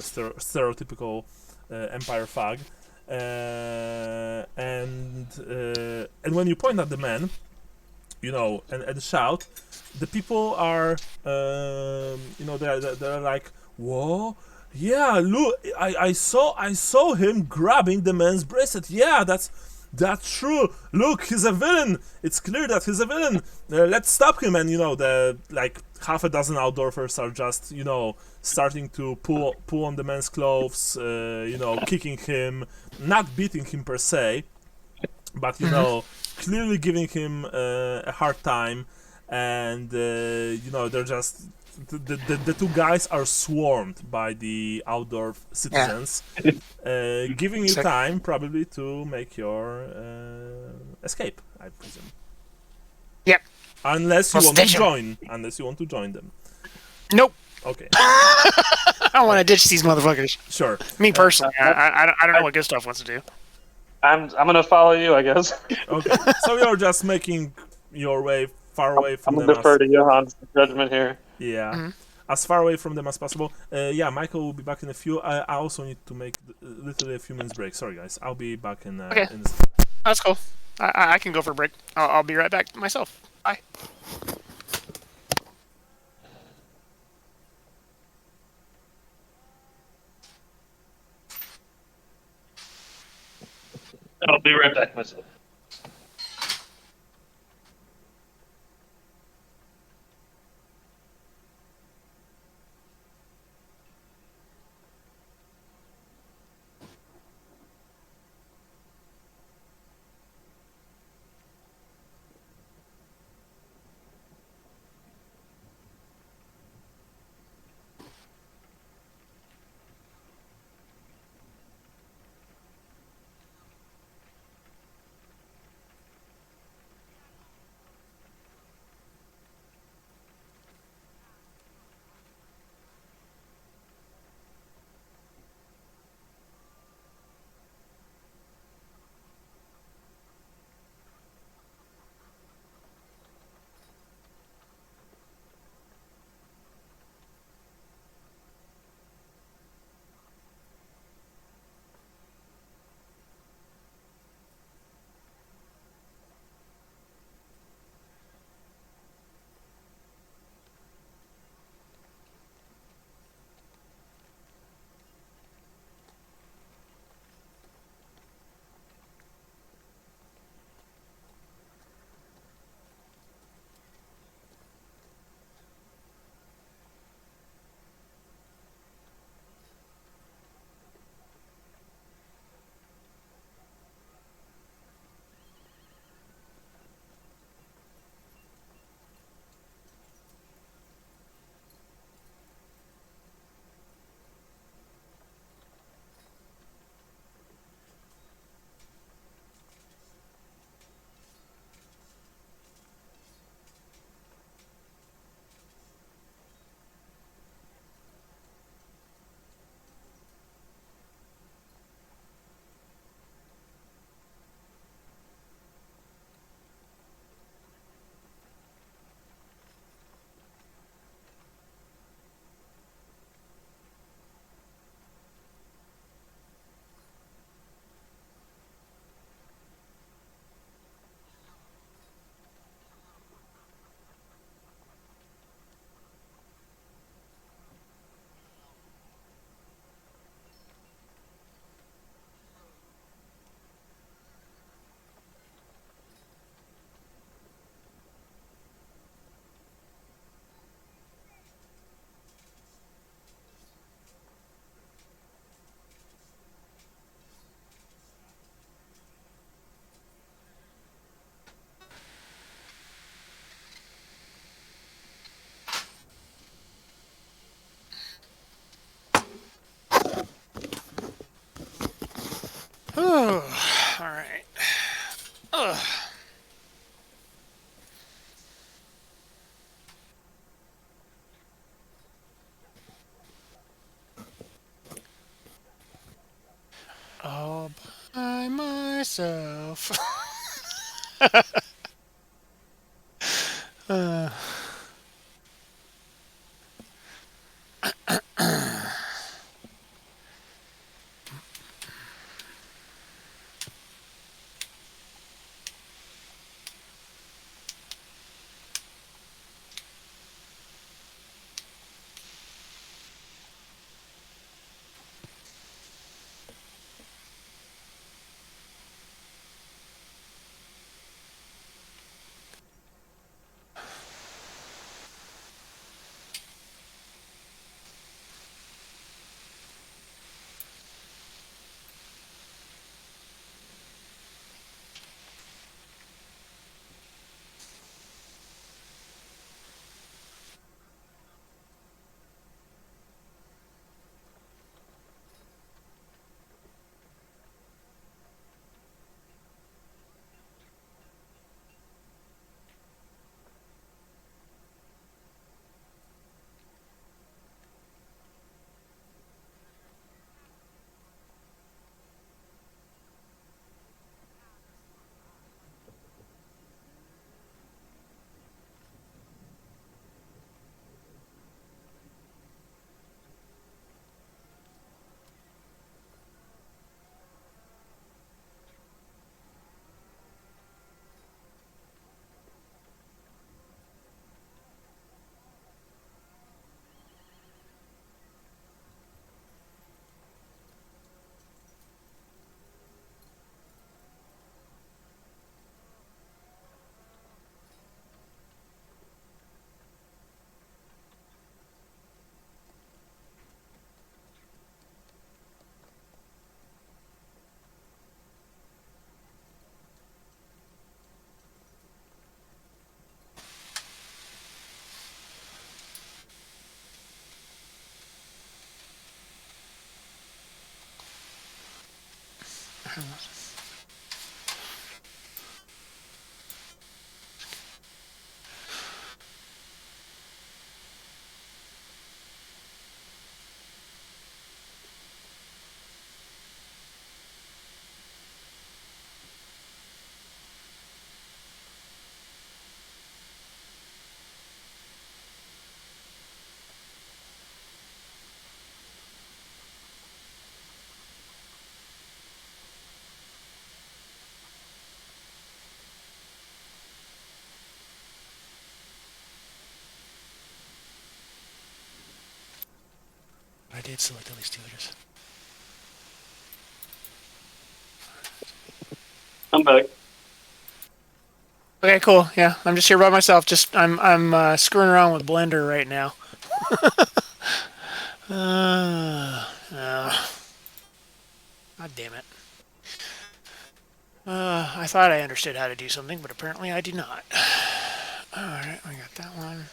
S1: stereotypical Empire thug. And when you point at the man, and shout, the people are, they're like, "Whoa, yeah, look, I saw him grabbing the man's bracelet. Yeah, that's true. Look, he's a villain. It's clear that he's a villain. Let's stop him." And the half a dozen Altdorfers are just starting to pull on the man's clothes, kicking him, not beating him per se, but clearly giving him a hard time, and they're just the two guys are swarmed by the Altdorf citizens, giving you time probably to make your escape, I presume.
S3: Yep.
S1: Unless you want to join them.
S3: Nope.
S1: Okay.
S3: I want to ditch these motherfuckers.
S1: Sure.
S3: Me personally, I don't know what Gustav wants to do.
S2: I'm gonna follow you, I guess.
S1: Okay. So you're just making your way far away from
S2: I'm
S1: them.
S2: gonna defer to Johan's judgment here.
S1: Yeah. as far away from them as possible. Yeah, Michael will be back in a few. I also need to make literally a few minutes break. Sorry, guys. I'll be back in.
S3: Okay.
S1: In
S3: That's cool. I can go for a break. I'll be right back myself. Bye.
S2: I'll be right back myself.
S3: All right. Ugh. All by myself. uh. I did select at least 2 letters.
S2: I'm back.
S3: Okay, cool. Yeah, I'm just here by myself. Just I'm screwing around with Blender right now. God damn it. I thought I understood how to do something, but apparently I do not. Alright, I got that one.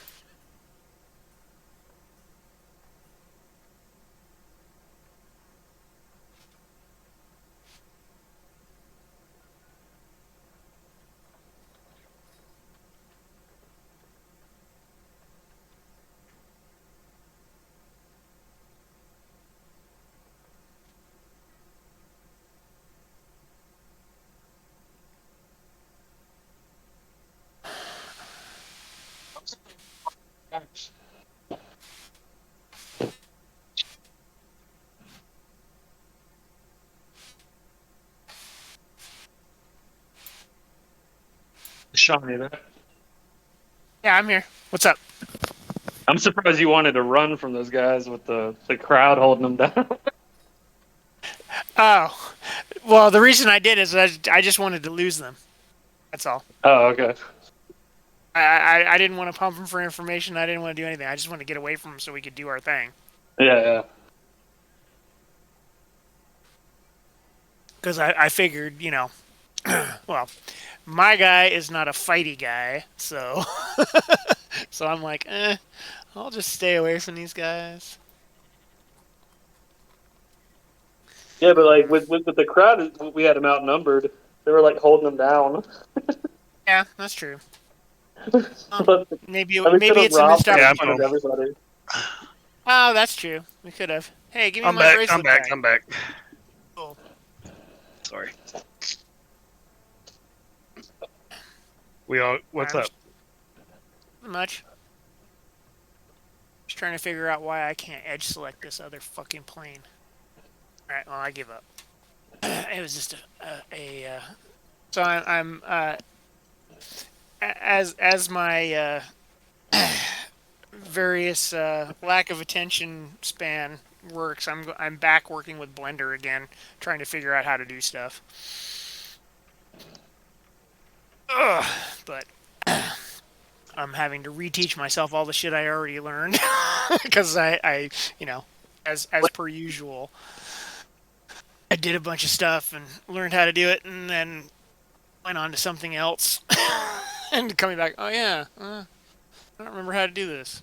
S2: Sean, you there?
S3: Yeah, I'm here. What's up?
S2: I'm surprised you wanted to run from those guys with the crowd holding them down.
S3: Oh, well, the reason I did is I just wanted to lose them. That's all.
S2: Oh, okay.
S3: I didn't want to pump them for information. I didn't want to do anything. I just wanted to get away from them so we could do our thing.
S2: Yeah.
S3: Because I figured, well, my guy is not a fighty guy, so so I'm like, I'll just stay away from these guys.
S2: Yeah, but like with the crowd, we had them outnumbered. They were like holding them down.
S3: Yeah, that's true.
S2: But
S3: Maybe
S2: we could have
S3: it's a
S2: robbed
S3: missed
S2: them in
S4: Yeah,
S2: front of
S3: opportunity.
S2: everybody.
S3: Oh, that's true. We could have. Hey, give me
S4: I'm
S3: my
S4: back.
S3: bracelet
S4: I'm back. I'm back.
S3: Cool.
S4: Sorry. What's up?
S3: Not much. Just trying to figure out why I can't edge select this other fucking plane. All right, well, I give up. It was just so I'm as my various lack of attention span works. I'm back working with Blender again, trying to figure out how to do stuff. Ugh, but I'm having to reteach myself all the shit I already learned because I as per usual, I did a bunch of stuff and learned how to do it, and then went on to something else, and coming back. Oh yeah, I don't remember how to do this.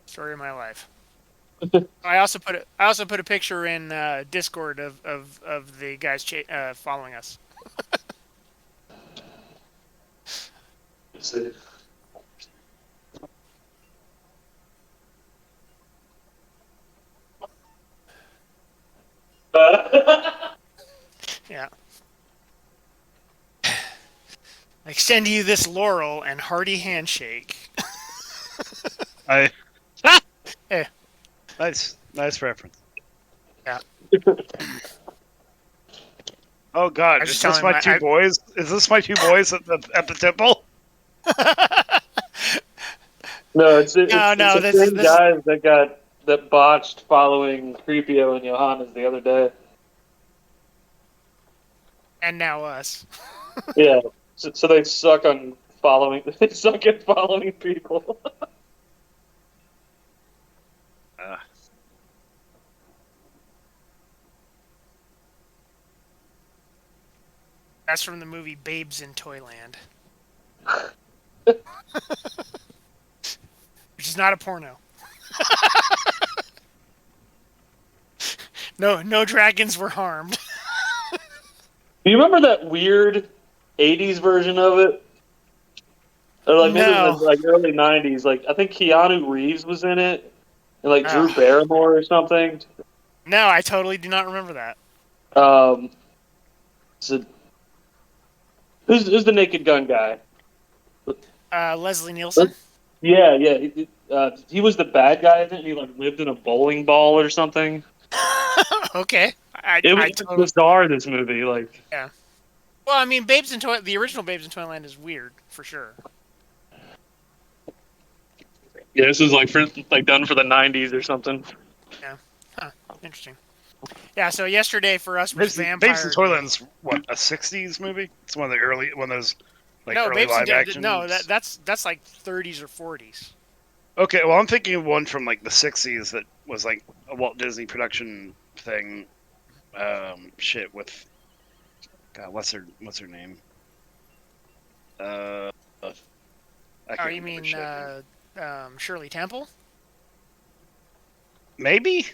S3: Story of my life. I also put a picture in Discord of the guys following us.
S2: Let's see.
S3: Yeah. I extend to you this laurel and hearty handshake.
S4: I
S3: Eh.
S4: nice reference.
S3: Yeah.
S4: Oh God,
S3: was
S4: is
S3: just
S4: this
S3: telling
S4: my two boys? Is this my two boys at the temple?
S2: No, it's the
S3: this
S2: same
S3: is
S2: guys that botched following Creepio and Johannes the other day.
S3: and now us.
S2: Yeah, so they suck on following. They suck at following people.
S3: That's from the movie Babes in Toyland. Which is not a porno. No dragons were harmed.
S2: Do you remember that weird '80s version of it? Or like maybe it was
S3: No.
S2: like early '90s. Like I think Keanu Reeves was in it, and like Drew
S3: Oh.
S2: Barrymore or something.
S3: No, I totally do not remember that.
S2: So who's the Naked Gun guy?
S3: Leslie Nielsen?
S2: Yeah. He was the bad guy, and he like lived in a bowling ball or something.
S3: Okay.
S2: It
S3: I
S2: was
S3: totally...
S2: bizarre. This movie, like,
S3: Yeah. Well, I mean, the original Babes in Toyland is weird, for sure.
S2: yeah, this was like done for the '90s or something.
S3: Yeah. Huh. Interesting. Yeah, so yesterday for us was
S4: Babes in
S3: Vampire...
S4: Toyland's what, a '60s movie? It's one of the early, one of those like
S3: no,
S4: early
S3: Babes in
S4: live
S3: Toyland...
S4: action.
S3: No, that's like 30s or 40s.
S4: Okay, well, I'm thinking of one from like the '60s that was like a Walt Disney production thing. Shit with, God, what's her name? I
S3: Oh,
S4: can't
S3: you
S4: remember
S3: mean
S4: shit.
S3: Shirley Temple?
S4: Maybe?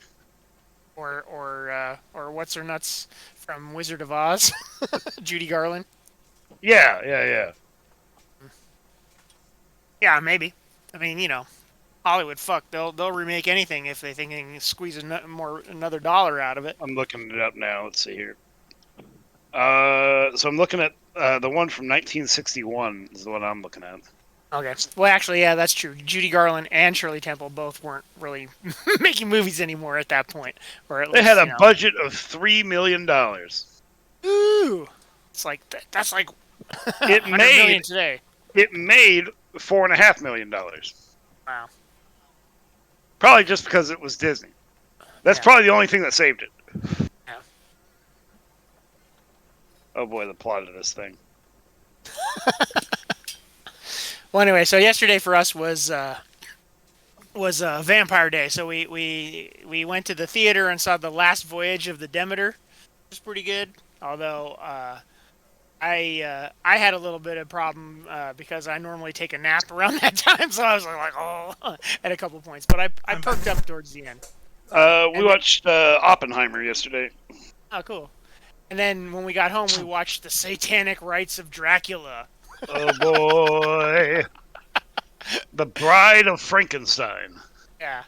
S3: Or what's her nuts from Wizard of Oz? Judy Garland?
S4: Yeah.
S3: Yeah, maybe. I mean, Hollywood, fuck, they'll remake anything if they think they can squeeze another dollar out of it.
S4: I'm looking it up now. Let's see here. So I'm looking at the one from 1961 is the one I'm looking at.
S3: Okay. Well, actually, yeah, that's true. Judy Garland and Shirley Temple both weren't really making movies anymore at that point, or at
S4: They
S3: least
S4: had a budget of $3 million.
S3: Ooh, it's like that's like
S4: It
S3: 100
S4: made
S3: million today.
S4: it made $4.5 million.
S3: Wow.
S4: Probably just because it was Disney. That's
S3: Yeah.
S4: probably the only thing that saved it.
S3: Yeah.
S4: Oh boy, the plot of this thing.
S3: Well, anyway, so yesterday for us was Vampire Day. So we went to the theater and saw The Last Voyage of the Demeter. It was pretty good, although I had a little bit of problem because I normally take a nap around that time, so I was like, oh, at a couple points. But I perked up towards the end.
S4: We watched Oppenheimer yesterday.
S3: Oh, cool. And then when we got home, we watched The Satanic Rites of Dracula.
S4: Oh boy, The Bride of Frankenstein.
S3: Yeah.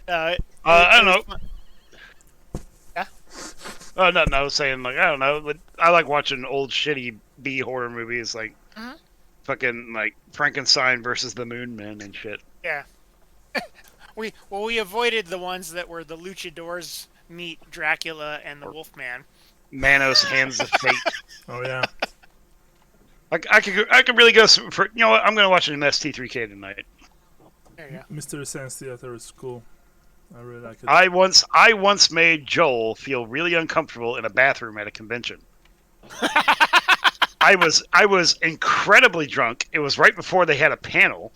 S4: I don't know.
S3: Yeah.
S4: Oh no, I was saying like I don't know. But I like watching old shitty B horror movies like fucking like Frankenstein versus the Moon Men and shit.
S3: Yeah. We avoided the ones that were the luchadors meet Dracula and the Wolfman.
S4: Manos Hands of Fate.
S1: Oh yeah.
S4: I could really go for, you know what, I'm gonna watch an ST3K tonight.
S3: There you go.
S1: Mystery Science Theater is cool. I really like it.
S4: I once made Joel feel really uncomfortable in a bathroom at a convention. I was incredibly drunk. It was right before they had a panel,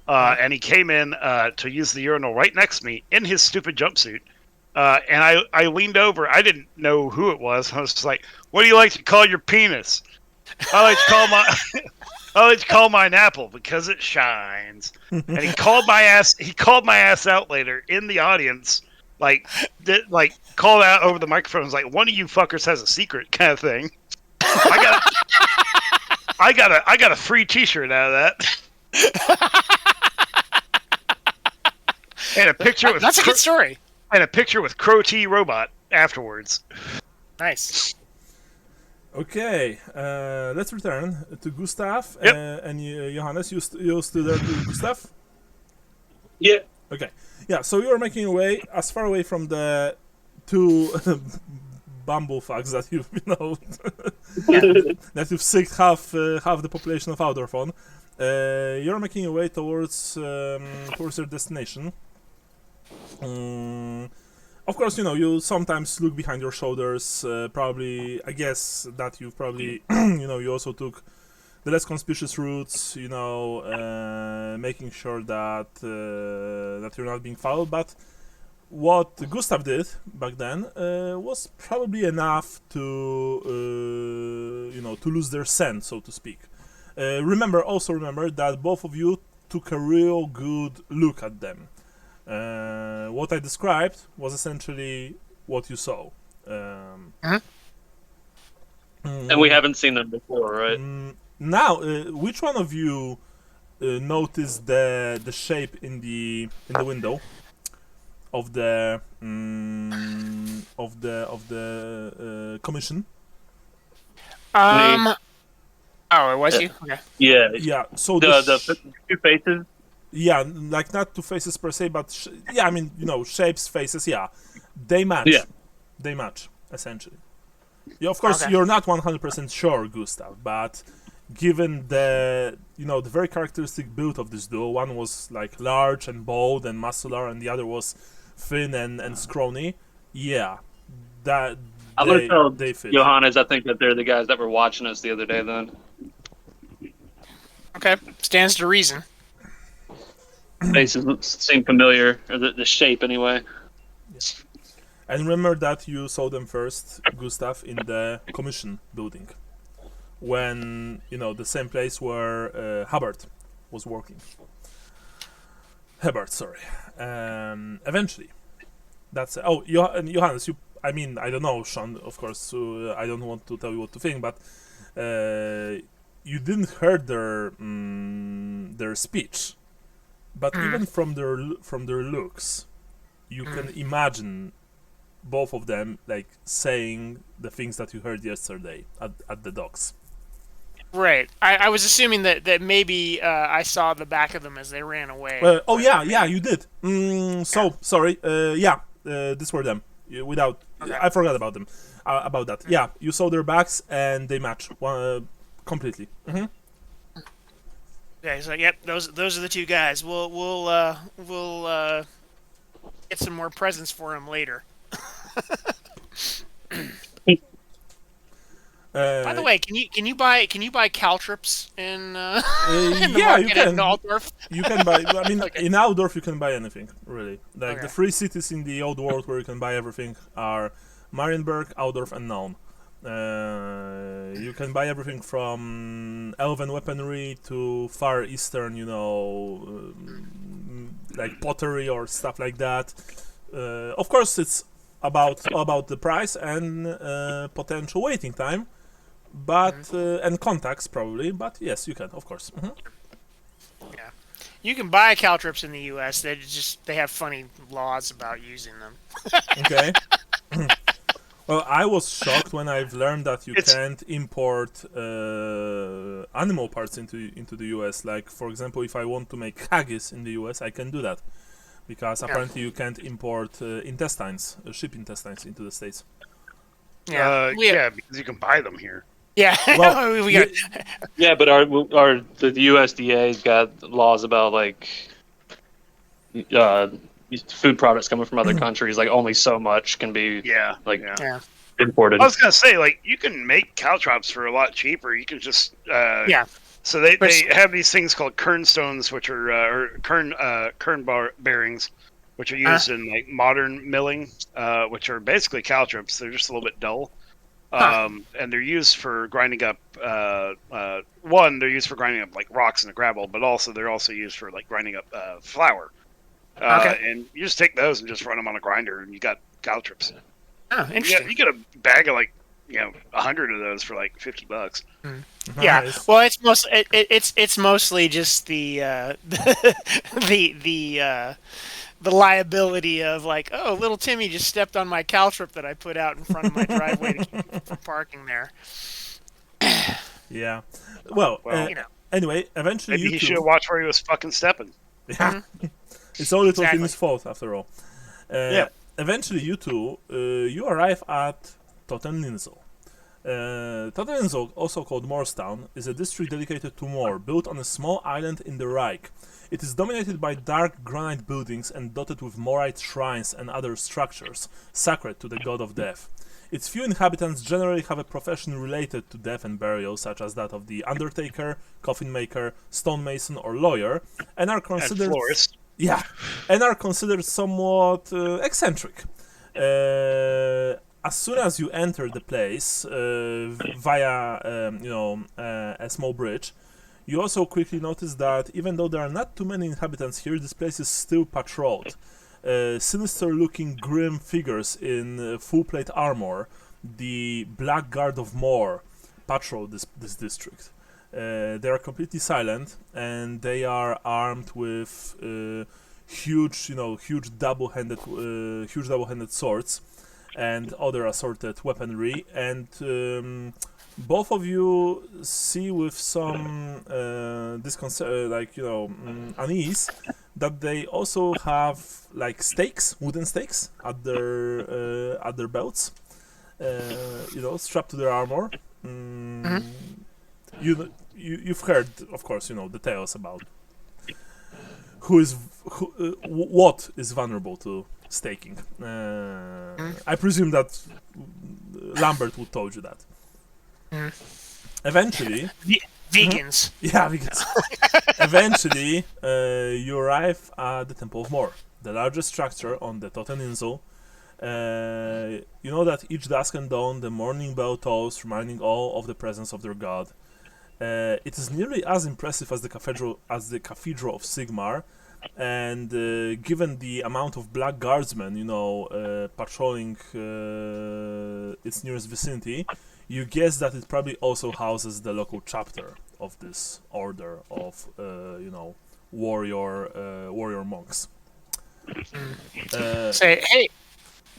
S4: and he came in to use the urinal right next to me in his stupid jumpsuit. And I leaned over. I didn't know who it was. I was just like, "What do you like to call your penis?" I like to call mine apple because it shines. And he called my ass out later in the audience, called out over the microphone. Was like, "One of you fuckers has a secret," kind of thing. I got a free T-shirt out of that. And a picture with
S3: That's a good story.
S4: And a picture with Crow T Robot afterwards.
S3: Nice.
S1: Okay, let's return to Gustav
S4: Yep.
S1: and Johannes. You still there, Gustav?
S2: Yeah.
S1: Okay, yeah. So you're making your way as far away from the two bamboo fucks that you've that you've sicked half the population of Outdoorphone. You're making your way towards your destination. Of course, you sometimes look behind your shoulders. Probably, I guess that you've probably, you also took the less conspicuous routes. Making sure that that you're not being followed. But what Gustav did back then was probably enough to, to lose their scent, so to speak. Also remember that both of you took a real good look at them. What I described was essentially what you saw.
S2: And we haven't seen them before, right?
S1: Now, which one of you noticed the shape in the window of the commission?
S3: Oh, it was you? Okay.
S2: Yeah.
S1: Yeah. So
S2: The two faces.
S1: yeah, like not two faces per se, but yeah, I mean, shapes, faces. Yeah, they match.
S2: Yeah.
S1: They match essentially. Yeah, of course,
S3: Okay.
S1: you're not 100% sure, Gustav, but given the the very characteristic build of this duo, one was like large and bold and muscular, and the other was thin and scrawny. Yeah, that
S2: I'm gonna tell
S1: they fit.
S2: Johannes. I think that they're the guys that were watching us the other day. Then
S3: Okay. Stands to reason.
S2: faces seem familiar, or the shape anyway.
S1: And remember that you saw them first, Gustav, in the commission building, when the same place where Hubbard was working. Hubbard, sorry. Eventually, that's Johannes. I mean, I don't know, Sean. Of course, I don't want to tell you what to think, but you didn't hear their speech, but even from their looks, you can imagine both of them like saying the things that you heard yesterday at the docks.
S3: Right. I was assuming that maybe I saw the back of them as they ran away.
S1: Yeah, you did. So sorry. These were them. Without,
S3: Okay.
S1: I forgot about them. About that. Yeah, you saw their backs and they match completely.
S3: Okay, so yep, those are the two guys. We'll get some more presents for them later. By the way, can you buy caltrops in the
S1: Yeah, you
S3: market
S1: can.
S3: in Altdorf?
S1: You can buy. I mean,
S3: Okay.
S1: in Altdorf you can buy anything really. Like the
S3: Okay.
S1: three cities in the old world where you can buy everything are Marienburg, Altdorf, and Nuln. You can buy everything from elven weaponry to Far Eastern, like pottery or stuff like that. Of course, it's about the price and potential waiting time, but and contacts probably. But yes, you can, of course.
S3: Yeah, you can buy caltrops in the U.S. They have funny laws about using them.
S1: Okay. Well, I was shocked when I've learned that you can't import animal parts into the US. Like, for example, if I want to make haggis in the US, I can do that. Because apparently you can't import intestines, sheep intestines into the States.
S3: Yeah,
S4: Yeah, because you can buy them here.
S3: yeah.
S1: Well,
S3: we got.
S2: Yeah, but the USDA's got laws about like food products coming from other countries. Like only so much can be
S4: Yeah,
S2: like
S3: Yeah.
S2: imported.
S4: I was gonna say, like, you can make caltrops for a lot cheaper. You can just
S3: Yeah.
S4: So they
S3: But-
S4: have these things called kernstones, which are or kern bearings, which are used in like modern milling, which are basically caltrops. They're just a little bit dull, and they're used for grinding up. They're used for grinding up like rocks and gravel, but they're also used for like grinding up flour.
S3: Okay.
S4: And you just take those and just run them on a grinder, and you got caltrops.
S3: Oh, interesting.
S4: You get a bag of like 100 of those for like $50.
S3: Yeah.
S1: Nice.
S3: Well, it's mostly just the the liability of like, oh, little Timmy just stepped on my caltrop that I put out in front of my driveway to keep people from parking there.
S1: Yeah. Well, anyway, eventually
S4: Maybe
S1: you
S4: he
S1: two...
S4: should have watched where he was fucking stepping.
S1: Yeah. It's all it was
S3: Exactly.
S1: in his fault, after all.
S4: Yeah.
S1: Eventually, you two, you arrive at Tottenlinzel. Tottenlinzel, also called Morstown, is a district dedicated to Moor, built on a small island in the Reich. It is dominated by dark granite buildings and dotted with Morite shrines and other structures, sacred to the god of death. Its few inhabitants generally have a profession related to death and burial, such as that of the undertaker, coffin maker, stonemason, or lawyer, and are
S4: And
S1: considered
S4: florist.
S1: and are considered somewhat eccentric. As soon as you enter the place via a small bridge, You also quickly notice that even though there are not too many inhabitants here, this place is still patrolled. Sinister-looking grim figures in full plate armor, the Black Guard of Moor, patrol this district. They are completely silent, and they are armed with huge double-handed swords and other assorted weaponry. And both of you see with some unease that they also have like stakes, wooden stakes at their belts, strapped to their armor. You've heard, of course, the tales about what is vulnerable to staking. I presume that Lambert would told you that. Eventually,
S3: vegans.
S1: Yeah, vegans. Eventually, you arrive at the Temple of Moor, the largest structure on the Toteninsel. You know that each dusk and dawn the morning bell tolls, reminding all of the presence of their god. It is nearly as impressive as the cathedral of Sigmar, and given the amount of black guardsmen, patrolling its nearest vicinity, you guess that it probably also houses the local chapter of this order of, warrior monks.
S3: Say, hey.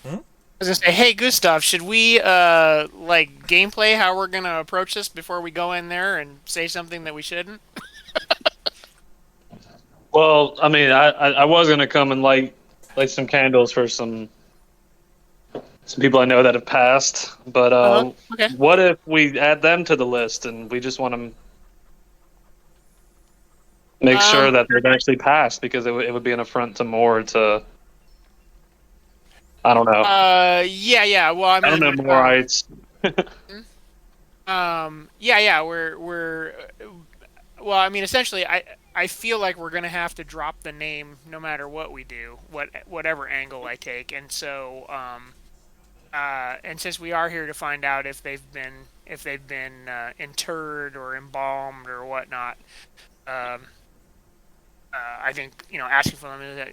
S1: Hmm?
S3: I was gonna say, hey, Gustav, should we gameplay how we're gonna approach this before we go in there and say something that we shouldn't?
S2: Well, I mean, I was gonna come and light some candles for some people I know that have passed, but
S3: Okay.
S2: what if we add them to the list and we just want to make sure that they've actually passed, because it would be an affront to more to. I don't know.
S3: Yeah. Well, I mean,
S2: I don't know Moorites.
S3: Yeah. We're. Well, I mean, essentially, I feel like we're gonna have to drop the name no matter what we do, whatever angle I take, and so and since we are here to find out if they've been interred or embalmed or whatnot, I think asking for them is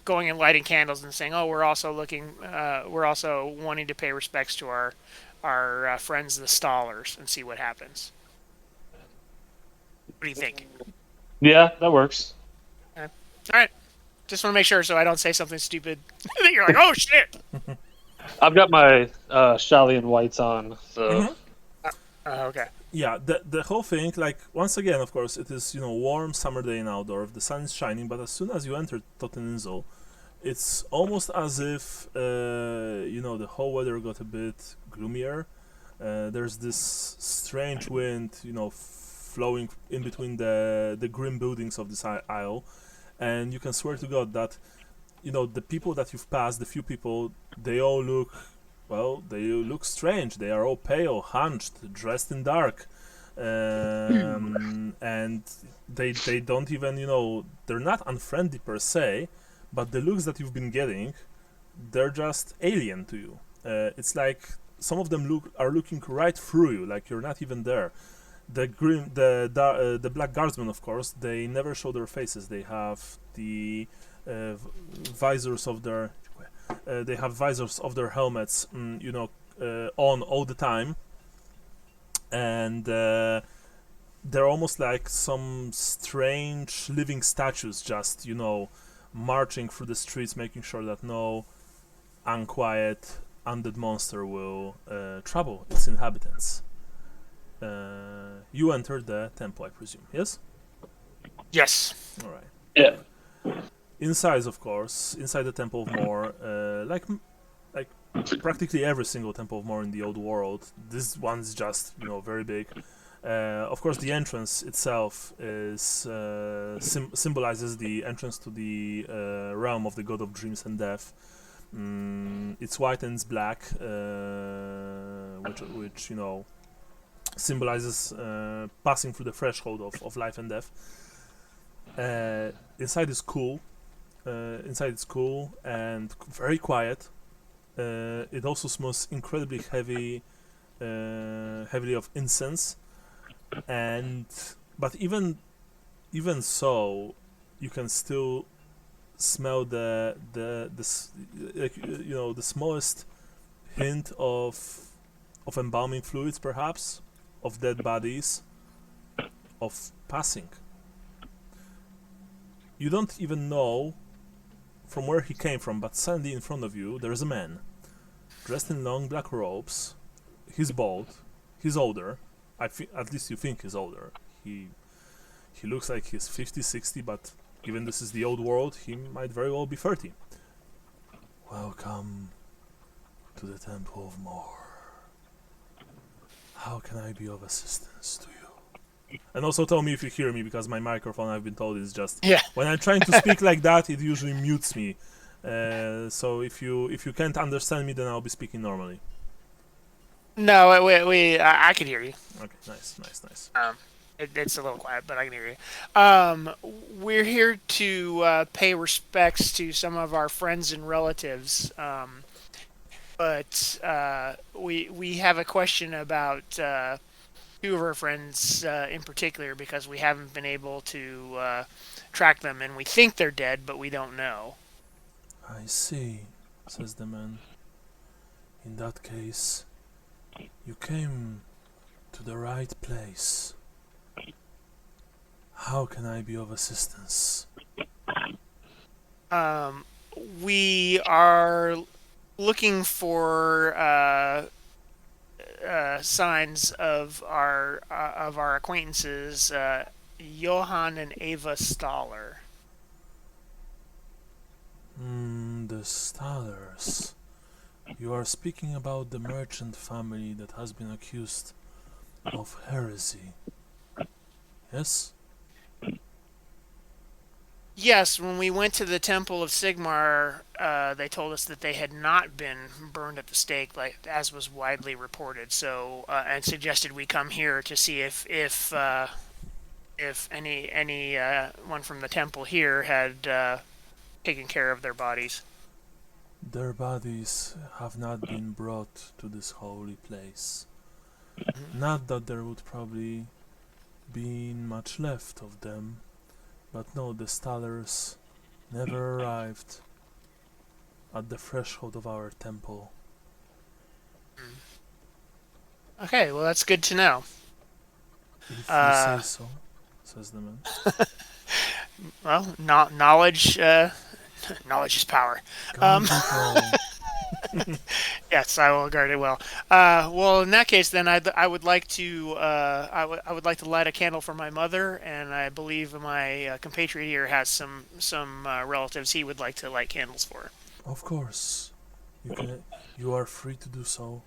S3: going and lighting candles and saying, oh, we're also wanting to pay respects to our friends the Stallers and see what happens. What do you think?
S2: Yeah, that works.
S3: All right, just want to make sure so I don't say something stupid that you're like, oh shit.
S2: I've got my Shalian whites on, so.
S3: Okay.
S1: Yeah, the whole thing, like, once again, of course, it is, warm summer day in Outdoor, the sun is shining, but as soon as you enter Toteninsel, it's almost as if, the whole weather got a bit gloomier. There's this strange wind, flowing in between the grim buildings of this isle, and you can swear to God that, the people that you've passed, the few people, they all look. Well, they look strange. They are all pale, hunched, dressed in dark, and they don't even, they're not unfriendly per se, but the looks that you've been getting, they're just alien to you. It's like some of them are looking right through you, like you're not even there. The Black Guardsmen, of course, they never show their faces. They have the visors of their. They have visors of their helmets, on all the time, and they're almost like some strange living statues, just marching through the streets, making sure that no unquiet undead monster will trouble its inhabitants. You entered the temple, I presume, yes?
S3: Yes.
S1: All right.
S2: Yeah.
S1: Inside, of course, inside the Temple of Moor, like practically every single Temple of Moor in the old world, this one's just very big. Of course, the entrance itself is symbolizes the entrance to the realm of the god of dreams and death. It's white and it's black, which symbolizes passing through the threshold of life and death. Inside is cool. Inside it's cool and very quiet. It also smells incredibly heavily of incense, and but even so, you can still smell the smallest hint of embalming fluids, perhaps, of dead bodies, of passing. You don't even know from where he came from, but suddenly in front of you there is a man, dressed in long black robes. He's bald. He's older. At least you think he's older. He looks like he's 50, 60, but given this is the old world, he might very well be 30. Welcome to the Temple of More. How can I be of assistance to you? And also tell me if you hear me, because my microphone, I've been told, is just...
S3: Yeah.
S1: When I'm trying to speak like that, it usually mutes me. So if you can't understand me, then I'll be speaking normally.
S3: No, I can hear you.
S1: Okay, nice.
S3: It's a little quiet, but I can hear you. We're here to pay respects to some of our friends and relatives, but we have a question about two of our friends in particular, because we haven't been able to track them, and we think they're dead, but we don't know.
S1: I see, says the man. In that case, you came to the right place. How can I be of assistance?
S3: We are looking for signs of our acquaintances, Johann and Ava Staller.
S1: The Stallers. You are speaking about the merchant family that has been accused of heresy. Yes?
S3: Yes, when we went to the Temple of Sigmar, they told us that they had not been burned at the stake, like as was widely reported. So, and suggested we come here to see if any one from the temple here had taken care of their bodies.
S1: Their bodies have not been brought to this holy place. Not that there would probably be much left of them, but no, the Stallers never arrived at the threshold of our temple.
S3: Okay, well that's good to know.
S1: If you say so, says the man.
S3: Well, knowledge is power. Yes, I will guard it well. Well, in that case, then I would like to I would like to light a candle for my mother, and I believe my compatriot here has some relatives he would like to light candles for.
S1: Of course, you are free to do so,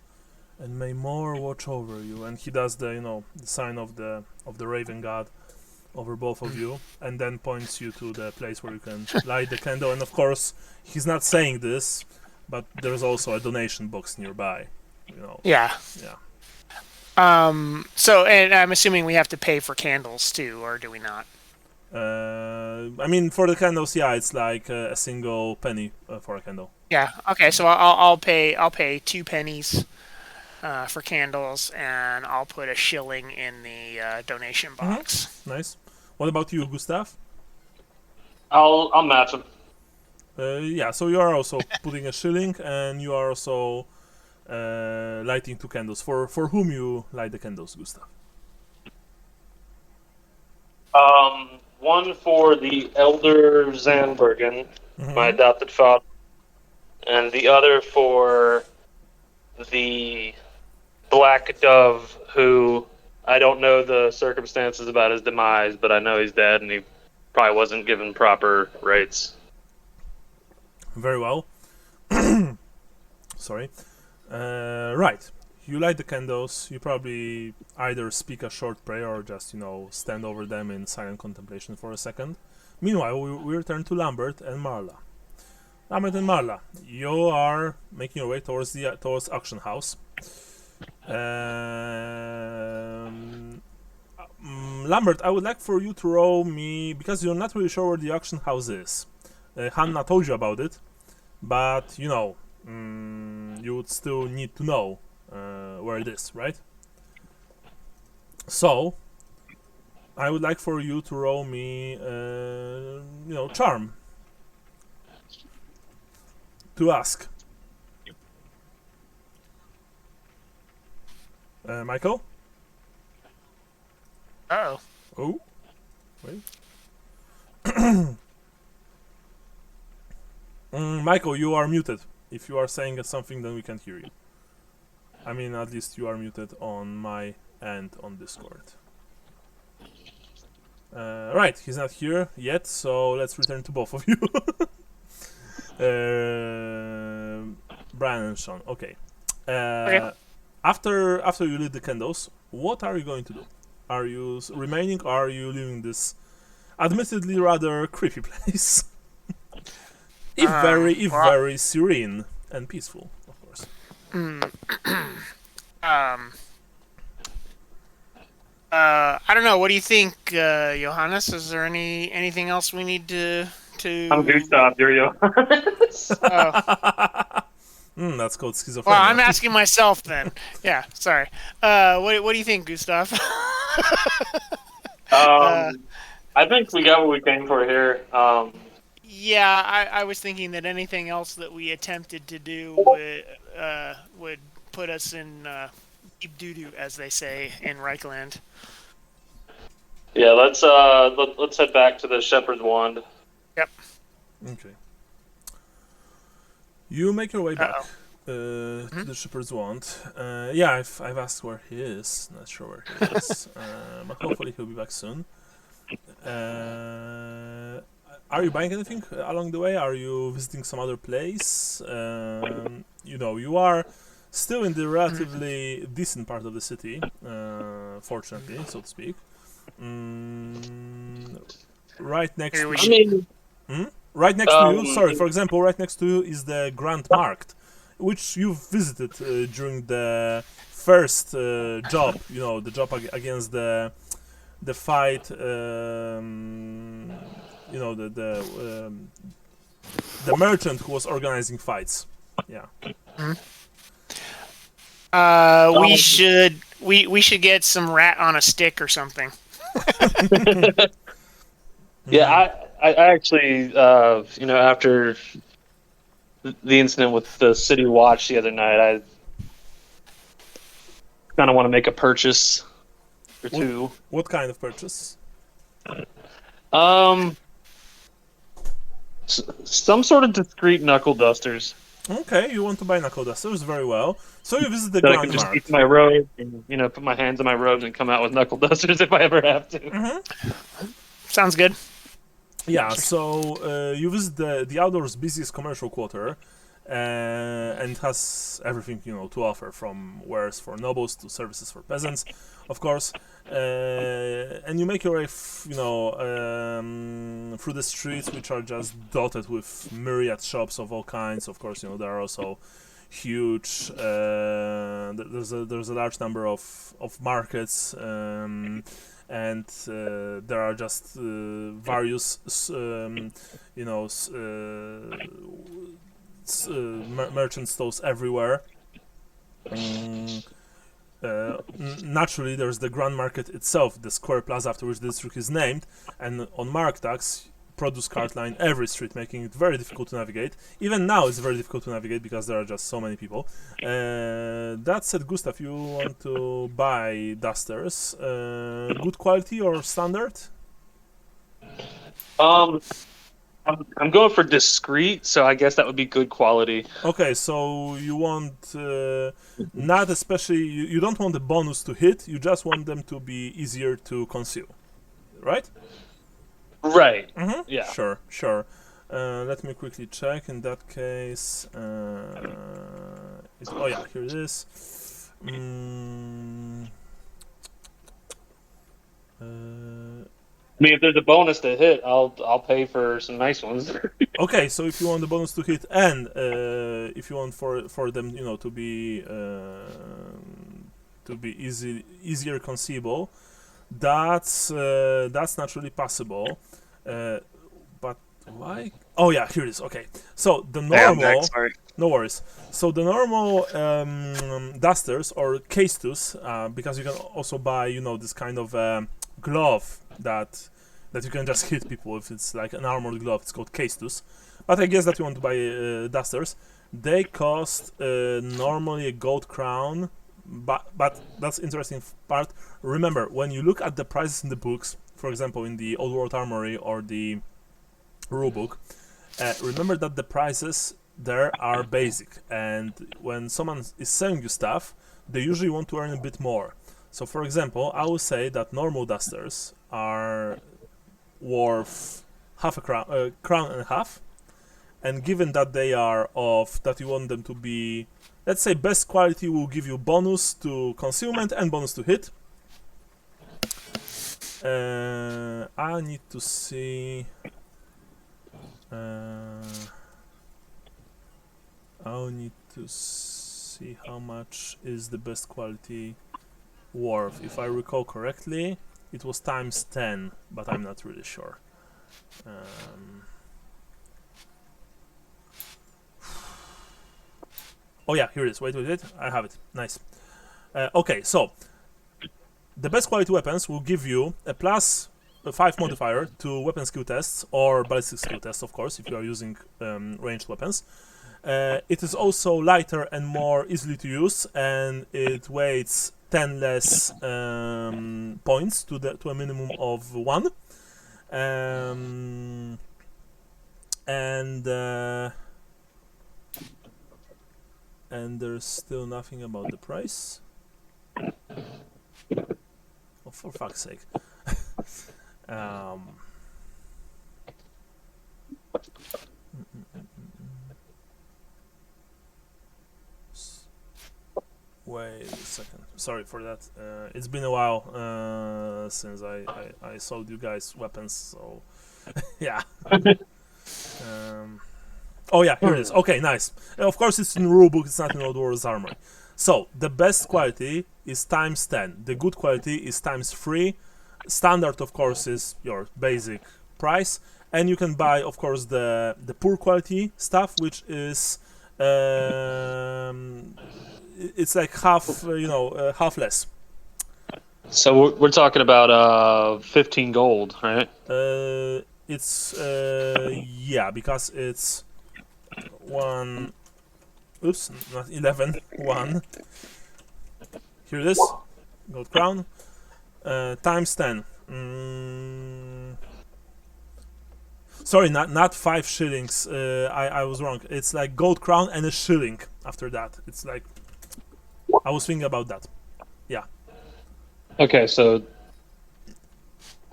S1: and may more watch over you. And he does the sign of the Raven God over both of you, and then points you to the place where you can light the candle. And of course, he's not saying this, but there's also a donation box nearby.
S3: Yeah. So, and I'm assuming we have to pay for candles too, or do we not?
S1: I mean, for the candles, yeah, it's like a single penny for a candle.
S3: Yeah. Okay. So I'll pay 2 pennies for candles, and I'll put a shilling in the donation box.
S1: Mm-hmm. Nice. What about you, Gustav?
S2: I'll match him.
S1: Yeah. So you are also putting a shilling, and you are also lighting 2 candles. For whom you light the candles, Gustav?
S2: One for the elder Zandbergen, my adopted father, and the other for the Black Dove, who I don't know the circumstances about his demise, but I know he's dead, and he probably wasn't given proper rights.
S1: Very well. Sorry. Right. You light the candles. You probably either speak a short prayer or just, stand over them in silent contemplation for a second. Meanwhile, we return to Lambert and Marla. Lambert and Marla, you are making your way towards auction house. Lambert, I would like for you to roll me, because you're not really sure where the auction house is. Hannah told you about it, but you would still need to know where it is, right? So I would like for you to roll me, charm. To ask. Michael?
S3: Oh.
S1: Oh. Wait. Michael, you are muted. If you are saying something, then we can't hear you. I mean, at least you are muted on my end on Discord. Right, he's not here yet, so let's return to both of you. Brian and Sean. Okay.
S3: Okay.
S1: After you lit the candles, what are you going to do? Are you remaining, or are you leaving this admittedly rather creepy place? if very serene and peaceful, of course.
S3: I don't know. What do you think, Johannes? Is there anything else we need to?
S2: I'm Gustav. You're Johannes.
S1: That's called schizophrenia.
S3: Well, I'm asking myself then. Yeah, sorry. What do you think, Gustav?
S2: I think we got what we came for here.
S3: Yeah, I was thinking that anything else that we attempted to do would put us in deep doo-doo, as they say in Reichland.
S2: Yeah, let's head back to the Shepherd's Wand.
S3: Yep.
S1: Okay. You make your way back to the Shepherd's Wand. Yeah, I've asked where he is. Not sure where he is, but hopefully he'll be back soon. Are you buying anything along the way? Are you visiting some other place? You are still in the relatively decent part of the city, fortunately, so to speak. Right next to right next to you, sorry, for example, right next to you is the Grand Markt, which you've visited during the first job, the job against the fight, the merchant who was organizing fights. Yeah.
S3: We should get some rat on a stick or something.
S2: Yeah, I actually, after the incident with the city watch the other night, I kind of want to make a purchase or two.
S1: What kind of purchase?
S2: Some sort of discreet knuckle dusters.
S1: Okay, you want to buy knuckle dusters, very well. So you visit the
S2: That I
S1: Grand
S2: can just
S1: Markt.
S2: keep my robe and put my hands in my robes and come out with knuckle dusters if I ever have to.
S3: Sounds good.
S1: Yeah, so you visit the outdoors busiest commercial quarter, and it has everything to offer, from wares for nobles to services for peasants, of course. And you make your way, through the streets, which are just dotted with myriad shops of all kinds. Of course, there are also huge. There's a large number of markets. And there are just various, merchant stores everywhere. Naturally, there's the Grand Market itself, the square plaza after which the district is named, and on Marktags, produce cart line every street, making it very difficult to navigate. Even now, it's very difficult to navigate because there are just so many people. That said, Gustav, you want to buy dusters. Good quality or standard?
S2: I'm going for discreet, so I guess that would be good quality.
S1: Okay, so you want not especially, you don't want the bonus to hit, you just want them to be easier to conceal, right?
S2: Right.
S1: Yeah. Sure. Let me quickly check. In that case, oh yeah, here it is.
S2: I mean, if there's a bonus to hit, I'll pay for some nice ones.
S1: Okay, so if you want the bonus to hit, and if you want for them, to be easier conceivable, that's naturally possible. But why? Oh yeah, here it is. Okay, so the normal. No worries. So the normal dusters or castus, because you can also buy, this kind of glove that you can just hit people with. It's like an armored glove. It's called Castus. But I guess that you want to buy dusters. They cost normally a gold crown, but that's interesting part. Remember, when you look at the prices in the books, for example, in the Old World Armory or the rulebook, remember that the prices there are basic, and when someone is selling you stuff, they usually want to earn a bit more. So, for example, I would say that normal dusters are worth half a crown, crown and a half, and given that they are that you want them to be, let's say, best quality will give you bonus to concealment and bonus to hit. I need to see. I'll need to see how much is the best quality worth. If I recall correctly, it was times 10, but I'm not really sure. Oh yeah, here it is. Wait, I have it. Nice. Okay, so the best quality weapons will give you a plus 5 modifier to weapon skill tests or ballistic skill tests, of course, if you are using ranged weapons. It is also lighter and more easily to use, and it weighs 10 less points to a minimum of 1. And there's still nothing about the price. Oh, for fuck's sake. Wait a second. Sorry for that. It's been a while since I sold you guys weapons, so yeah. Oh yeah, here it is. Okay, nice. Of course, it's in rulebook. It's not in Old World's Armory. So the best quality is times 10. The good quality is times 3. Standard, of course, is your basic price, and you can buy, of course, the poor quality stuff, which is it's like half, half less.
S2: So we're talking about 15 gold, right?
S1: It's yeah, because it's 1. Oops, not 11. 1. Here it is. Gold crown. Times 10. Sorry, not 5 shillings. I was wrong. It's like gold crown and a shilling after that. It's like, I was thinking about that. Yeah.
S2: Okay, so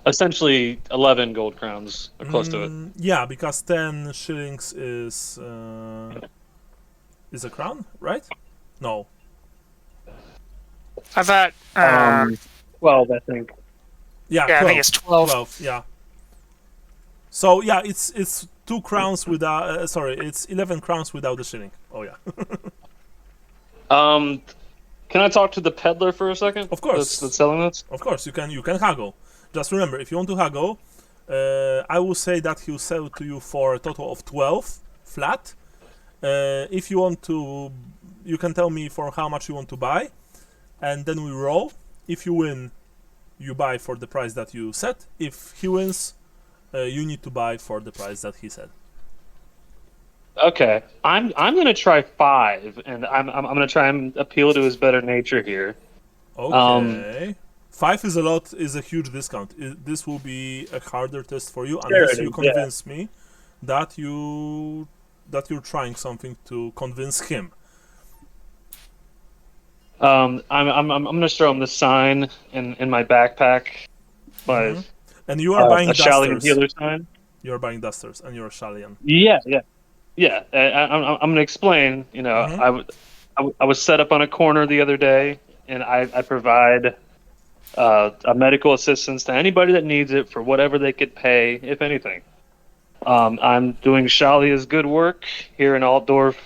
S2: essentially 11 gold crowns, or close to it.
S1: Yeah, because 10 shillings is a crown, right? No.
S3: I thought.
S2: 12, I think.
S1: Yeah,
S3: Yeah,
S1: 12,
S3: I think it's 12.
S1: 12, yeah. So yeah, it's 2 crowns without. It's 11 crowns without the shilling. Oh yeah.
S2: Can I talk to the peddler for a second?
S1: Of course.
S2: That's selling this?
S1: Of course, you can haggle. Just remember, if you want to haggle, I will say that he'll sell it to you for a total of 12 flat. If you want to, you can tell me for how much you want to buy, and then we roll. If you win, you buy for the price that you set. If he wins, you need to buy for the price that he said.
S2: Okay, I'm gonna try 5, and I'm gonna try and appeal to his better nature here.
S1: Okay. 5 is a huge discount. This will be a harder test for you unless you convince me that you're trying something to convince him.
S2: I'm gonna show him the sign in my backpack.
S1: And you are buying
S2: a Shallian
S1: dusters.
S2: healer sign.
S1: You're buying dusters, and you're a Shallian.
S2: Yeah. I'm gonna explain. I was set up on a corner the other day, and I provide a medical assistance to anybody that needs it for whatever they could pay, if anything. I'm doing Shalia's good work here in Altdorf,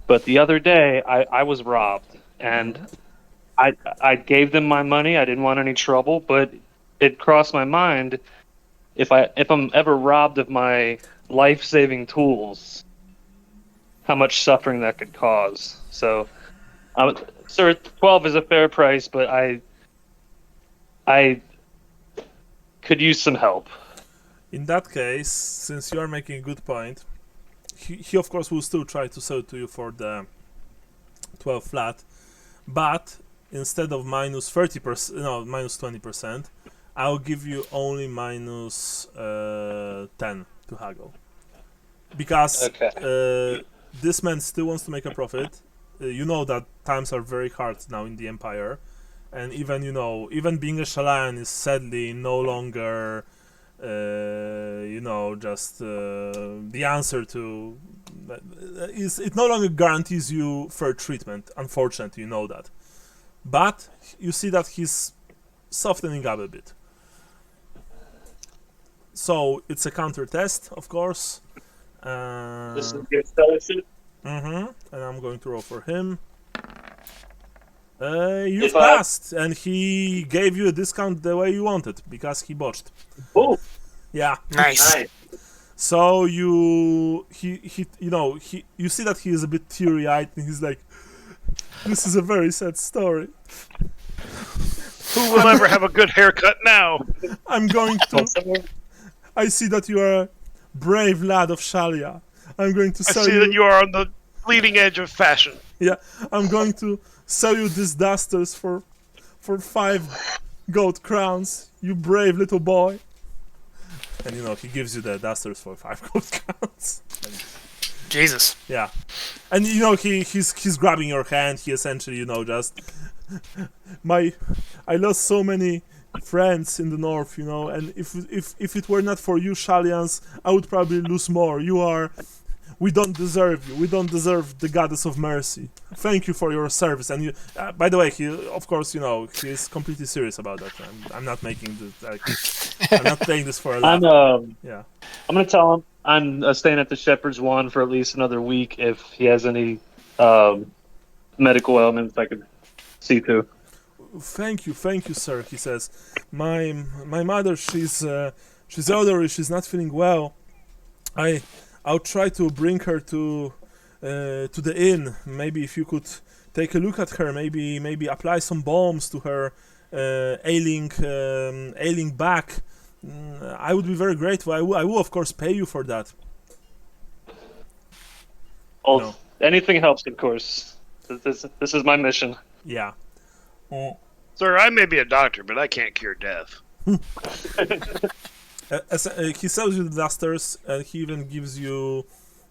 S2: but the other day I was robbed, and I gave them my money. I didn't want any trouble, but it crossed my mind, if I'm ever robbed of my life-saving tools, how much suffering that could cause. So, sir, 12 is a fair price, but I could use some help.
S1: In that case, since you are making a good point, he of course will still try to sell to you for the 12 flat, but instead of minus 30%, no, minus 20%, I'll give you only minus 10 to haggle. Because this man still wants to make a profit. You know that times are very hard now in the Empire. And even, you know, even being a Shalayan is sadly no longer, you know, just the answer to... it no longer guarantees you fair treatment, unfortunately, you know that. But you see that he's softening up a bit. So it's a counter test, of course.
S2: This is good scholarship.
S1: And I'm going to roll for him. You passed, and he gave you a discount the way you wanted because he botched.
S2: Oh,
S3: Nice.
S2: nice.
S1: So you see that he is a bit teary-eyed, and he's like, "This is a very sad story.
S4: Who will ever have a good haircut now?
S1: I'm going to. I see that you are a brave lad of Shalia. I'm going to
S4: I
S1: sell
S4: see
S1: you.
S4: that you are on the leading edge of fashion.
S1: Yeah, I'm going to sell you these dusters for 5 gold crowns. You brave little boy." And you know he gives you the dusters for 5 gold crowns. And,
S3: Jesus.
S1: yeah, and you know he's grabbing your hand. He essentially, you know, just I lost so many friends in the north, you know, and if it were not for you Shalians, I would probably lose more. We don't deserve you. We don't deserve the goddess of mercy. Thank you for your service. And you, by the way, he, of course, you know, he is completely serious about that. I'm not making I'm not playing this for a laugh. Yeah.
S2: I'm gonna tell him I'm staying at the Shepherd's One for at least another week if he has any medical ailments I could see to.
S1: Thank you, sir. He says, my mother, she's elderly. She's not feeling well. I'll try to bring her to the inn. Maybe if you could take a look at her, maybe apply some balms to her ailing back. I would be very grateful. I will of course pay you for that.
S2: Oh,
S1: No.
S2: anything helps, of course. This is my mission.
S1: Yeah.
S4: Sir, I may be a doctor, but I can't cure death.
S1: He sells you the dusters, and he even gives you,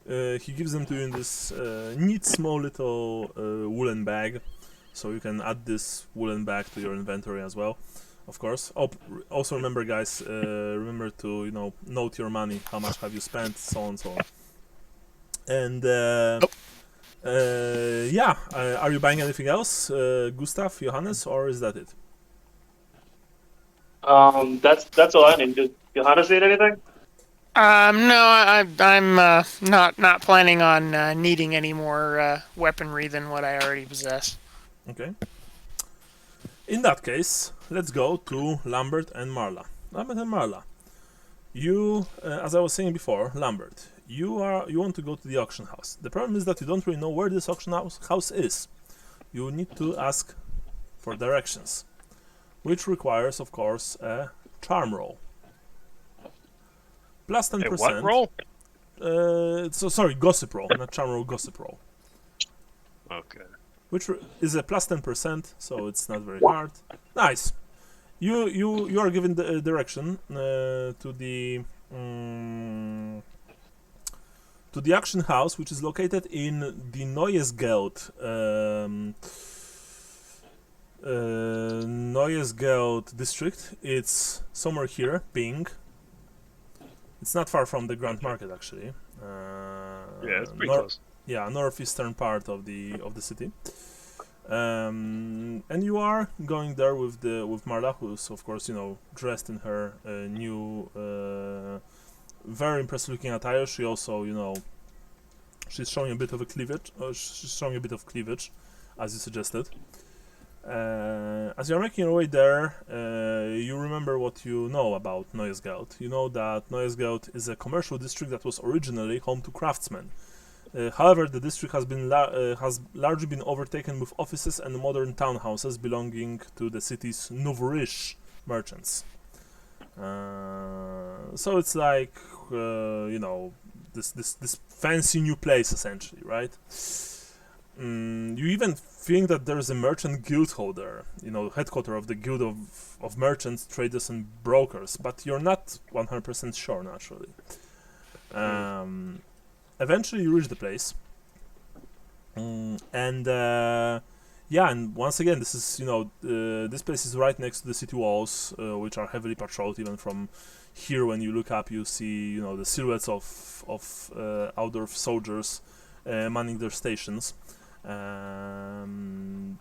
S1: he gives them to you in this neat small little woolen bag, so you can add this woolen bag to your inventory as well, of course. Also remember, guys, remember to, you know, note your money, how much have you spent, so on and so on. And yeah, are you buying anything else, Gustav, Johannes, or is that it?
S2: That's all I need. Does Johannes need anything?
S3: No, I'm not planning on needing any more weaponry than what I already possess.
S1: Okay. In that case, let's go to Lambert and Marla. Lambert and Marla, you, as I was saying before, Lambert, you want to go to the auction house. The problem is that you don't really know where this auction house is. You need to ask for directions, which requires, of course, a charm roll. Plus 10%.
S4: A what roll?
S1: Sorry, gossip roll, not charm roll, gossip roll.
S4: Okay.
S1: Which is a plus 10%, so it's not very hard. Nice. You are given the direction to the auction house, which is located in the Neues district. It's somewhere here, Bing. It's not far from the Grand Market, actually.
S4: Yeah, it's pretty close.
S1: Yeah, northeastern part of the city. And you are going there with Marla, who's of course, you know, dressed in her new, very impressive looking attire. She also, you know, she's showing a bit of cleavage, as you suggested. As you're making your way there, you remember what you know about Neues. You know that Neues is a commercial district that was originally home to craftsmen. However, the district has largely been overtaken with offices and modern townhouses belonging to the city's Nefarious merchants. So it's like this fancy new place essentially, right? You even think that there's a merchant guild holder, headquarter of the guild of merchants, traders, and brokers, but you're not 100% sure naturally. Eventually you reach the place, and once again, this is this place is right next to the city walls, which are heavily patrolled. Even from here, when you look up, you see the silhouettes of outdoor soldiers manning their stations. The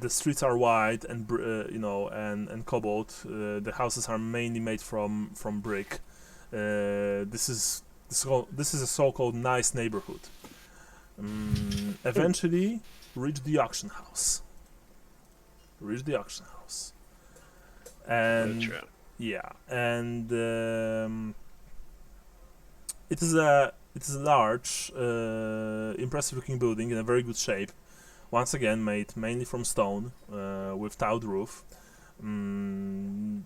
S1: streets are wide and and cobbled. The houses are mainly made from brick. This is a so-called nice neighborhood. Eventually, reach the auction house. And it is a large, impressive-looking building in a very good shape. Once again, made mainly from stone, with tiled roof. Even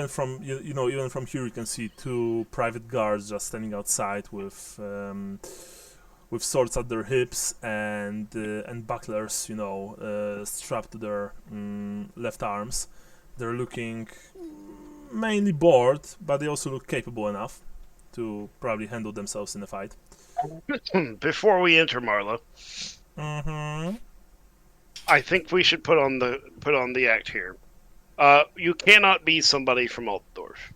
S1: from even from here, you can see two private guards just standing outside with swords at their hips and bucklers, strapped to their left arms. They're looking mainly bored, but they also look capable enough to probably handle themselves in a fight.
S4: Before we enter, Marla, I think we should put on the act here. You cannot be somebody from Altdorf.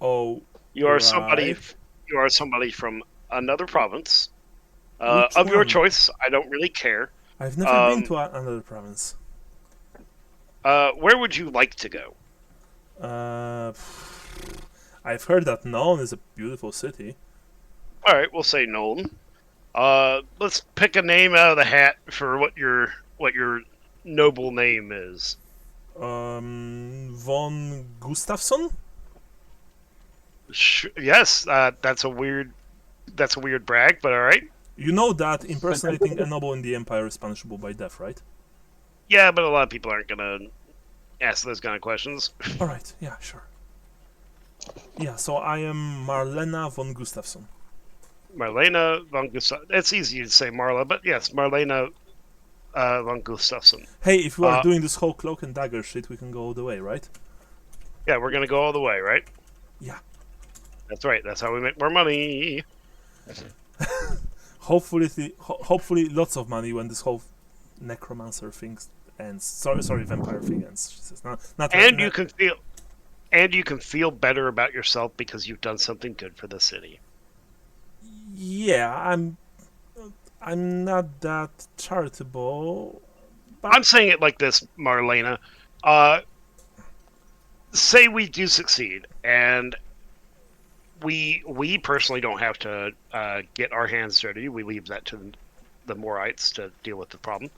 S1: Oh,
S4: you are
S1: right.
S4: somebody. You are somebody from another province.
S1: Which
S4: of your
S1: one?
S4: choice. I don't really care.
S1: I've never been to another province.
S4: Where would you like to go?
S1: I've heard that Nuln is a beautiful city.
S4: All right, we'll say Nolan. Let's pick a name out of the hat for what your noble name is.
S1: Von Gustafsson?
S4: Yes, that's a weird brag, but all right.
S1: You know that impersonating a noble in the Empire is punishable by death, right?
S4: Yeah, but a lot of people aren't gonna ask those kind of questions.
S1: All right, yeah, sure. Yeah, so I am Marlena von Gustafsson.
S4: Marlena von Gustafsson. It's easy to say Marla, but yes, Marlena von Gustafsson.
S1: Hey, if we are doing this whole cloak and dagger shit, we can go all the way, right?
S4: Yeah, we're gonna go all the way, right?
S1: Yeah.
S4: That's right. That's how we make more money.
S1: Hopefully lots of money when this whole necromancer thing ends. Sorry, vampire thing ends. Just not
S4: and you can feel better about yourself because you've done something good for the city.
S1: Yeah, I'm not that charitable. But
S4: I'm saying it like this, Marlena. Say we do succeed, and we personally don't have to get our hands dirty. We leave that to the Morites to deal with the problem.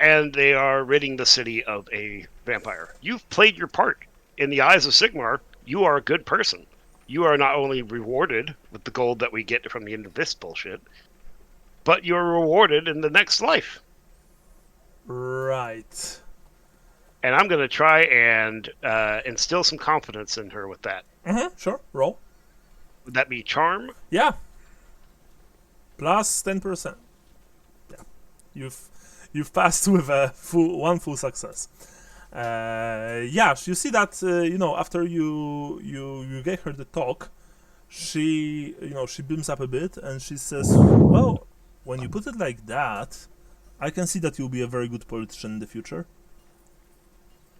S4: And they are ridding the city of a vampire. You've played your part. In the eyes of Sigmar, you are a good person. You are not only rewarded with the gold that we get from the end of this bullshit, but you're rewarded in the next life.
S1: Right.
S4: And I'm going to try and instill some confidence in her with that.
S1: Sure. Roll.
S4: Would that be charm?
S1: Yeah. Plus 10%. Yeah. You've passed with one full success. Yeah, you see that after you gave her the talk, she beams up a bit and she says, "Well, when you put it like that, I can see that you'll be a very good politician in the future."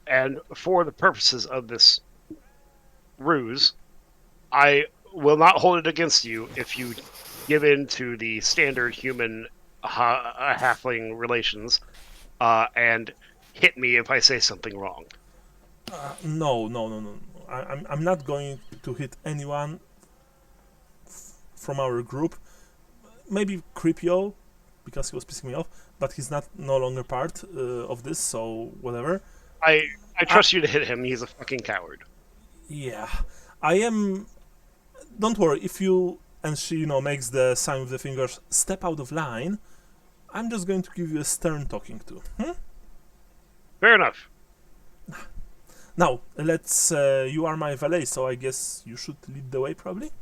S4: And for the purposes of this ruse, I will not hold it against you if you give in to the standard human halfling relations and hit me if I say something wrong.
S1: No. I'm not going to hit anyone from our group. Maybe Creepio, because he was pissing me off, but he's no longer part of this, so whatever.
S4: I trust you to hit him. He's a fucking coward.
S1: Yeah, I am. Don't worry. If you and she, makes the sign with the fingers, step out of line, I'm just going to give you a stern talking to.
S4: Fair enough.
S1: Now, let's. You are my valet, so I guess you should lead the way, probably.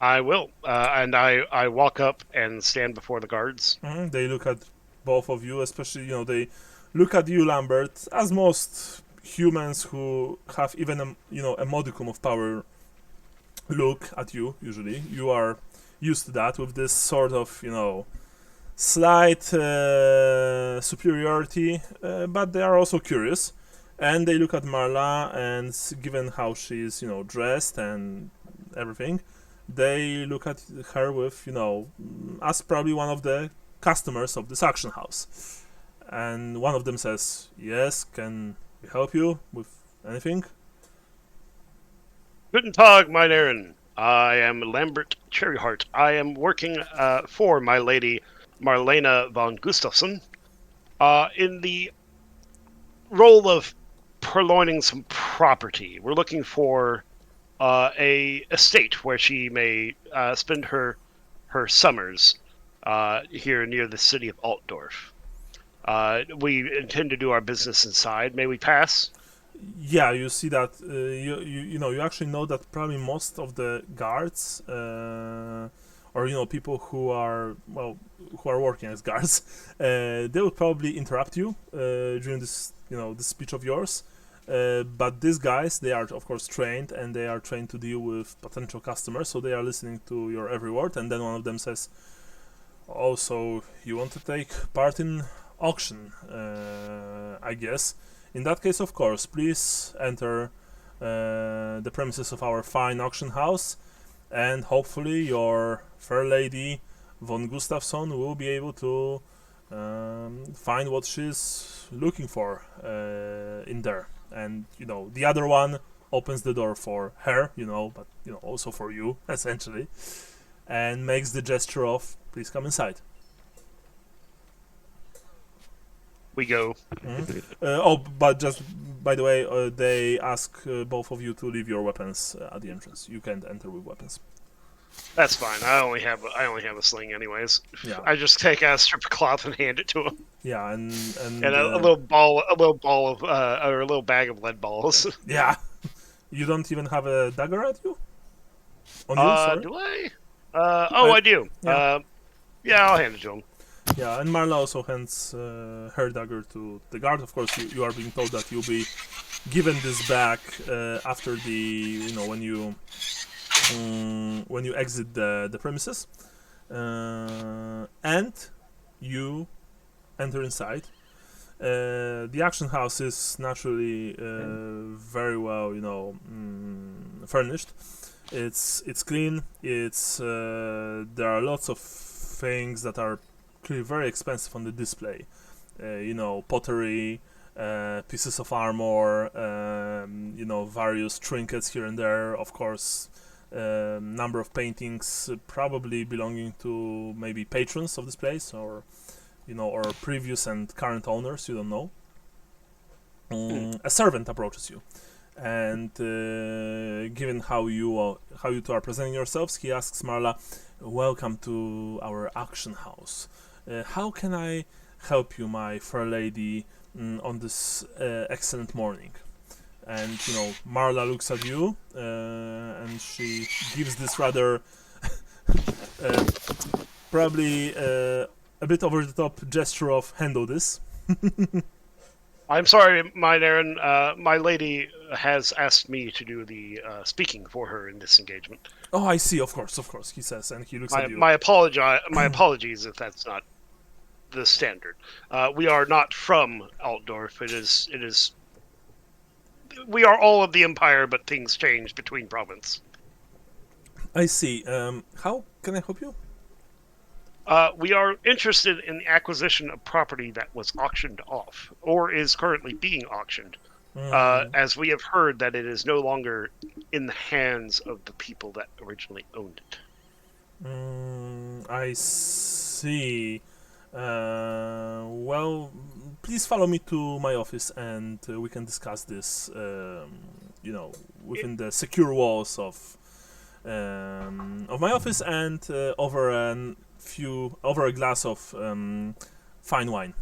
S4: I will, and I walk up and stand before the guards.
S1: They look at both of you, especially they look at you, Lambert, as most humans who have even a modicum of power look at you. Usually, you are used to that with this sort of slight superiority, but they are also curious, and they look at Marla, and given how she's dressed and everything, they look at her with as probably one of the customers of this auction house, and one of them says, "Yes, can we help you with anything?"
S4: Guten Tag, mein Herren. I am Lambert Cherryheart. I am working for my lady Marlena von Gustafsson in the role of purloining some property. We're looking for a estate where she may spend her summers here near the city of Altdorf. We intend to do our business inside. May we pass?
S1: Yeah, you see that you actually know that probably most of the guards or people who are working as guards, they would probably interrupt you during this this speech of yours. But these guys, they are of course trained, and they are trained to deal with potential customers, so they are listening to your every word. And then one of them says, "Oh, so you want to take part in auction, I guess. In that case, of course, please enter the premises of our fine auction house, and hopefully your fair lady von Gustafsson will be able to find what she's looking for in there." And the other one opens the door for her, but also for you, essentially, and makes the gesture of, "Please come inside."
S4: We go.
S1: But just by the way, they ask both of you to leave your weapons at the entrance. You can't enter with weapons.
S4: That's fine. I only have a sling, anyways.
S1: Yeah.
S4: I just take a strip of cloth and hand it to him,
S1: Yeah, and
S4: a little ball of or a little bag of lead balls.
S1: yeah, you don't even have a dagger at you. On you, sorry.
S4: Do I? I do.
S1: Yeah.
S4: Yeah, I'll hand it to him.
S1: Yeah, and Marla also hands her dagger to the guard. Of course, you are being told that you'll be given this back after the when you exit the premises, and you enter inside. The auction house is naturally very well furnished. It's clean. There are lots of things that are clearly very expensive on the display. Pottery, pieces of armor, various trinkets here and there. Of course, number of paintings probably belonging to maybe patrons of this place, or previous and current owners. You don't know. A servant approaches you, and given how you two are presenting yourselves, he asks Marla, "Welcome to our auction house. How can I help you, my fair lady, on this excellent morning?" And Marla looks at you, and she gives this rather probably a bit over the top gesture of "handle this."
S4: I'm sorry, my Aaron. My lady has asked me to do the speaking for her in this engagement.
S1: "Oh, I see. Of course," he says, and he looks at you.
S4: My apologies if that's not the standard. We are not from Altdorf. It is. We are all of the Empire, but things change between province.
S1: I see. How can I help you?
S4: We are interested in the acquisition of property that was auctioned off, or is currently being auctioned, as we have heard that it is no longer in the hands of the people that originally owned it.
S1: I see. Well, please follow me to my office, and we can discuss this, within the secure walls of my office, and over a glass of fine wine,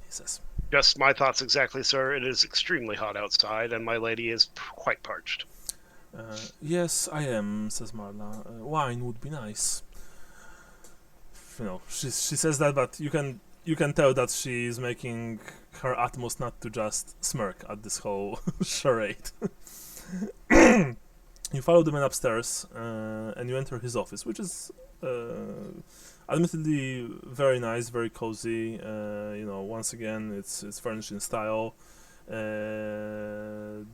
S1: he says.
S4: Just my thoughts exactly, sir. It is extremely hot outside, and my lady is quite parched.
S1: Yes, I am, says Marla. Wine would be nice. She says that, but you can tell that she is making her utmost not to just smirk at this whole charade. You follow the man upstairs, and you enter his office, which is admittedly very nice, very cozy. Once again, it's furnished in style. There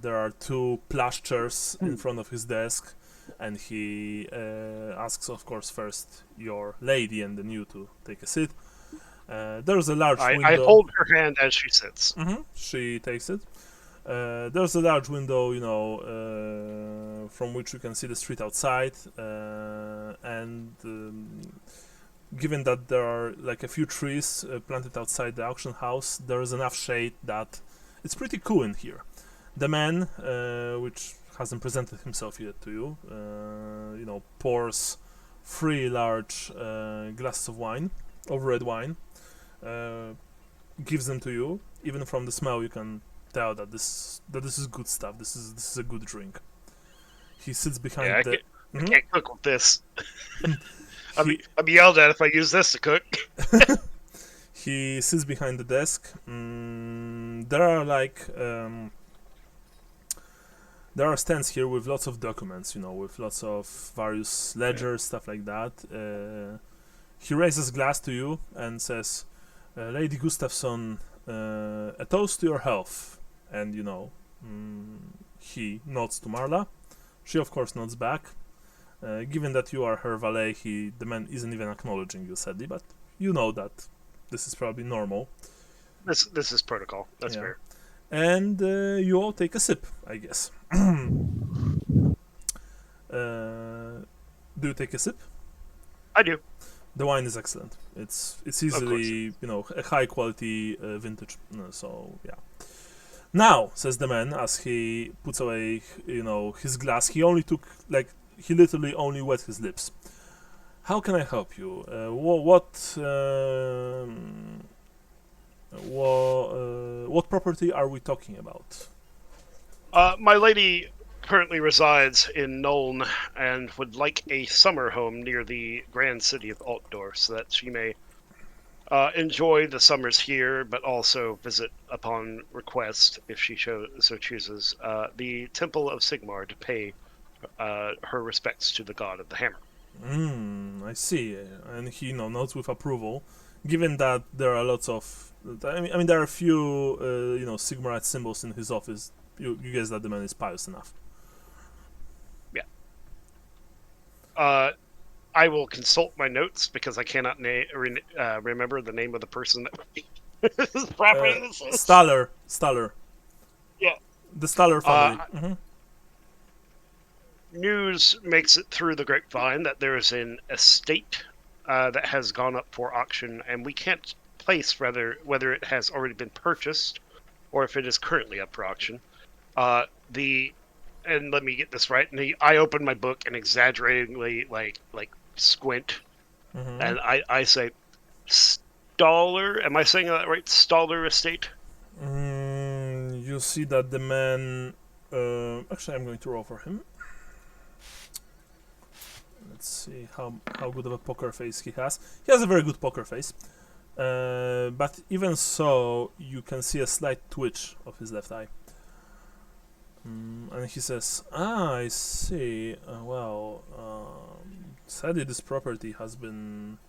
S1: are two plush chairs in front of his desk, and he asks, of course, first your lady and then you to take a seat. There's a large window.
S4: I hold her hand as she sits.
S1: She takes it. There's a large window, from which you can see the street outside, and given that there are like a few trees planted outside the auction house, there is enough shade that it's pretty cool in here. The man, which hasn't presented himself yet to you, pours 3 large glasses of wine, of red wine, gives them to you. Even from the smell, you can tell that this is good stuff. This is a good drink. He sits behind the.
S4: I can't cook with this. I'll be yelled at if I use this to cook.
S1: He sits behind the desk. There are stands here with lots of documents, with lots of various ledgers, stuff like that. He raises a glass to you and says, "Lady Gustafsson, a toast to your health." And he nods to Marla. She of course nods back. Given that you are her valet, the man isn't even acknowledging you, sadly, but you know that this is probably normal.
S4: This is protocol. That's fair.
S1: And you all take a sip, I guess. Do you take a sip?
S4: I do.
S1: The wine is excellent. It's easily a high quality vintage. So yeah. Now, says the man as he puts away his glass. He literally only wet his lips. How can I help you? What property are we talking about?
S4: My lady currently resides in Nuln and would like a summer home near the grand city of Altdorf so that she may enjoy the summers here, but also visit upon request, if she so chooses, the Temple of Sigmar to pay her respects to the god of the hammer.
S1: I see. And he notes with approval, given that there are lots of... I mean, there are a few, Sigmarite symbols in his office. You guess that the man is pious enough.
S4: Yeah. I will consult my notes because I cannot remember the name of the person that this property is.
S1: Staller.
S4: Yeah.
S1: The Staller family.
S4: News makes it through the grapevine that there is an estate that has gone up for auction, and we can't place whether it has already been purchased or if it is currently up for auction. And let me get this right. I open my book and exaggeratingly like squint, and I say Staller. Am I saying that right? Staller estate.
S1: You see that the man. Actually, I'm going to roll for him. Let's see how good of a poker face he has. He has a very good poker face. But even so, you can see a slight twitch of his left eye. And he says, I see. Sadly this property has been...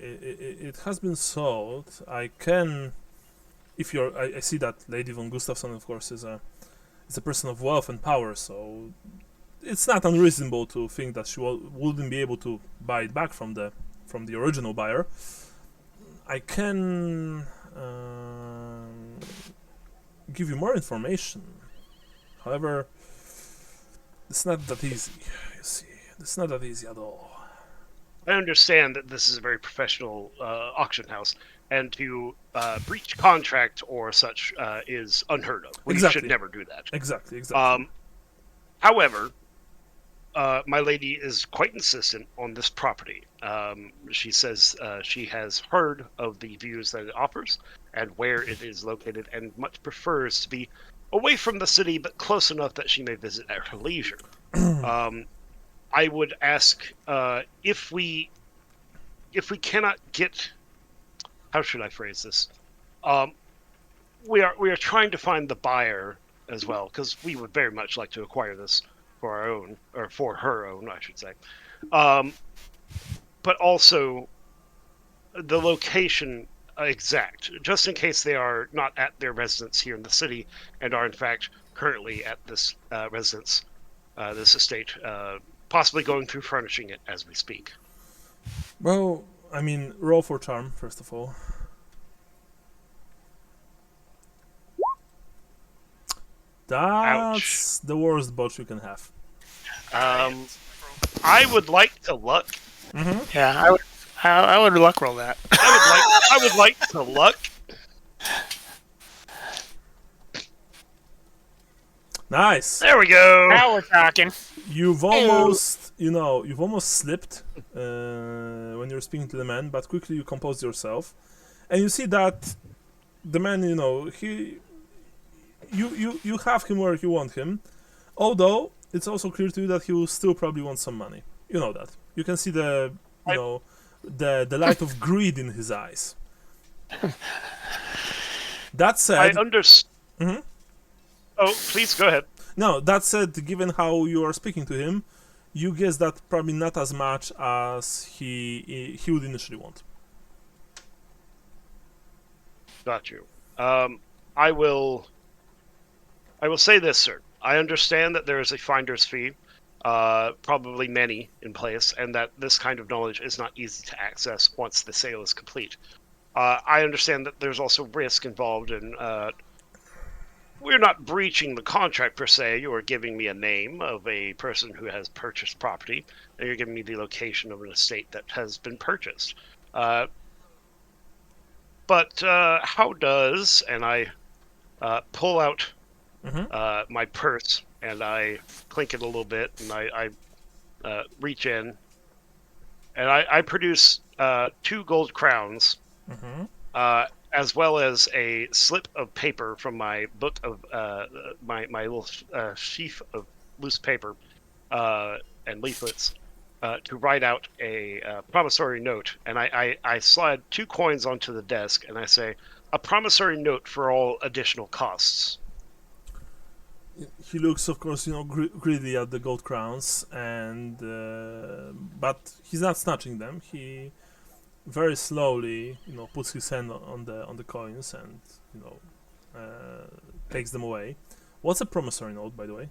S1: it has been sold. I can... I see that Lady von Gustafsson, of course, is a person of wealth and power, so... It's not unreasonable to think that she wouldn't be able to buy it back from the original buyer. I can give you more information. However, it's not that easy. You see, it's not that easy at all.
S4: I understand that this is a very professional auction house, and to breach contract or such is unheard of. We should never do that.
S1: Exactly.
S4: However, my lady is quite insistent on this property. She says she has heard of the views that it offers and where it is located, and much prefers to be away from the city, but close enough that she may visit at her leisure. I would ask if we cannot get. How should I phrase this? We are trying to find the buyer as well, because we would very much like to acquire this for our own, or for her own, I should say. But also the location exact, just in case they are not at their residence here in the city and are in fact currently at this residence, this estate, possibly going through furnishing it as we speak.
S1: Well, I mean, roll for charm, first of all. That's the worst bot you can have.
S4: I would like to luck.
S3: Yeah, I would luck roll that.
S4: I would like to luck.
S1: Nice.
S4: There we go.
S3: Now we're talking.
S1: You've almost, you've almost slipped when you're speaking to the man, but quickly you compose yourself, and you see that the man, you have him where you want him, although it's also clear to you that he will still probably want some money. You know that. You can see the the light of greed in his eyes. That said,
S4: I understand. Oh, please go ahead.
S1: No, that said, given how you are speaking to him, you guess that probably not as much as he would initially want.
S4: Got you. I will say this, sir. I understand that there is a finder's fee, probably many in place, and that this kind of knowledge is not easy to access once the sale is complete. I understand that there's also risk involved in. We're not breaching the contract per se. You are giving me a name of a person who has purchased property, and you're giving me the location of an estate that has been purchased. But how does, and I pull out my purse and I clink it a little bit, and I reach in and I produce 2 gold crowns, as well as a slip of paper from my book of my little sheaf of loose paper and leaflets to write out a promissory note. And I slide 2 coins onto the desk, and I say, "A promissory note for all additional costs."
S1: He looks, of course, greedy at the gold crowns, and but he's not snatching them. He very slowly, puts his hand on the coins and takes them away. What's a promissory note, by the way?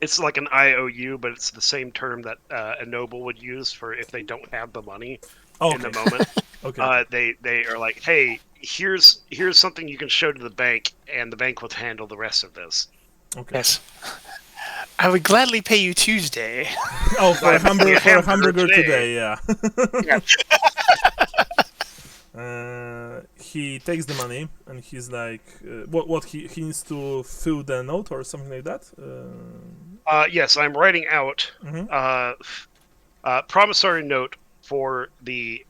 S4: It's like an IOU, but it's the same term that a noble would use for if they don't have the money in the moment.
S1: Okay.
S4: They are like, "Hey, here's something you can show to the bank, and the bank will handle the rest of this."
S1: Okay.
S3: Yes. I would gladly pay you Tuesday.
S1: Oh, for a hamburger today, yeah. He takes the money, and he's like, what he needs to fill the note or something like that?
S4: Yes, I'm writing out promissory note for the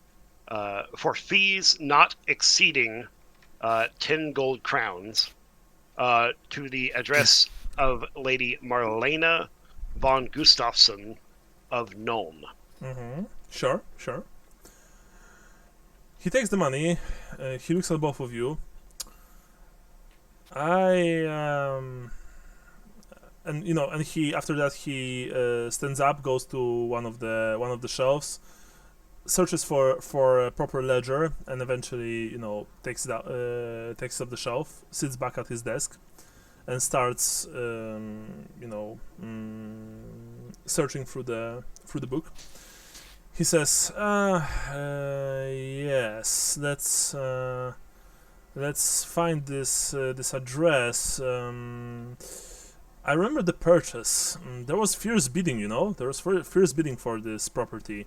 S4: for fees not exceeding 10 gold crowns to the address of Lady Marlena von Gustafsson of Nuln.
S1: Sure. He takes the money. He looks at both of you. And he, after that, he stands up, goes to one of the shelves, searches for a proper ledger, and eventually, takes it out, takes it off the shelf, sits back at his desk, and starts, searching through the book. He says, "Yes, let's find this address. I remember the purchase. There was fierce bidding, There was fierce bidding for this property.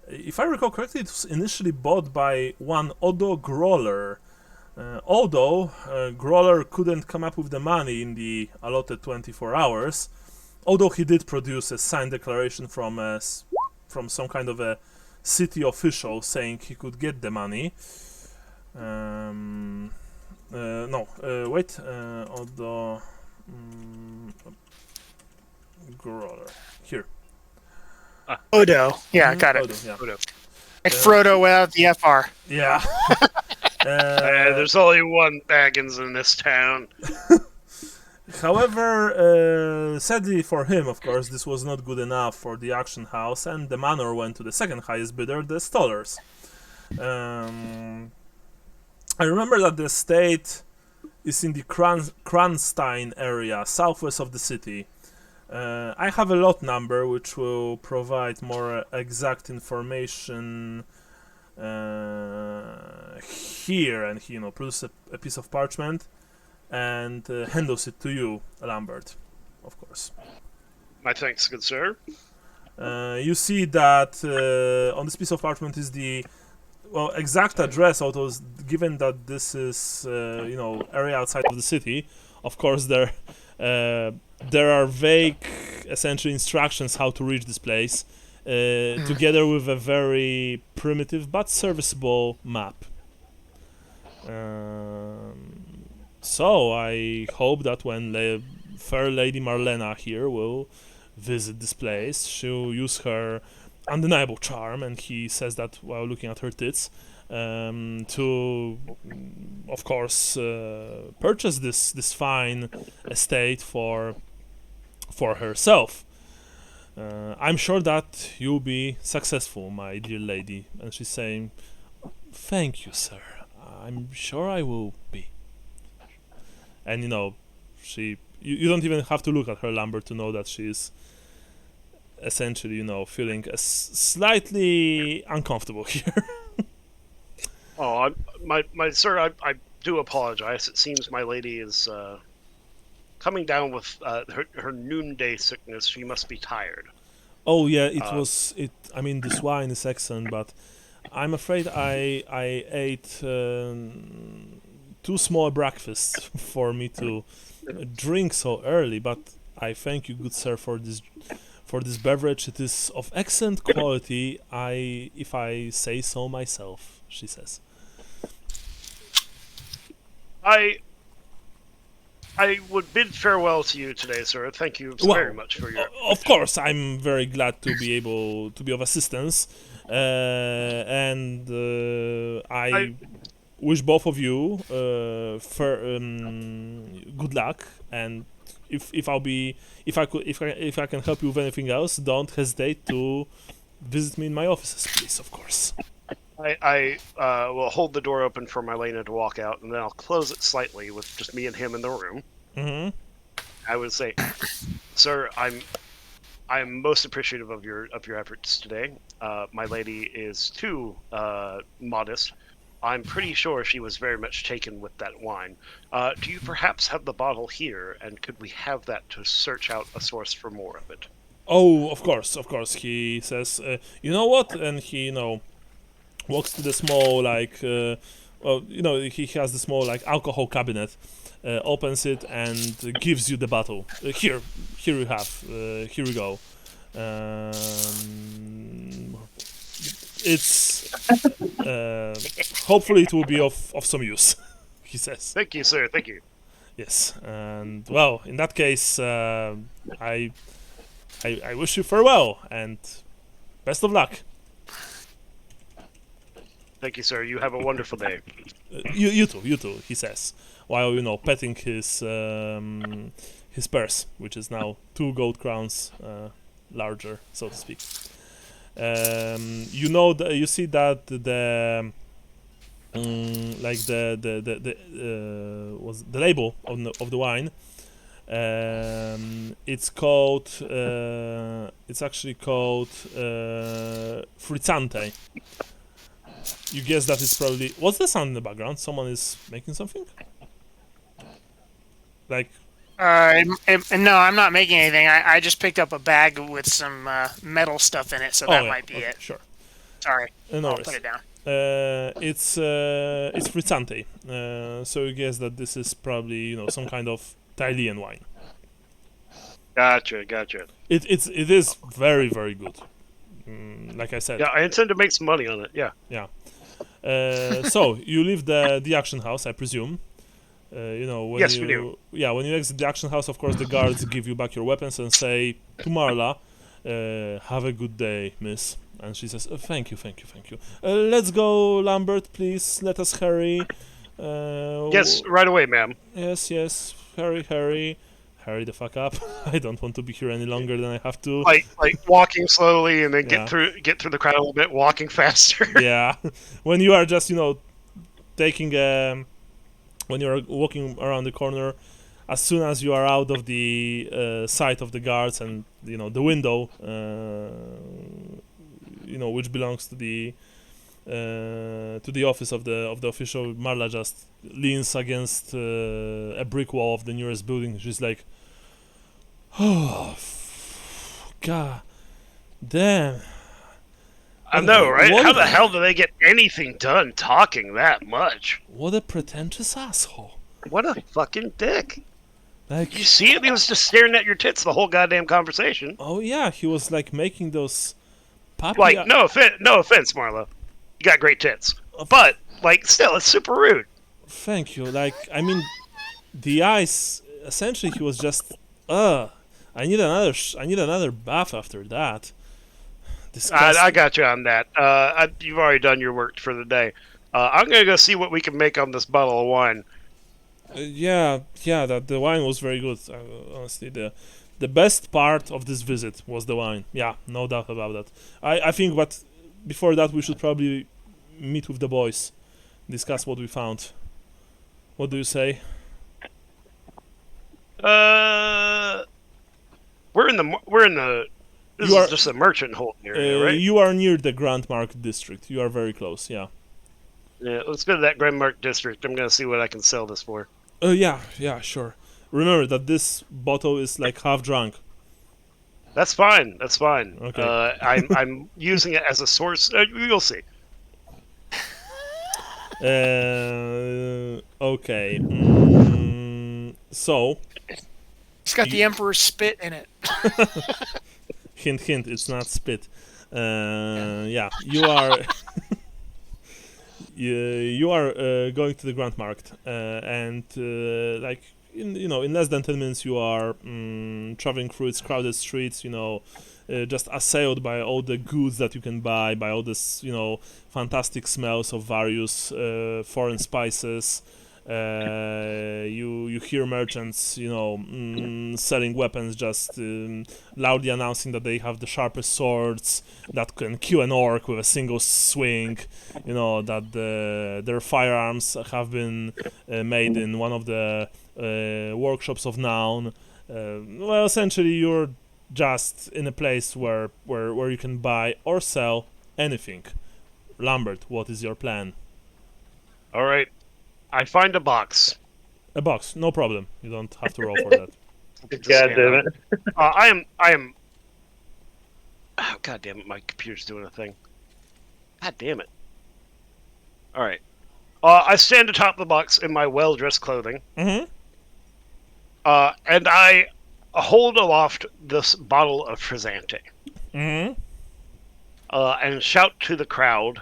S1: If I recall correctly, it was initially bought by one Odo Groller. Although Groller couldn't come up with the money in the allotted 24 hours, although he did produce a signed declaration from some kind of a city official saying he could get the money. Although Growler here.
S3: Odo. Yeah, got it.
S1: Odo, yeah.
S4: Odo.
S3: Like Frodo without the FR.
S1: Yeah.
S4: There's only one Baggins in this town.
S1: However, sadly for him, of course, this was not good enough for the auction house, and the manor went to the second highest bidder, the Stollers. I remember that the estate is in the Kronstein area, southwest of the city. I have a lot number which will provide more exact information here, and he produces a piece of parchment and handles it to you, Lambert, of course.
S4: My thanks, good sir.
S1: You see that on this piece of parchment is the exact address, although given that this is area outside of the city, of course there are vague essentially instructions how to reach this place, together with a very primitive but serviceable map. So I hope that when fair Lady Marlena here will visit this place, she'll use her undeniable charm, and he says that while looking at her tits, to, of course, purchase this fine estate for herself. I'm sure that you'll be successful, my dear lady. And she's saying, "Thank you, sir. I'm sure I will be." And you don't even have to look at her, Lambert, to know that she's essentially, feeling slightly uncomfortable here.
S4: Oh, my sir, I do apologize. It seems my lady is coming down with her noonday sickness. She must be tired.
S1: Oh yeah, I mean, this wine is excellent, but I'm afraid I ate too small a breakfast for me to drink so early. But I thank you, good sir, for this beverage. It is of excellent quality, if I say so myself, she says.
S4: I would bid farewell to you today, sir. Thank you very much for your...
S1: Of course, I'm very glad to be able to be of assistance, and I wish both of you good luck. And if I can help you with anything else, don't hesitate to visit me in my offices, please. Of course.
S4: I will hold the door open for Marlena to walk out, and then I'll close it slightly with just me and him in the room.
S1: Mm-hmm.
S4: I would say, sir, I'm most appreciative of your efforts today. My lady is too modest. I'm pretty sure she was very much taken with that wine. Do you perhaps have the bottle here, and could we have that to search out a source for more of it?
S1: Oh, of course. He says, you know what? And he, walks to the small, he has the small, alcohol cabinet, opens it and gives you the bottle. Here you have. Here we go. It's hopefully it will be of some use, he says.
S4: Thank you, sir. Thank you.
S1: Yes, and well, in that case, I wish you farewell and best of luck.
S4: Thank you, sir. You have a wonderful day.
S1: You too, he says, while petting his purse, which is now 2 gold crowns larger, so to speak. You see that the label of the wine. It's actually called Frizzante. You guess that it's probably... What's the sound in the background? Someone is making something?
S3: No, I'm not making anything. I just picked up a bag with some metal stuff in it, so that might be it.
S1: Sure.
S3: Sorry.
S1: No
S3: I'll
S1: worries.
S3: put it down.
S1: It's Frizzante. So you guess that this is probably, some kind of Thailand wine.
S4: Gotcha.
S1: It is very, very good. Like I said.
S4: Yeah, I intend to make some money on it. Yeah.
S1: Yeah. So you leave the action house, I presume. When
S4: Yes,
S1: you,
S4: we do.
S1: Yeah, when you exit the action house, of course, the guards give you back your weapons and say to Marla, "Have a good day, miss." And she says, "Thank you. Let's go, Lambert, please. Let us hurry."
S4: Yes, right away, ma'am.
S1: Yes. Hurry the fuck up. I don't want to be here any longer than I have to.
S4: Like walking slowly and then
S1: Yeah.
S4: get through the crowd a little bit, walking faster.
S1: Yeah. When you are just, taking when you are walking around the corner, as soon as you are out of the sight of the guards and the window, which belongs to the office of the official, Marla just leans against a brick wall of the nearest building. She's like, "Oh, god damn."
S4: I know, right?
S1: What
S4: How
S1: a-
S4: the hell do they get anything done talking that much?
S1: What a pretentious asshole.
S4: What a fucking dick.
S1: Like,
S4: You see him? He was just staring at your tits the whole goddamn conversation.
S1: oh yeah, he was like making those puppy.
S4: Like, no offense, Marla. You got great tits. But, like, still, it's super rude.
S1: Thank you. Like, I mean, the eyes. Essentially, he was just. I need another bath after that. Disgusting.
S4: I got you on that. You've already done your work for the day. I'm gonna go see what we can make on this bottle of wine.
S1: Yeah. That the wine was very good. Honestly, the best part of this visit was the wine. Yeah, no doubt about that. I think, but before that, we should probably meet with the boys, discuss what we found. What do you say?
S4: We're in the. This
S1: You
S4: is
S1: are-
S4: just a merchant holding area, right?
S1: You are near the Grand Market district. You are very close. Yeah.
S4: Yeah, let's go to that Grand Mark district. I'm gonna see what I can sell this for.
S1: Yeah, sure. Remember that this bottle is like half drunk.
S4: That's fine.
S1: Okay.
S4: I'm using it as a source. You'll see.
S1: Okay. So,
S3: It's got the Emperor's spit in it.
S1: hint, it's not spit. Yeah, you are. You are going to the Grand Market, and like in less than 10 minutes, you are traveling through its crowded streets. Just assailed by all the goods that you can buy, by all this fantastic smells of various foreign spices. You hear merchants selling weapons, just loudly announcing that they have the sharpest swords that can kill an orc with a single swing. That their firearms have been made in one of the workshops of Noun. Well, essentially, you're just in a place where you can buy or sell anything. Lambert, what is your plan?
S4: All right. I find a box.
S1: A box, no problem. You don't have to roll for that.
S2: God damn it.
S4: I am. Oh, God damn it! My computer's doing a thing. God damn it! All right. I stand atop the box in my well-dressed clothing.
S1: Mm-hmm.
S4: And I hold aloft this bottle of Frizzante.
S1: Mm-hmm.
S4: And shout to the crowd.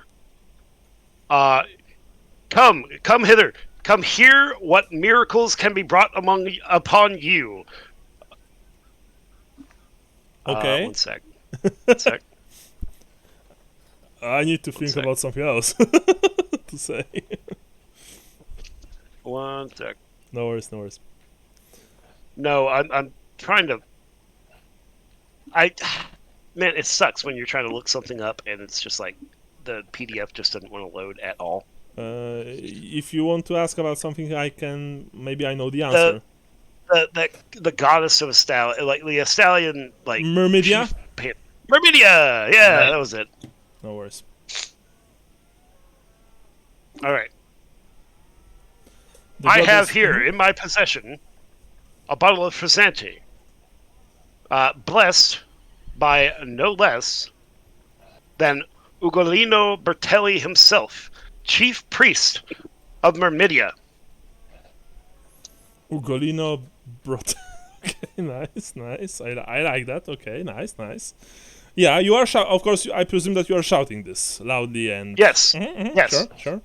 S4: Come hither. Come hear what miracles can be brought upon you.
S1: Okay.
S4: One sec.
S1: I need to think
S4: sec.
S1: about something else to say.
S4: One sec.
S1: No worries.
S4: No, I'm trying to. Man, it sucks when you're trying to look something up and it's just like the PDF just doesn't want to load at all.
S1: If you want to ask about something, maybe I know the answer.
S4: The goddess of Astal, like the Astalian, like
S1: Myrmidia?
S4: Myrmidia, yeah,
S2: Right.
S4: that was it.
S1: No worries.
S4: All right,
S1: The
S4: I
S1: goddess-
S4: have here in my possession a bottle of Frizzante, blessed by no less than Ugolino Bertelli himself, chief priest of Myrmidia.
S1: Ugolino brought. Okay, nice. I like that. Okay, nice. Yeah, you are of course. I presume that you are shouting this loudly and.
S4: Yes. Yes.
S1: Sure.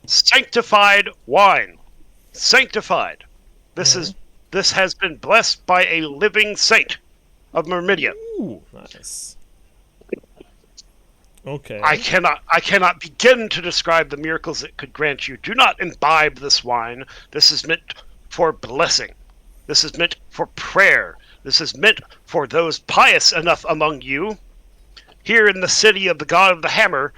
S4: Sanctified wine. Sanctified. This has been blessed by a living saint of Myrmidia.
S1: Ooh, nice. Okay.
S4: I cannot begin to describe the miracles it could grant you. Do not imbibe this wine. This is meant for blessing. This is meant for prayer. This is meant for those pious enough among you. Here in the city of the god of the hammer,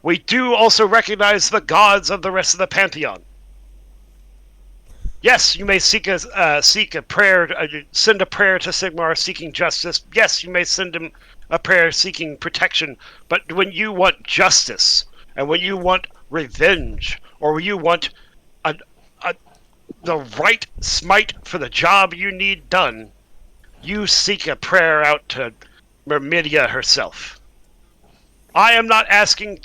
S4: we do also recognize the gods of the rest of the pantheon. Yes, you may seek a prayer, send a prayer to Sigmar seeking justice. Yes, you may send him a prayer seeking protection. But when you want justice, and when you want revenge, or when you want the right smite for the job you need done, you seek a prayer out to Myrmidia herself. I am not asking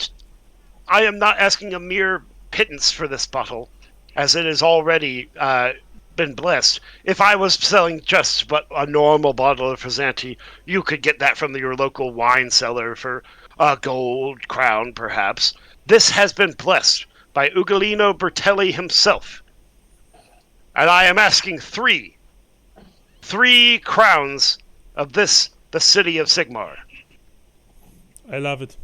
S4: a mere pittance for this bottle, as it has already been blessed. If I was selling just but a normal bottle of Frizzanti, you could get that from your local wine cellar for a gold crown, perhaps. This has been blessed by Ugolino Bertelli himself. And I am asking three crowns of this, the city of Sigmar.
S1: I love it,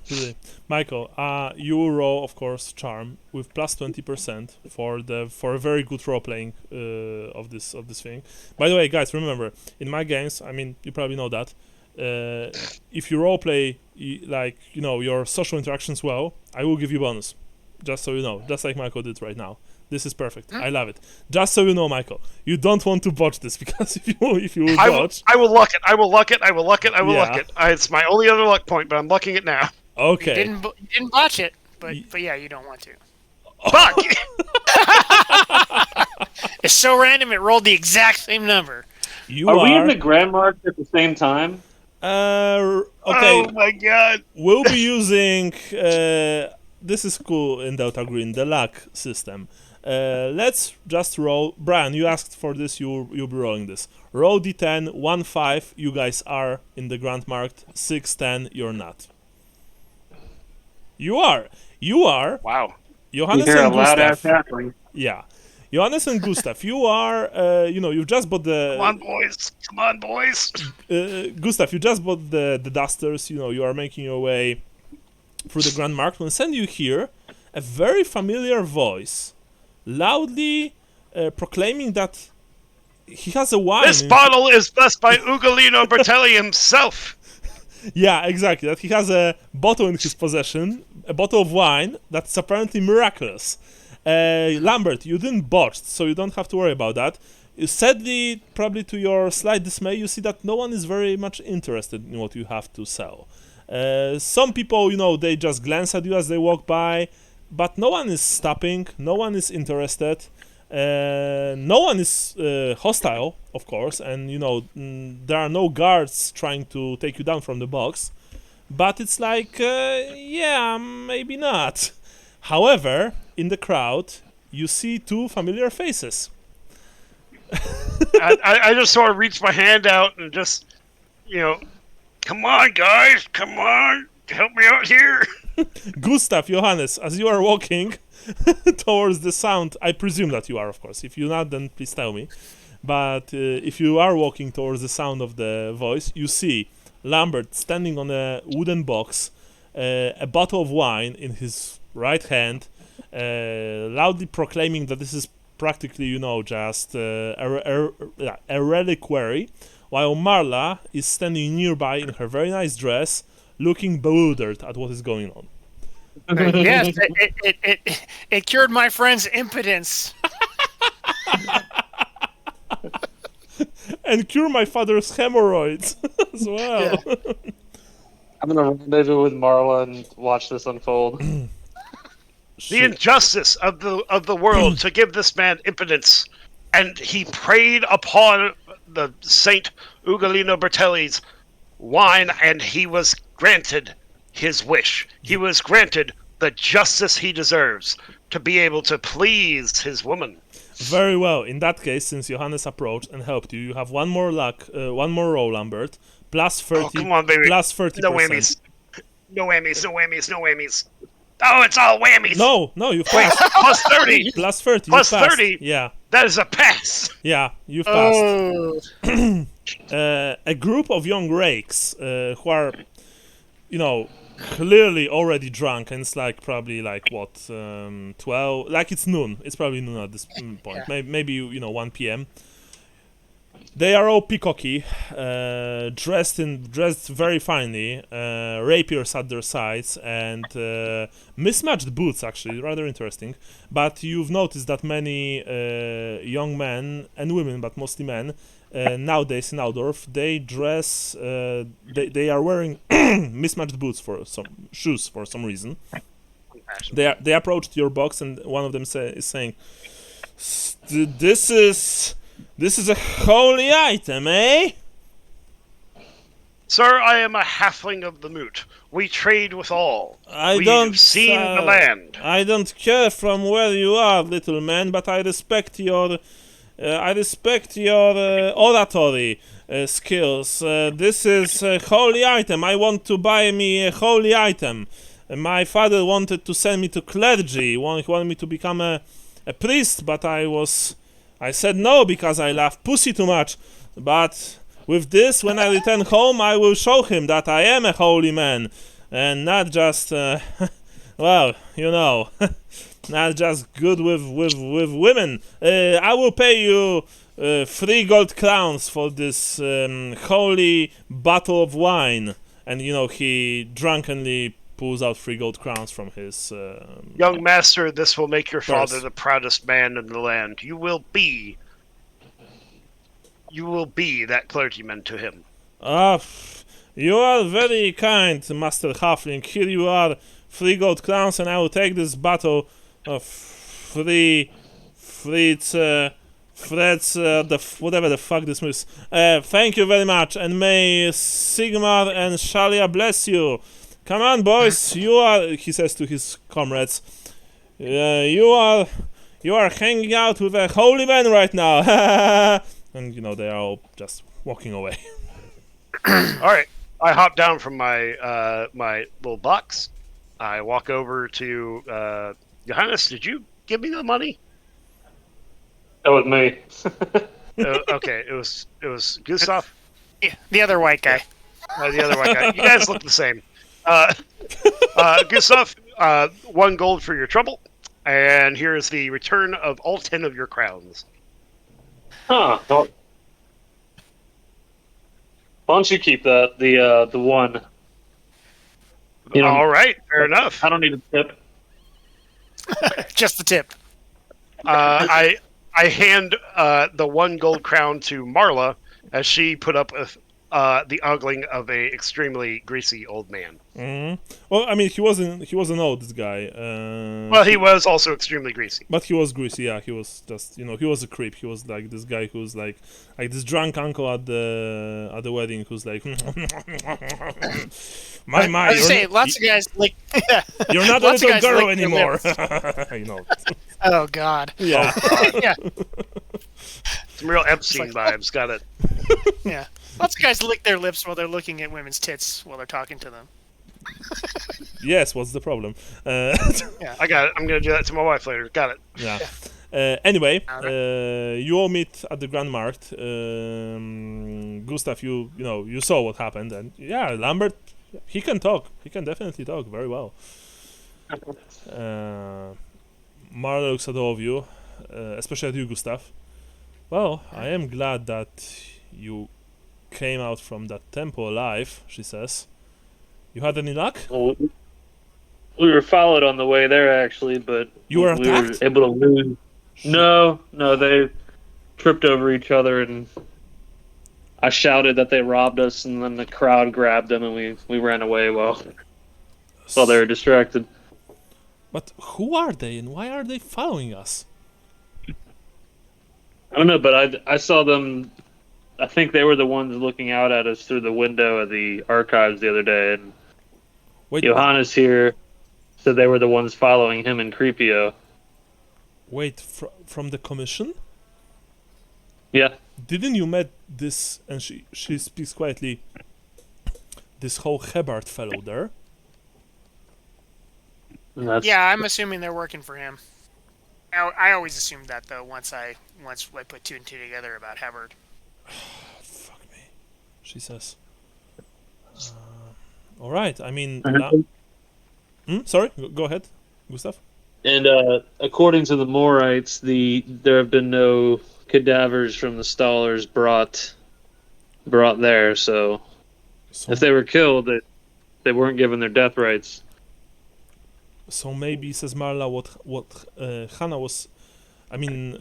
S1: really. Michael, you will roll, of course, charm with plus 20% for a very good role playing of this thing. By the way, guys, remember, in my games, I mean, you probably know that. If you role play your social interactions well, I will give you bonus. Just so you know, just like Michael did right now. This is perfect. I love it. Just so you know, Michael, you don't want to botch this, because if you will botch,
S4: I will luck it. It's my only other luck point, but I'm lucking it now.
S1: Okay.
S3: You didn't botch it, but yeah, you don't want to.
S4: Fuck!
S3: It's so random. It rolled the exact same number.
S2: Are we in the grand mark at the same time?
S1: Okay.
S4: Oh my god.
S1: We'll be using. This is cool in Delta Green, the luck system. Let's just roll. Brian, you asked for this. You'll be rolling this. Roll d10. 1, 5. You guys are in the grand marked. 6, 10. You're not. You are.
S4: Wow.
S1: Johannes
S2: You hear a
S1: and
S2: loud ass
S1: Gustav.
S2: cackling.
S1: Yeah. Johannes and Gustav, you are. You just bought the.
S4: Come on, boys.
S1: Gustav, you just bought the dusters. You are making your way through the Grand Market. When send you hear a very familiar voice loudly proclaiming that he has a wine.
S4: This bottle is blessed by Ugolino Bertelli himself.
S1: Yeah, exactly. That he has a bottle in his possession, a bottle of wine that's apparently miraculous. Lambert, you didn't botch, so you don't have to worry about that. Sadly, probably to your slight dismay, you see that no one is very much interested in what you have to sell. Some people, they just glance at you as they walk by, but no one is stopping, no one is interested, no one is hostile, of course, and, there are no guards trying to take you down from the box, but it's like, yeah, maybe not. However, in the crowd, you see two familiar faces.
S4: I just sort of reach my hand out and just, come on, guys, come on, help me out here.
S1: Gustav, Johannes, as you are walking towards the sound, I presume that you are, of course. If you're not, then please tell me. But if you are walking towards the sound of the voice, you see Lambert standing on a wooden box, a bottle of wine in his right hand, loudly proclaiming that this is practically, just a reliquary, while Marla is standing nearby in her very nice dress, looking bewildered at what is going on.
S3: Yes, it cured my friend's impotence.
S1: And cure my father's hemorrhoids as well.
S3: Yeah.
S2: I'm gonna rendezvous with Marla and watch this unfold.
S4: The injustice of the world to give this man impotence, and he preyed upon the Saint Ugolino Bertelli's wine, and he was granted his wish. He was granted the justice he deserves to be able to please his woman.
S1: Very well. In that case, since Johannes approached and helped you, you have one more roll, Lambert. Plus 30.
S4: Oh, come on, baby.
S1: Plus 30%.
S4: No whammies. No whammies, no whammies, no whammies. Oh, it's all whammies.
S1: No, you passed.
S4: Plus 30.
S1: Plus 30.
S4: Plus
S1: you passed.
S4: 30?
S1: Yeah,
S4: That is a pass.
S1: yeah, you've passed.
S3: Oh,
S1: A group of young rakes who are, clearly already drunk, and it's like probably like what 12, like it's noon. It's probably noon at this point.
S3: Yeah.
S1: Maybe 1 p.m. They are all peacocky, dressed very finely, rapiers at their sides, and mismatched boots. Actually, rather interesting. But you've noticed that many young men and women, but mostly men, nowadays in Aldorf, they dress. They are wearing mismatched boots shoes for some reason. They approached your box, and one of them is saying, This is a holy item, eh?
S4: Sir, I am a halfling of the moot. We trade with all. We
S1: don't
S4: have seen the land.
S1: I don't care from where you are, little man, but I respect your oratory skills. This is a holy item. I want to buy me a holy item. My father wanted to send me to clergy. He wanted me to become a priest, but I said no because I love pussy too much. But with this, when I return home, I will show him that I am a holy man. And not just, not just good with women. I will pay you 3 gold crowns for this holy bottle of wine. And, he drunkenly pulls out 3 gold crowns from his...
S4: Young master, this will make your
S1: purse.
S4: father the proudest man in the land. You will be that clergyman to him.
S1: You are very kind, Master Halfling. Here you are, 3 gold crowns, and I will take this bottle of whatever the fuck this is. Thank you very much, and may Sigmar and Shalia bless you. Come on, boys, he says to his comrades, you are hanging out with a holy man right now. And, they are all just walking away.
S4: Alright, I hop down from my my little box. I walk over to Johannes, did you give me the money?
S2: That was me.
S4: Okay, it was Gustav.
S3: yeah, the other white guy.
S4: The other white guy. You guys look the same. Gustav, 1 gold for your trouble, and here's the return of all 10 of your crowns.
S2: Huh. Why don't you keep that? The one.
S4: All right, fair enough.
S2: I don't need a tip.
S3: Just the tip.
S4: I hand the 1 gold crown to Marla as she put up with the ogling of a extremely greasy old man.
S1: Mm-hmm. Well, I mean, he wasn't old, this guy.
S4: Well, he was also extremely greasy.
S1: But he was greasy, yeah. He was just, he was a creep. He was like this guy who's like this drunk uncle at the wedding who's like, my.
S3: I was saying, lots of guys like.
S1: You're not a
S3: Lots of
S1: little
S3: guys
S1: girl
S3: lick their
S1: anymore.
S3: Oh God.
S1: Yeah.
S3: Yeah.
S4: Some real Epstein vibes. Got it.
S3: Yeah. Lots of guys lick their lips while they're looking at women's tits while they're talking to them.
S1: Yes. What's the problem?
S4: I got it. I'm gonna do that to my wife later. Got it.
S1: Yeah. Anyway, you all meet at the Grand Markt. Gustav, you saw what happened, and yeah, Lambert, he can talk. He can definitely talk very well. Marla looks at all of you, especially at you, Gustav. Well, I am glad that you came out from that temple alive, she says. You had any luck?
S2: Well, we were followed on the way there, actually, but
S1: You were
S2: we
S1: attacked?
S2: were able to lose. No, they tripped over each other, and I shouted that they robbed us, and then the crowd grabbed them, and we ran away while they were distracted.
S1: But who are they, and why are they following us?
S2: I don't know, but I saw them. I think they were the ones looking out at us through the window of the archives the other day, and
S1: Wait,
S2: Johannes here said they were the ones following him and Creepio.
S1: Wait, from the commission?
S2: Yeah.
S1: Didn't you met this? And she speaks quietly. This whole Hebert fellow there.
S2: And that's,
S3: Yeah, I'm assuming they're working for him. I always assumed that though. Once I put two and two together about Hubbard.
S1: Fuck me, she says. All right. I mean, sorry. Go ahead, Gustav.
S2: And according to the Morites, there have been no cadavers from the Stallers brought there. So if they were killed, they weren't given their death rights.
S1: So maybe, says Marla, what Hannah was. I mean.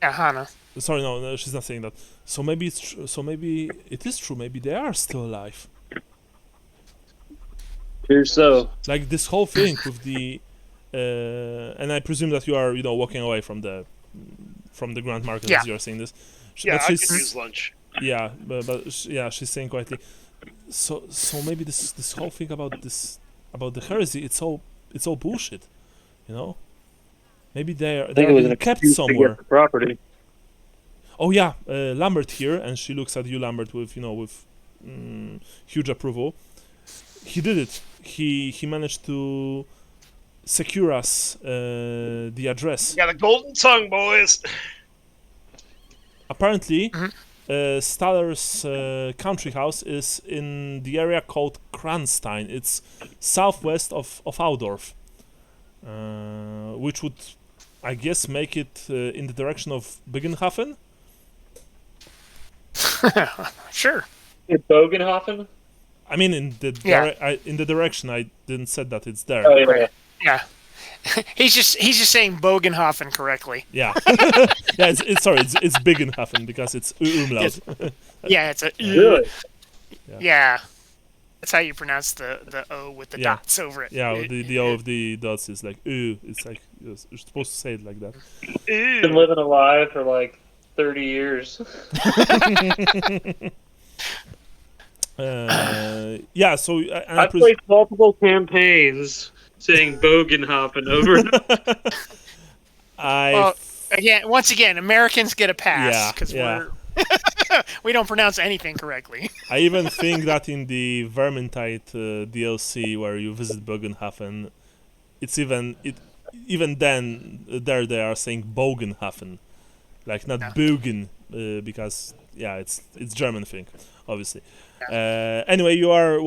S3: Yeah, Hannah.
S1: Sorry, no, she's not saying that. So maybe it's so maybe it is true. Maybe they are still alive.
S2: Here's so.
S1: Like this whole thing with the, and I presume that you are, walking away from the Grand Market as you are saying this.
S4: Yeah,
S1: but
S4: I could use lunch.
S1: Yeah, but she's saying quietly. So maybe this whole thing about the heresy, it's all bullshit, Maybe they're being kept somewhere.
S2: The property.
S1: Oh yeah, Lambert here, and she looks at you, Lambert, with huge approval. He did it. He managed to secure us the address.
S4: We got a golden tongue, boys.
S1: Apparently, Staller's country house is in the area called Kranstein. It's southwest of Audorf, which would, I guess, make it in the direction of Biggenhafen.
S3: Sure.
S2: In Bogenhofen?
S1: I mean, in the direction. I didn't said that it's there.
S2: Oh yeah.
S3: Yeah. he's just saying Bogenhofen correctly.
S1: Yeah. Yeah. It's Biggenhafen because it's umlaut.
S3: Yeah, it's a
S2: Really?
S3: Yeah. That's how you pronounce the O with the dots over it.
S1: Yeah, the O of the dots is like It's like you're supposed to say it like that.
S2: Been living alive for like 30 years.
S1: Yeah, so
S2: I played multiple campaigns saying Bogenhofen over.
S3: Once again, Americans get a pass because
S1: yeah.
S3: we don't pronounce anything correctly.
S1: I even think that in the Vermintide DLC where you visit Bogenhafen, it's even then there they are saying Bogenhafen, like not Bogen, because it's German thing, obviously. Anyway, you are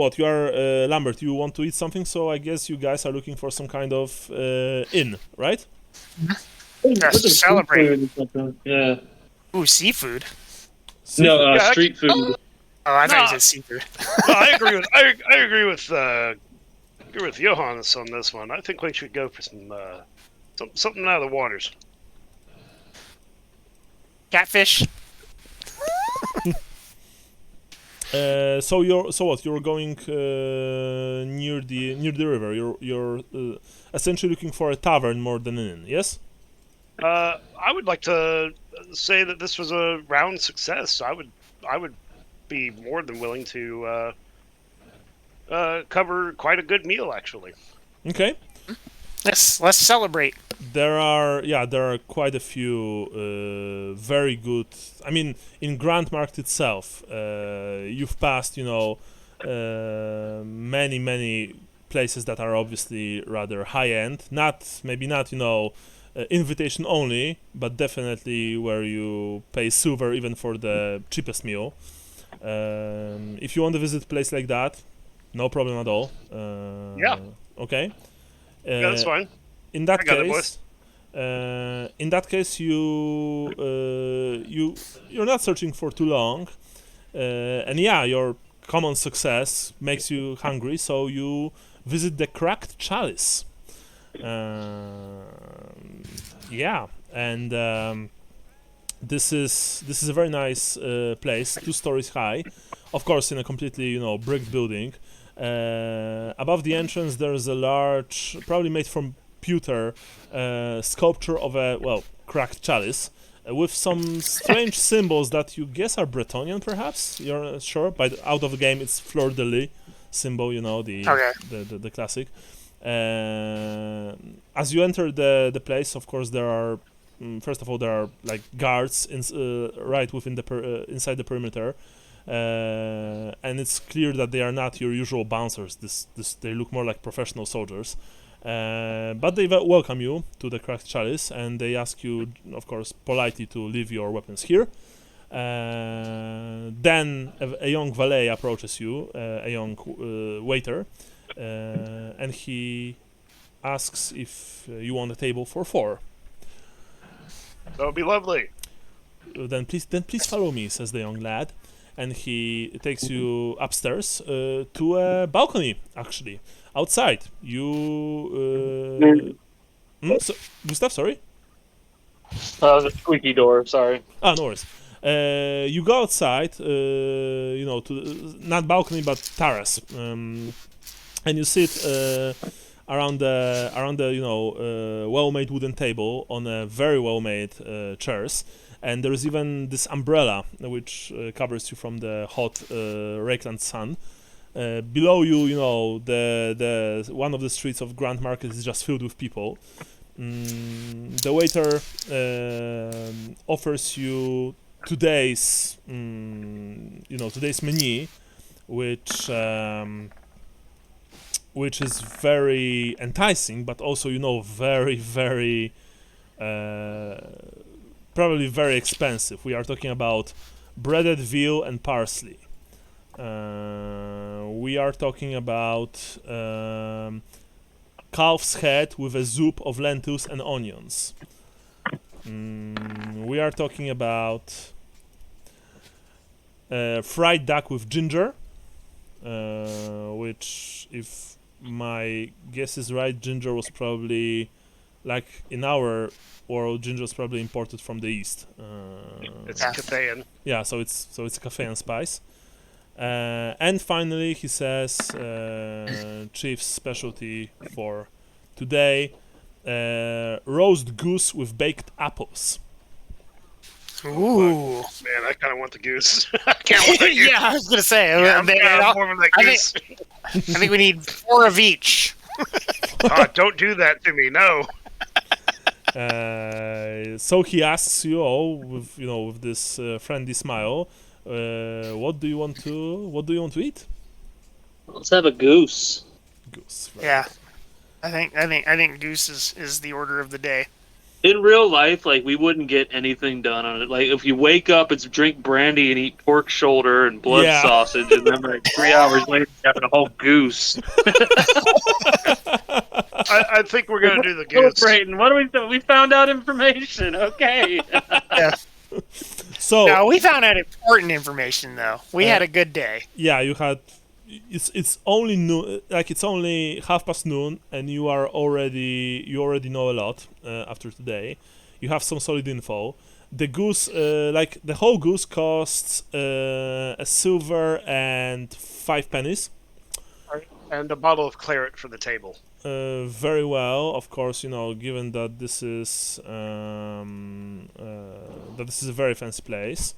S1: Lambert. You want to eat something, so I guess you guys are looking for some kind of inn, right?
S3: Just to celebrate.
S2: Yeah.
S3: Ooh, seafood.
S2: No, street food.
S3: Oh, I thought you said seafood.
S4: No, I agree with I agree with Johannes on this one. I think we should go for something out of the waters.
S3: Catfish.
S1: So you're going near the river. You're essentially looking for a tavern more than an inn. Yes.
S4: I would like to say that this was a round success. I would be more than willing to cover quite a good meal, actually.
S1: Okay.
S3: Let's celebrate.
S1: There are quite a few very good. I mean, in Grand Market itself, you've passed many places that are obviously rather high end. Maybe not invitation only, but definitely where you pay silver even for the cheapest meal. If you want to visit a place like that, no problem at all.
S4: Yeah.
S1: Okay.
S4: Yeah, that's fine.
S1: In that case, you're not searching for too long, and your common success makes you hungry, so you visit the Cracked Chalice. And this is a very nice place, 2 stories high, of course in a completely brick building. Above the entrance there's a large, probably made from pewter, sculpture of a cracked chalice with some strange symbols that you guess are Bretonnian, perhaps. You're not sure, but out of the game it's fleur de lis symbol, the classic. as you enter the place, of course, there are first of all there are like guards right within the inside the perimeter, and it's clear that they are not your usual bouncers. They look more like professional soldiers, but they welcome you to the Cracked Chalice, and they ask you, of course, politely to leave your weapons here. Then a young valet approaches you, a young waiter, and he asks if you want a table for 4.
S4: That would be lovely.
S1: Then please follow me, says the young lad, and he takes you upstairs to a balcony. Actually, outside you. Gustav, sorry.
S2: That was a squeaky door. Sorry.
S1: Ah, no worries. You go outside, to not balcony but terrace, and you sit around the well-made wooden table on a very well-made chairs, and there is even this umbrella which covers you from the hot Rakeland sun. Below you, the one of the streets of Grand Market is just filled with people. The waiter offers you today's menu, which is very enticing, but also very very probably very expensive. We are talking about breaded veal and parsley. We are talking about calf's head with a soup of lentils and onions. We are talking about fried duck with ginger, which, if my guess is right, ginger was probably, like in our world, ginger was probably imported from the east.
S4: It's Cathayan.
S1: Yeah, so it's a Cathayan spice. And finally, he says, chief's specialty for today, roast goose with baked apples.
S3: Ooh.
S4: Man, I kind of want the goose. I can't want the goose.
S3: Yeah, I was gonna say.
S4: Yeah, I'm more of that goose.
S3: I think we need 4 of each.
S4: Don't do that to me, no.
S1: So he asks you all with this friendly smile, what do you want to eat?
S2: Let's have a goose.
S1: Goose. Right.
S3: Yeah, I think goose is the order of the day.
S2: In real life, like, we wouldn't get anything done on it. Like, if you wake up, it's drink brandy and eat pork shoulder and blood sausage, and then like 3 hours later, you're having a whole goose.
S4: I think we're gonna do the goose.
S2: Brayton, what do we do? We found out information. Okay.
S3: Yeah.
S1: So
S3: No, we found out important information though. We had a good day.
S1: yeah, you had. It's only noon, like it's only noon, and you already know a lot after today. You have some solid info. The goose, like the whole goose, costs a silver and 5 pennies.
S4: And a bottle of claret for the table.
S1: Very well, of course. Given that this is a very fancy place.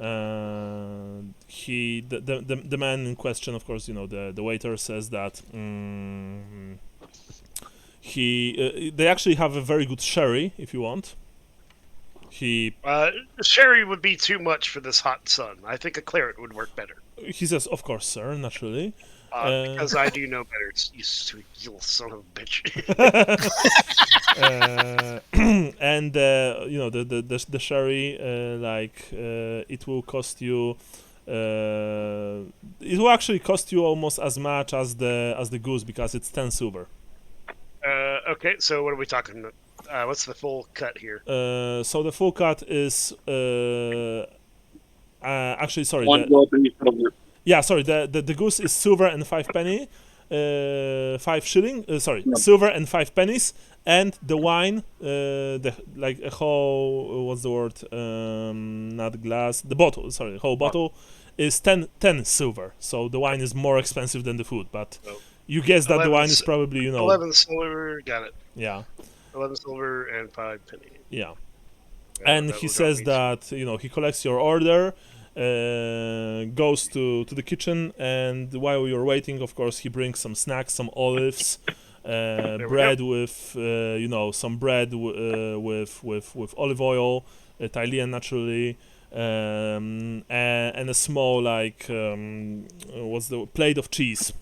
S1: The man in question, of course, the waiter says that they actually have a very good sherry if you want.
S4: Sherry would be too much for this hot sun. I think a claret would work better.
S1: He says, of course, sir, naturally.
S4: Because I do know better, you sweet little son of a bitch.
S1: And the sherry, it will cost you. It will actually cost you almost as much as the goose, because it's 10 silver.
S4: Okay, so what are we talking? What's the full cut here?
S1: So the full cut is actually, sorry. Yeah, sorry. The goose is silver and 5 penny, 5 shilling. Silver and 5 pennies, and the wine, like a whole. What's the word? Not glass. The bottle. Sorry, the whole bottle is 10 silver. So the wine is more expensive than the food, but you guess that the wine is probably
S4: 11 silver. Got it.
S1: Yeah.
S4: 11 silver and 5 penny.
S1: Yeah. And he says that he collects your order. Goes to the kitchen, and while you're waiting, of course, he brings some snacks, some olives, bread with some bread with olive oil, Thailand naturally, and a small what's the plate of cheeses.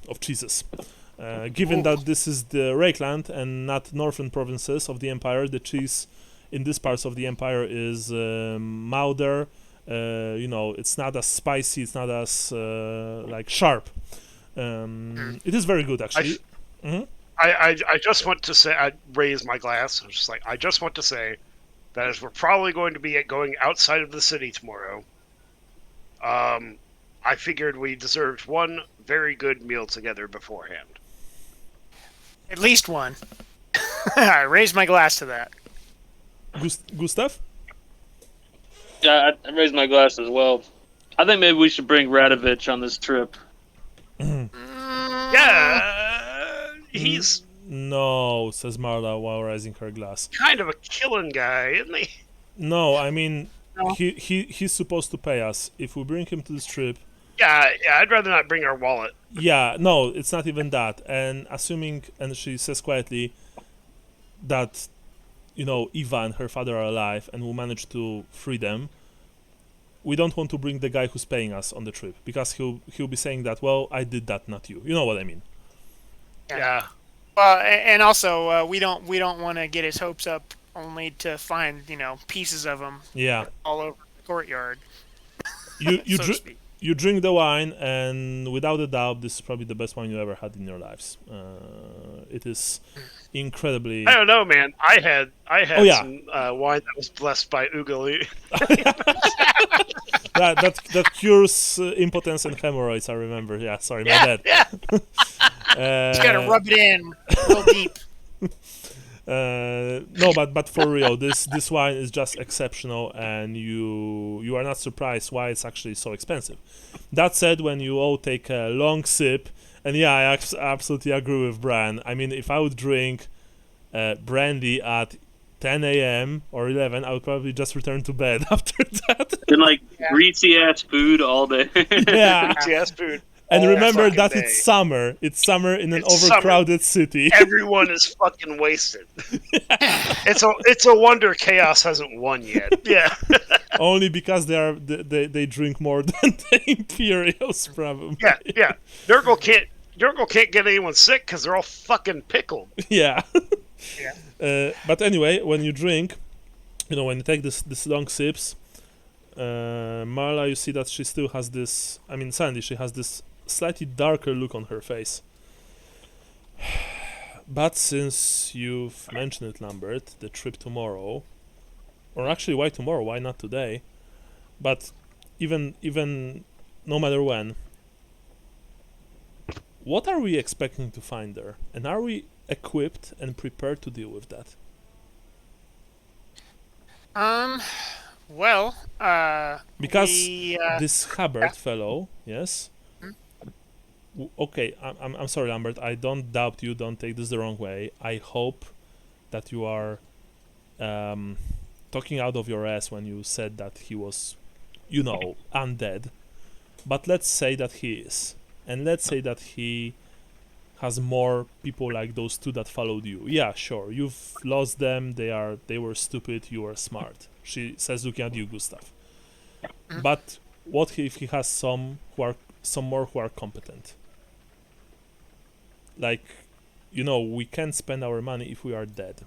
S1: Given that this is the Reikland and not northern provinces of the empire, the cheese in these parts of the empire is milder. It's not as spicy. It's not as sharp. It is very good, actually.
S4: I just want to say, I raised my glass. I was just like, I just want to say that as we're probably going to be going outside of the city tomorrow, I figured we deserved one very good meal together beforehand.
S3: At least one. I raised my glass to that.
S1: Gustav?
S2: Yeah, I raised my glass as well. I think maybe we should bring Radovich on this trip.
S4: Yeah, he's
S1: No, says Marla while raising her glass.
S4: kind of a killing guy, isn't he?
S1: No, I mean,
S3: No.
S1: he's supposed to pay us. If we bring him to this trip,
S4: Yeah, I'd rather not bring our wallet.
S1: yeah, no, it's not even that. And assuming, and she says quietly, that, Eva and her father are alive and we'll manage to free them, we don't want to bring the guy who's paying us on the trip, because he'll be saying that, well, I did that, not you. You know what I mean?
S4: Yeah.
S3: Well, and also we don't want to get his hopes up only to find pieces of him
S1: Yeah.
S3: all over the courtyard.
S1: You
S3: so to speak.
S1: you drink the wine, and without a doubt, this is probably the best wine you ever had in your lives. It is incredibly.
S4: I don't know, man. I had
S1: Oh, yeah.
S4: some wine that was blessed by Ugali.
S1: that cures impotence and hemorrhoids. I remember. Yeah, sorry, my bad.
S4: Yeah.
S3: Just gotta rub it in real deep.
S1: No, but for real, this wine is just exceptional, and you are not surprised why it's actually so expensive. That said, when you all take a long sip, and yeah, I absolutely agree with Bran. I mean, if I would drink brandy at 10 a.m. or 11, I would probably just return to bed after that.
S2: And greasy ass food all day.
S1: Yeah.
S4: Yes, food.
S1: And
S4: all
S1: remember
S4: fucking
S1: that
S4: day.
S1: it's summer. It's summer in an
S4: It's
S1: overcrowded city.
S4: Everyone is fucking wasted. It's a wonder chaos hasn't won yet. Yeah.
S1: Only because they drink more than the Imperials, probably.
S4: Yeah. Nurgle can't get anyone sick because they're all fucking pickled.
S1: Yeah.
S3: Yeah.
S1: But anyway, when you drink, when you take this long sips, Marla, you see that she still has this. I mean, Sandy, she has this slightly darker look on her face. But since you've mentioned it, Lambert, the trip tomorrow, or actually, why tomorrow? Why not today? But even no matter when, what are we expecting to find there? And are we equipped and prepared to deal with that?
S3: Well,
S1: Because
S3: we,
S1: this Hubbard fellow, yes. Okay, I'm sorry, Lambert. I don't doubt you. Don't take this the wrong way. I hope that you are talking out of your ass when you said that he was, undead. But let's say that he is, and let's say that he has more people like those two that followed you. Yeah, sure. You've lost them. They were stupid. You were smart. She says, looking at you, Gustav. But what if he has some more who are competent? We can't spend our money if we are dead.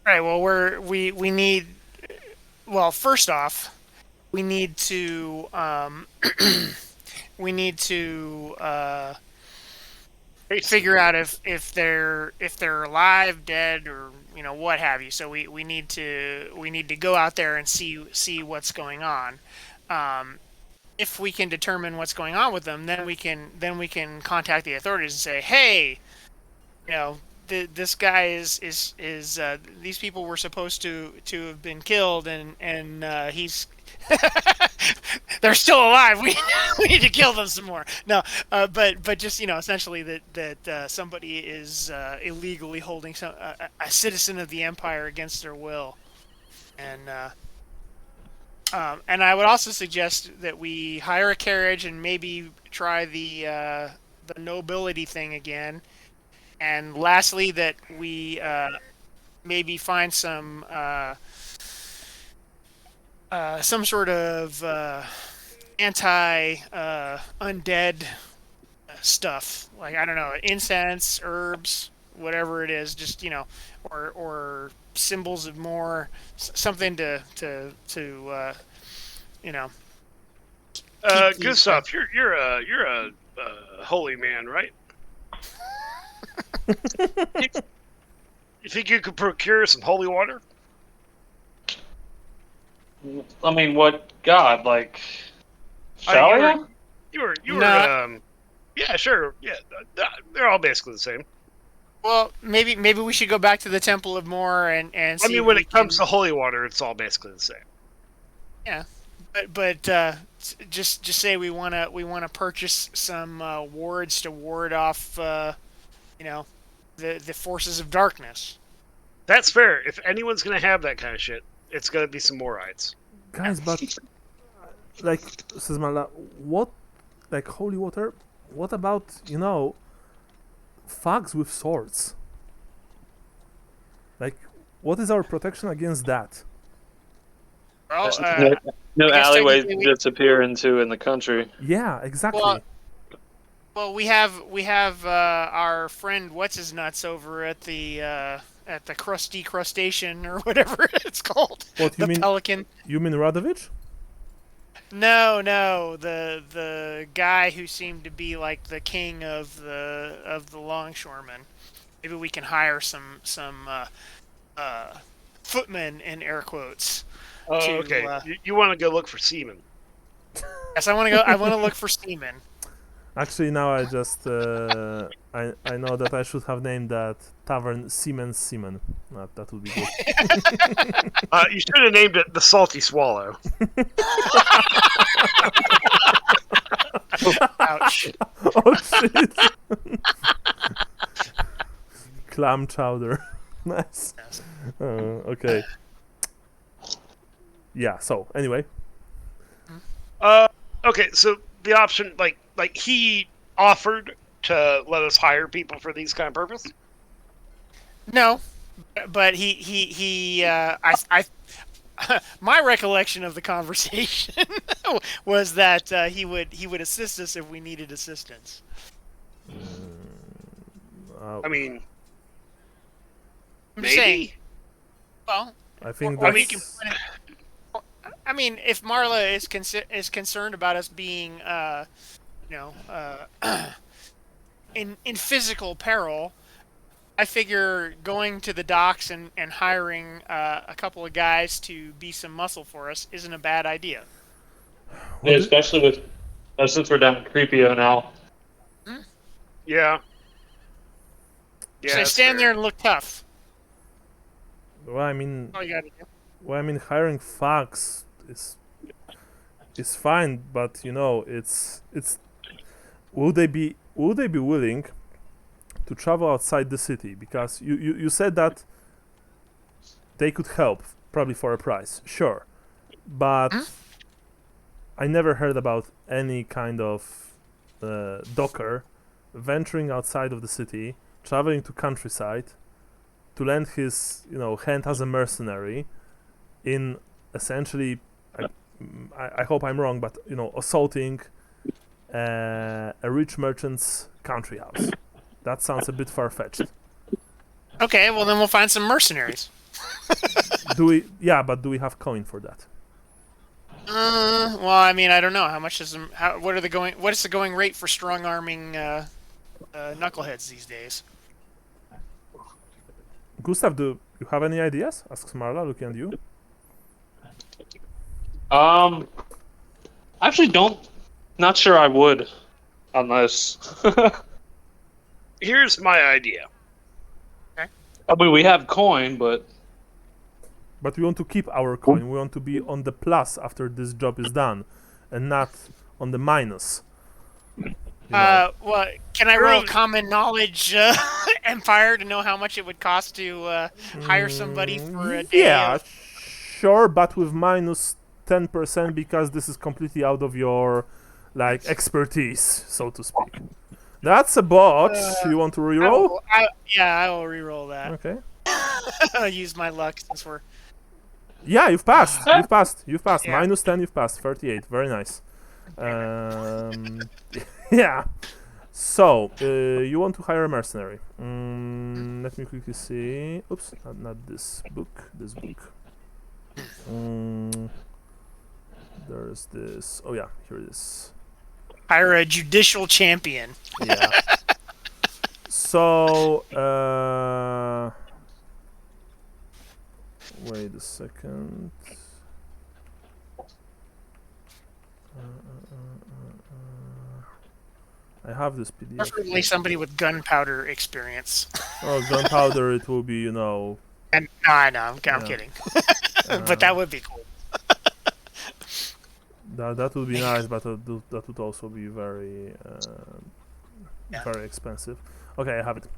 S3: Right. Well, we need. Well, first off, we need to figure out if they're alive, dead, or what have you. So we need to go out there and see what's going on. If we can determine what's going on with them, then we can contact the authorities and say, hey, this guy is these people were supposed to have been killed, and he's they're still alive. We need to kill them some more. No, but just essentially that somebody is illegally holding a citizen of the Empire against their will, and I would also suggest that we hire a carriage and maybe try the the nobility thing again, and lastly that we maybe find some sort of anti undead stuff, like I don't know, incense, herbs, whatever it is, just or symbols of more something to you know. keep
S4: Good
S3: the,
S4: stuff. You're a holy man, right? You think you could procure some holy water?
S2: I mean, what God? Like,
S4: you
S2: shall
S4: were,
S2: I?
S4: you were,
S3: No.
S4: yeah, sure, yeah, they're all basically the same.
S3: Well, maybe we should go back to the Temple of Moor and
S4: I
S3: see
S4: mean,
S3: if
S4: when
S3: we
S4: it comes
S3: can,
S4: to holy water, it's all basically the same.
S3: yeah. But just say we wanna purchase some wards to ward off the forces of darkness.
S4: That's fair. If anyone's gonna have that kind of shit, it's gonna be some Morites.
S1: Guys, but like says Mala, what like holy water? What about thugs with swords? Like, what is our protection against that?
S3: Well,
S2: No
S3: I guess
S2: alleyways
S3: technically
S2: to disappear into in the country.
S1: Yeah, exactly.
S3: well, we have our friend what's his nuts over at the crusty crustacean or whatever it's called.
S1: What you
S3: The
S1: mean?
S3: pelican.
S1: You mean Radovich?
S3: No, the guy who seemed to be like the king of the longshoremen. Maybe we can hire some footmen in air quotes.
S4: Oh,
S3: to,
S4: okay. You want to go look for seamen?
S3: Yes, I want to go. I want to look for seamen.
S1: Actually, now I just I know that I should have named that tavern Siemens Seaman. That would be good.
S4: You should have named it the Salty Swallow.
S3: Ouch.
S1: Oh shit! Clam chowder. Nice.
S3: Yes.
S1: Okay. Yeah. So anyway,
S4: Okay, so the option, like he offered to let us hire people for these kind of purpose.
S3: No, but I my recollection of the conversation was that he would assist us if we needed assistance.
S4: I mean,
S3: I'm just
S4: maybe.
S3: saying. Well,
S1: I think
S3: or
S1: that's.
S3: we can put it, I mean, if Marla is concerned about us being, in physical peril, I figure going to the docks and hiring a couple of guys to be some muscle for us isn't a bad idea.
S2: Yeah, especially with since we're down in Creepio now.
S4: Yeah. Yeah.
S3: So
S4: that's
S3: stand
S4: fair.
S3: there and look tough.
S1: Well, I mean,
S3: All you gotta do.
S1: hiring thugs is fine, but it's would they be willing to travel outside the city? Because you said that they could help probably for a price, sure, but I never heard about any kind of docker venturing outside of the city, traveling to countryside to lend his hand as a mercenary in essentially, I hope I'm wrong, but assaulting a rich merchant's country house. That sounds a bit far-fetched.
S3: Okay, well then we'll find some mercenaries.
S1: Do we? Yeah, but do we have coin for that?
S3: Well, I mean, I don't know. How much is them? What is the going rate for strong arming knuckleheads these days?
S1: Gustav, do you have any ideas? Asks Marla, looking at you.
S2: Actually, not sure I would, unless.
S4: Here's my idea.
S2: I mean, we have coin, but
S1: But we want to keep our coin. We want to be on the plus after this job is done, and not on the minus.
S3: Well, can I roll common knowledge empire to know how much it would cost to hire somebody for a day?
S1: Yeah, sure, but with minus 10% because this is completely out of your expertise, so to speak. That's a bot. You want to reroll?
S3: I will reroll that.
S1: Okay.
S3: I'll use my luck since we're.
S1: Yeah, you've passed. You've passed. You've passed.
S3: Yeah.
S1: Minus 10, you've passed. 38. Very nice. Yeah. So, you want to hire a mercenary. Let me quickly see. Oops, not this book. This book. There's this. Oh, yeah, here it is.
S3: Hire a judicial champion.
S1: Yeah. So, wait a second. I have this PDF.
S3: Preferably somebody with gunpowder experience.
S1: Oh, gunpowder, it will be, you know.
S3: And no, I know, I'm
S1: Yeah.
S3: kidding. But that would be cool.
S1: That would be nice, but that would also be very,
S3: Yeah.
S1: very expensive. Okay, I have it.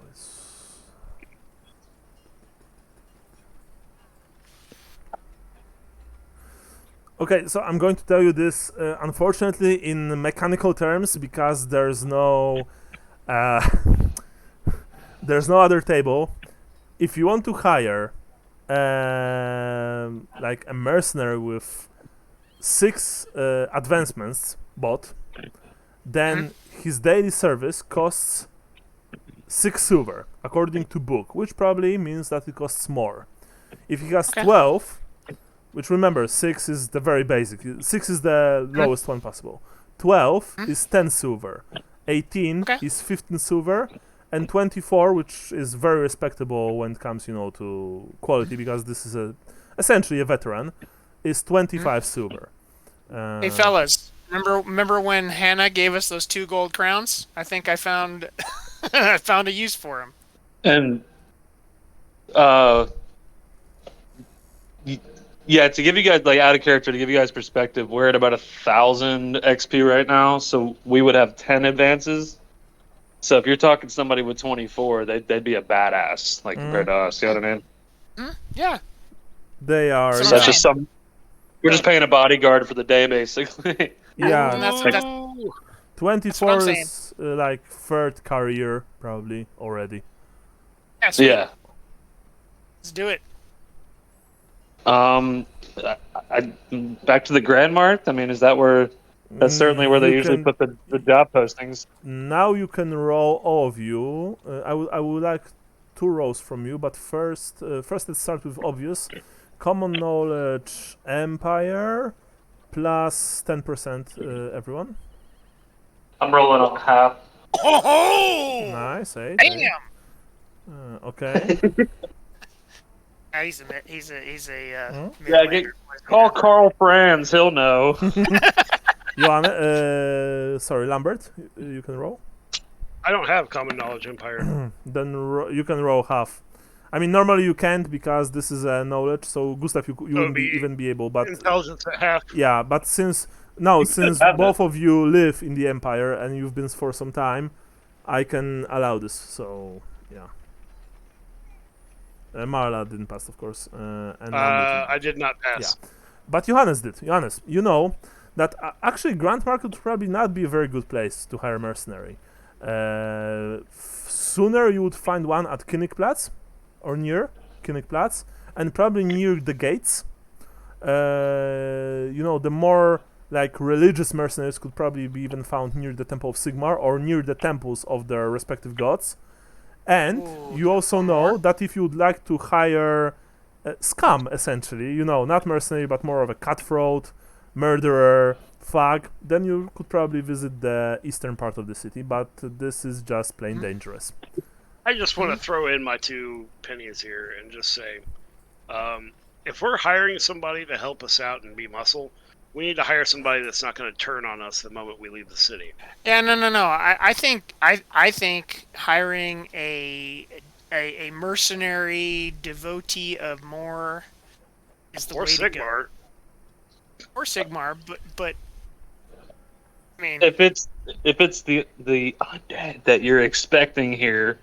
S1: Let's- Okay, so I'm going to tell you this, unfortunately, in mechanical terms, because there's no there's no other table. If you want to hire like a mercenary with 6 advancements bot, then his daily service costs 6 silver, according to book, which probably means that it costs more. If he has 12, which remember, 6 is the very basic, 6 is the lowest one possible. 12 is 10 silver, 18 is 15 silver, and 24, which is very respectable when it comes, you know, to quality, because this is essentially a veteran, is 25 silver.
S3: Hey fellas, remember when Hannah gave us those 2 gold crowns? I think I found I found a use for them.
S2: And yeah, to give you guys, like, out of character, to give you guys perspective, we're at about 1,000 XP right now, so we would have 10 advances. So if you're talking somebody with 24, they'd be a badass, like, compared to us. You know what I mean?
S3: Yeah.
S1: They are.
S3: So
S2: So
S3: that's
S2: that's just we're just paying a bodyguard for the day, basically.
S1: Yeah,
S3: That's
S1: 24
S3: I'm saying.
S1: is like 3rd career, probably, already.
S3: yeah, sweet.
S2: Yeah.
S3: Let's do it.
S2: Back to the Grand Mart. I mean, is that where? That's certainly where they
S1: You
S2: usually
S1: can-
S2: put the job postings.
S1: Now you can roll, all of you. I would like 2 rolls from you, but first let's start with obvious. Common knowledge, Empire, plus 10%, everyone.
S2: I'm rolling on half.
S3: Oh!
S1: Nice, 8.
S3: Damn!
S1: Okay.
S3: He's a
S2: Yeah,
S3: Midlander.
S2: Call Carl Franz. He'll know.
S1: Joanne, sorry, Lambert, you can roll.
S5: I don't have common knowledge empire.
S1: Then you can roll half. I mean, normally you can't because this is a knowledge. So Gustav, you wouldn't even be able. But
S5: Intelligence at half.
S1: yeah, but since both of you live in the Empire and you've been for some time, I can allow this. So yeah. Marla didn't pass, of course, and Lambert
S5: I did not pass.
S1: but Johannes did. Johannes, you know that actually Grand Market would probably not be a very good place to hire a mercenary. Sooner you would find one at Königplatz or near Königplatz, and probably near the gates. You know, the more like religious mercenaries could probably be even found near the Temple of Sigmar or near the temples of their respective gods. And you also know that if you would like to hire scum, essentially, you know, not mercenary, but more of a cutthroat, murderer, thug, then you could probably visit the eastern part of the city, but this is just plain dangerous.
S5: I just want to throw in my 2 pennies here and just say, if we're hiring somebody to help us out and be muscle, we need to hire somebody that's not going to turn on us the moment we leave the city.
S3: Yeah, no. I think hiring a mercenary devotee of more is the
S5: Or
S3: way to go.
S5: Sigmar.
S3: Or Sigmar, but I mean,
S2: If it's the undead that you're expecting here,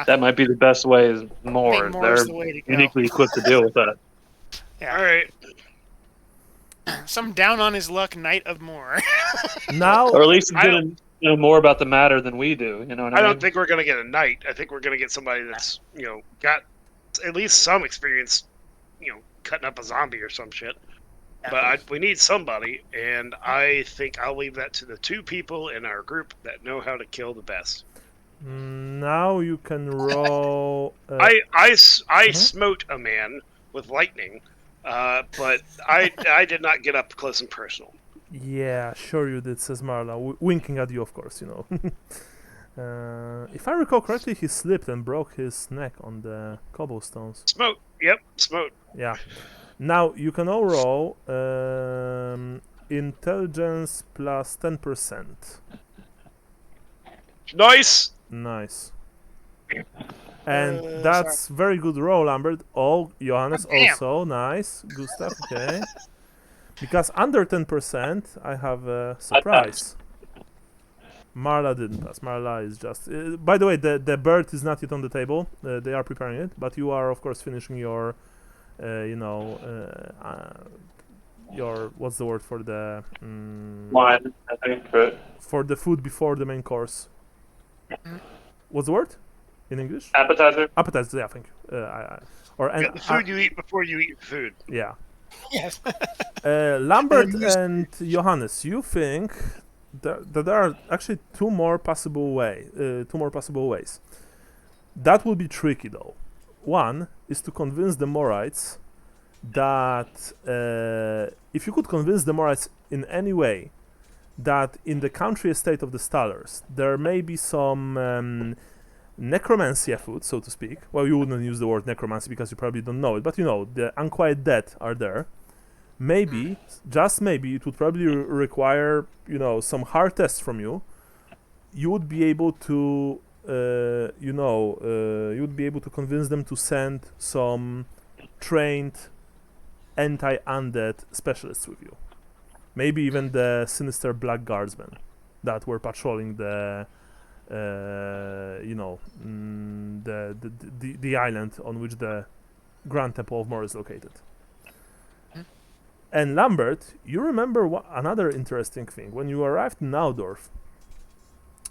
S2: That might be the best way. Is more.
S3: think more
S2: They're
S3: is the way to go.
S2: uniquely equipped to deal with that.
S3: Yeah.
S5: All right.
S3: Some down on his luck Knight of More.
S1: Now,
S2: Or at least he's
S5: I
S2: gonna know more about the matter than we do. You know what I
S5: I
S2: mean?
S5: don't think we're gonna get a knight. I think we're gonna get somebody that's got at least some experience, cutting up a zombie or some shit. But we need somebody, and I think I'll leave that to the two people in our group that know how to kill the best.
S1: now you can roll.
S5: I smote a man with lightning, but I did not get up close and personal.
S1: Yeah, sure you did, says Marla, winking at you, of course, if I recall correctly, he slipped and broke his neck on the cobblestones.
S5: Smote. Yep, smote.
S1: Yeah. Now you can all roll intelligence plus 10%.
S5: Nice.
S1: Nice. And that's very good roll, Lambert. Oh, Johannes also. Nice. Good stuff, okay. Because under 10%, I have a surprise. Marla didn't pass. Marla is just... by the way, the bird is not yet on the table. They are preparing it. But you are, of course, finishing your... your... What's the word for the...
S2: Wine, I think. But
S1: for the food before the main course. What's the word? In English?
S2: appetizer.
S1: Appetizer, yeah, thank you.
S5: Get the food you eat before you eat food.
S1: Yeah.
S3: Yes.
S1: Lambert and Johannes, you think that there are actually two more possible ways. That will be tricky though. One is to convince the Morites that if you could convince the Morites in any way that in the country estate of the Stallers there may be some necromancy afoot, so to speak. Well, you wouldn't use the word necromancy because you probably don't know it, but the unquiet dead are there. Maybe, just maybe, it would probably require, some hard tests from you. You would be able to, you would be able to convince them to send some trained anti-undead specialists with you. Maybe even the sinister black guardsmen that were patrolling the island on which the Grand Temple of Mor is located. And Lambert, you remember another interesting thing. When you arrived in Naudorf,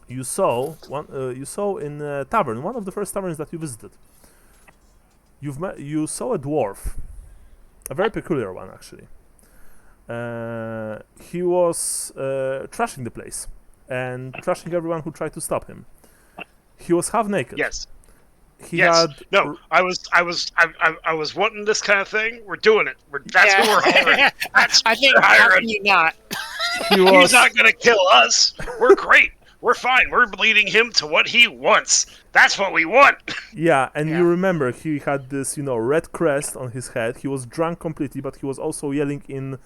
S1: you saw in a tavern, one of the first taverns that you visited. You saw a dwarf, a very peculiar one actually. He was trashing the place and trashing everyone who tried to stop him. He was half naked.
S5: Yes.
S1: Had
S5: No, I was wanting this kind of thing. We're doing it. That's who we're hiring. That's
S3: I think
S5: who we're
S3: how
S5: hiring.
S3: can you not?
S5: He's not going to kill us. We're great. We're fine. We're leading him to what he wants. That's what we want.
S1: Yeah, and you remember he had this, red crest on his head. He was drunk completely, but he was also yelling in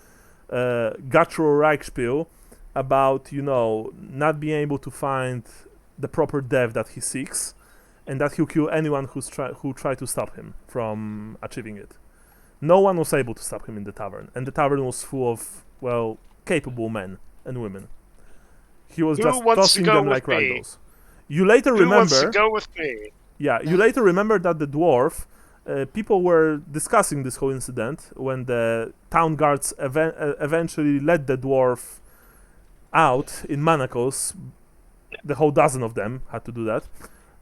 S1: guttural Reichspiel about, not being able to find the proper death that he seeks, and that he'll kill anyone who tried to stop him from achieving it. No one was able to stop him in the tavern, and the tavern was full of, capable men and women. He was just tossing them like ragdolls. You later remember...
S5: Who wants to go with me?
S1: Yeah, you later remember that the dwarf... people were discussing this whole incident when the town guards eventually let the dwarf out in manacles. The whole dozen of them had to do that.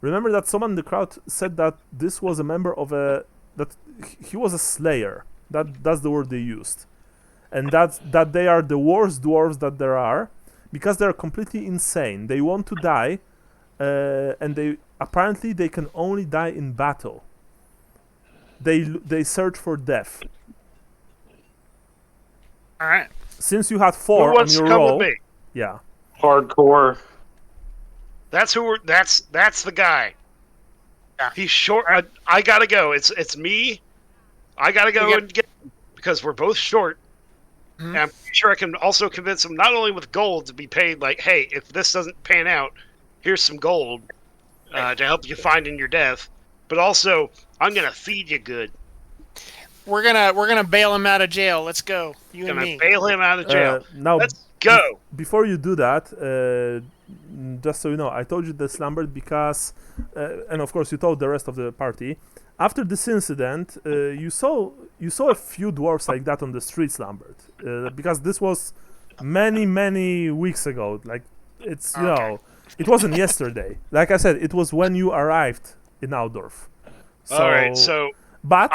S1: Remember that someone in the crowd said that this was a member of that he was a slayer. That's the word they used. And that they are the worst dwarves that there are, because they're completely insane. They want to die, and they can only die in battle. They search for death.
S3: All right.
S1: Since you had
S5: Who
S1: 4 on
S5: wants to
S1: your
S5: come
S1: roll,
S5: with me?
S1: yeah.
S2: Hardcore.
S5: That's who we're. That's the guy.
S3: Yeah.
S5: He's short. I gotta go. It's me. I gotta go and get because we're both short.
S3: Mhm.
S5: And I'm pretty sure I can also convince him not only with gold to be paid. Like, hey, if this doesn't pan out, here's some gold to help you find in your death. But also, I'm gonna feed you good.
S3: We're gonna bail him out of jail. Let's go. You and
S5: Gonna
S3: me.
S5: bail him out of jail.
S1: Now,
S5: Go.
S1: Before you do that, just so you know, I told you they slumbered because, and of course you told the rest of the party. After this incident, you saw a few dwarves like that on the street slumbered, because this was many weeks ago. Like it's it wasn't yesterday. Like I said, it was when you arrived in Altdorf. So,
S5: All right, so
S1: but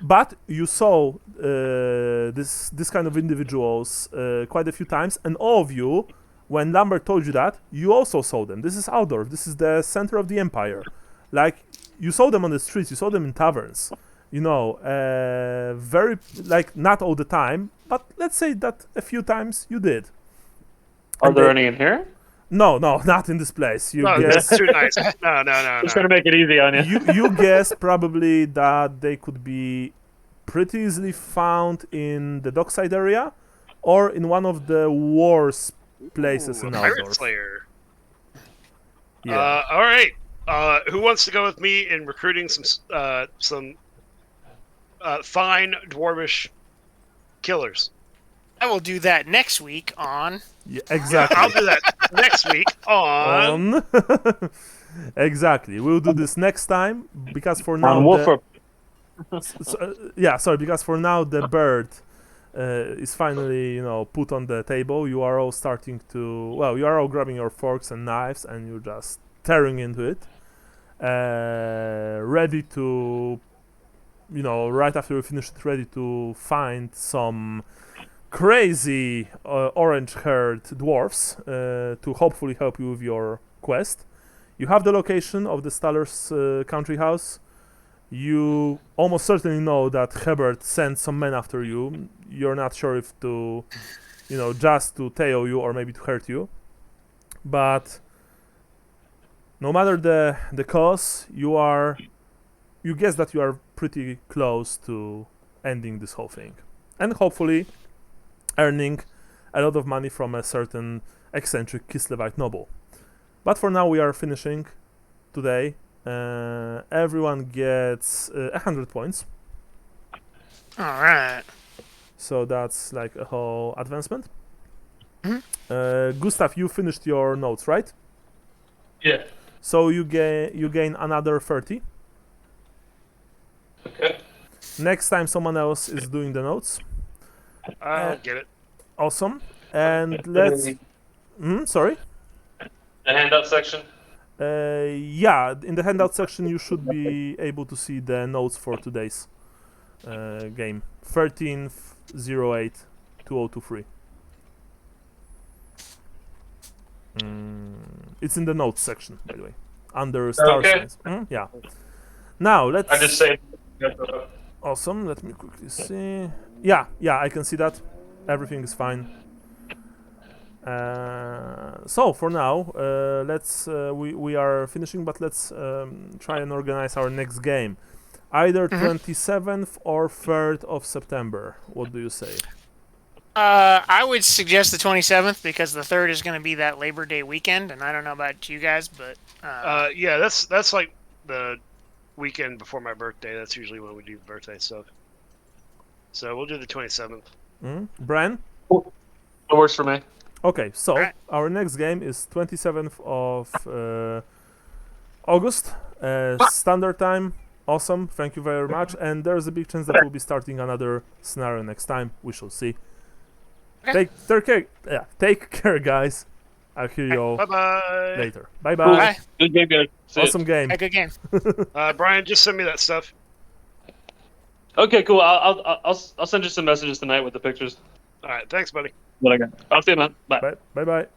S1: But you saw this kind of individuals quite a few times, and all of you, when Lambert told you that, you also saw them. This is Altdorf. This is the center of the empire. Like, you saw them on the streets. You saw them in taverns. You know, very, like, not all the time, but let's say that a few times you did.
S2: Are there any in here?
S1: No, not in this place. You
S5: no,
S1: guess,
S5: that's too nice. No.
S2: Just trying to make it easy on you.
S1: you guess probably that they could be pretty easily found in the dockside area or in one of the worst places in
S5: Pirate
S1: Altdorf.
S5: Slayer.
S1: Yeah.
S5: All right. Who wants to go with me in recruiting some fine dwarvish killers?
S3: I will do that next week on.
S1: Yeah, exactly.
S5: I'll do that next week on.
S1: Exactly. We'll do this next time because for now. Because for now the bird is finally, put on the table. You are all starting to. Well, you are all grabbing your forks and knives and you're just tearing into it, ready to, right after you finish it, ready to find some crazy orange-haired dwarfs to hopefully help you with your quest. You have the location of the Staller's country house. You almost certainly know that Hebert sent some men after you. You're not sure if to, just to tail you or maybe to hurt you. But no matter the cause, you guess that you are pretty close to ending this whole thing. And hopefully earning a lot of money from a certain eccentric Kislevite noble. But for now we are finishing today. Everyone gets 100 points.
S3: Alright.
S1: So that's like a whole advancement. Gustav, you finished your notes, right?
S2: Yeah.
S1: So you gain another 30.
S2: Okay.
S1: Next time someone else is doing the notes.
S5: I'll get it.
S1: Awesome. And let's... sorry?
S2: The handout section?
S1: Yeah, in the handout section you should be able to see the notes for today's game. 13/08/2023. It's in the notes section, by the way. Under star signs. Yeah. Now, let's...
S2: I just say...
S1: Awesome, let me quickly see. Yeah, I can see that. Everything is fine. So for now, let's we are finishing, but let's try and organize our next game. Either 27th or 3rd of September. What do you say?
S3: I would suggest the 27th because the 3rd is going to be that Labor Day weekend, and I don't know about you guys, but
S5: Yeah, that's like the weekend before my birthday. That's usually when we do birthday stuff. So we'll do the 27th.
S1: Brian?
S2: It works for me.
S1: Okay, so our next game is 27th of August, standard time. Awesome, thank you very much. And there's a big chance that we'll be starting another scenario next time. We shall see.
S3: Okay.
S1: Take care, guys. I'll hear you all
S5: Bye-bye.
S1: later. Bye-bye.
S3: Bye.
S2: Good game, guys. See ya.
S1: Awesome game.
S3: Good game.
S5: Brian, just send me that stuff.
S2: Okay, cool. I'll send you some messages tonight with the pictures.
S5: All right, thanks, buddy.
S2: What I got. I'll see you, man. Bye.
S1: Bye-bye.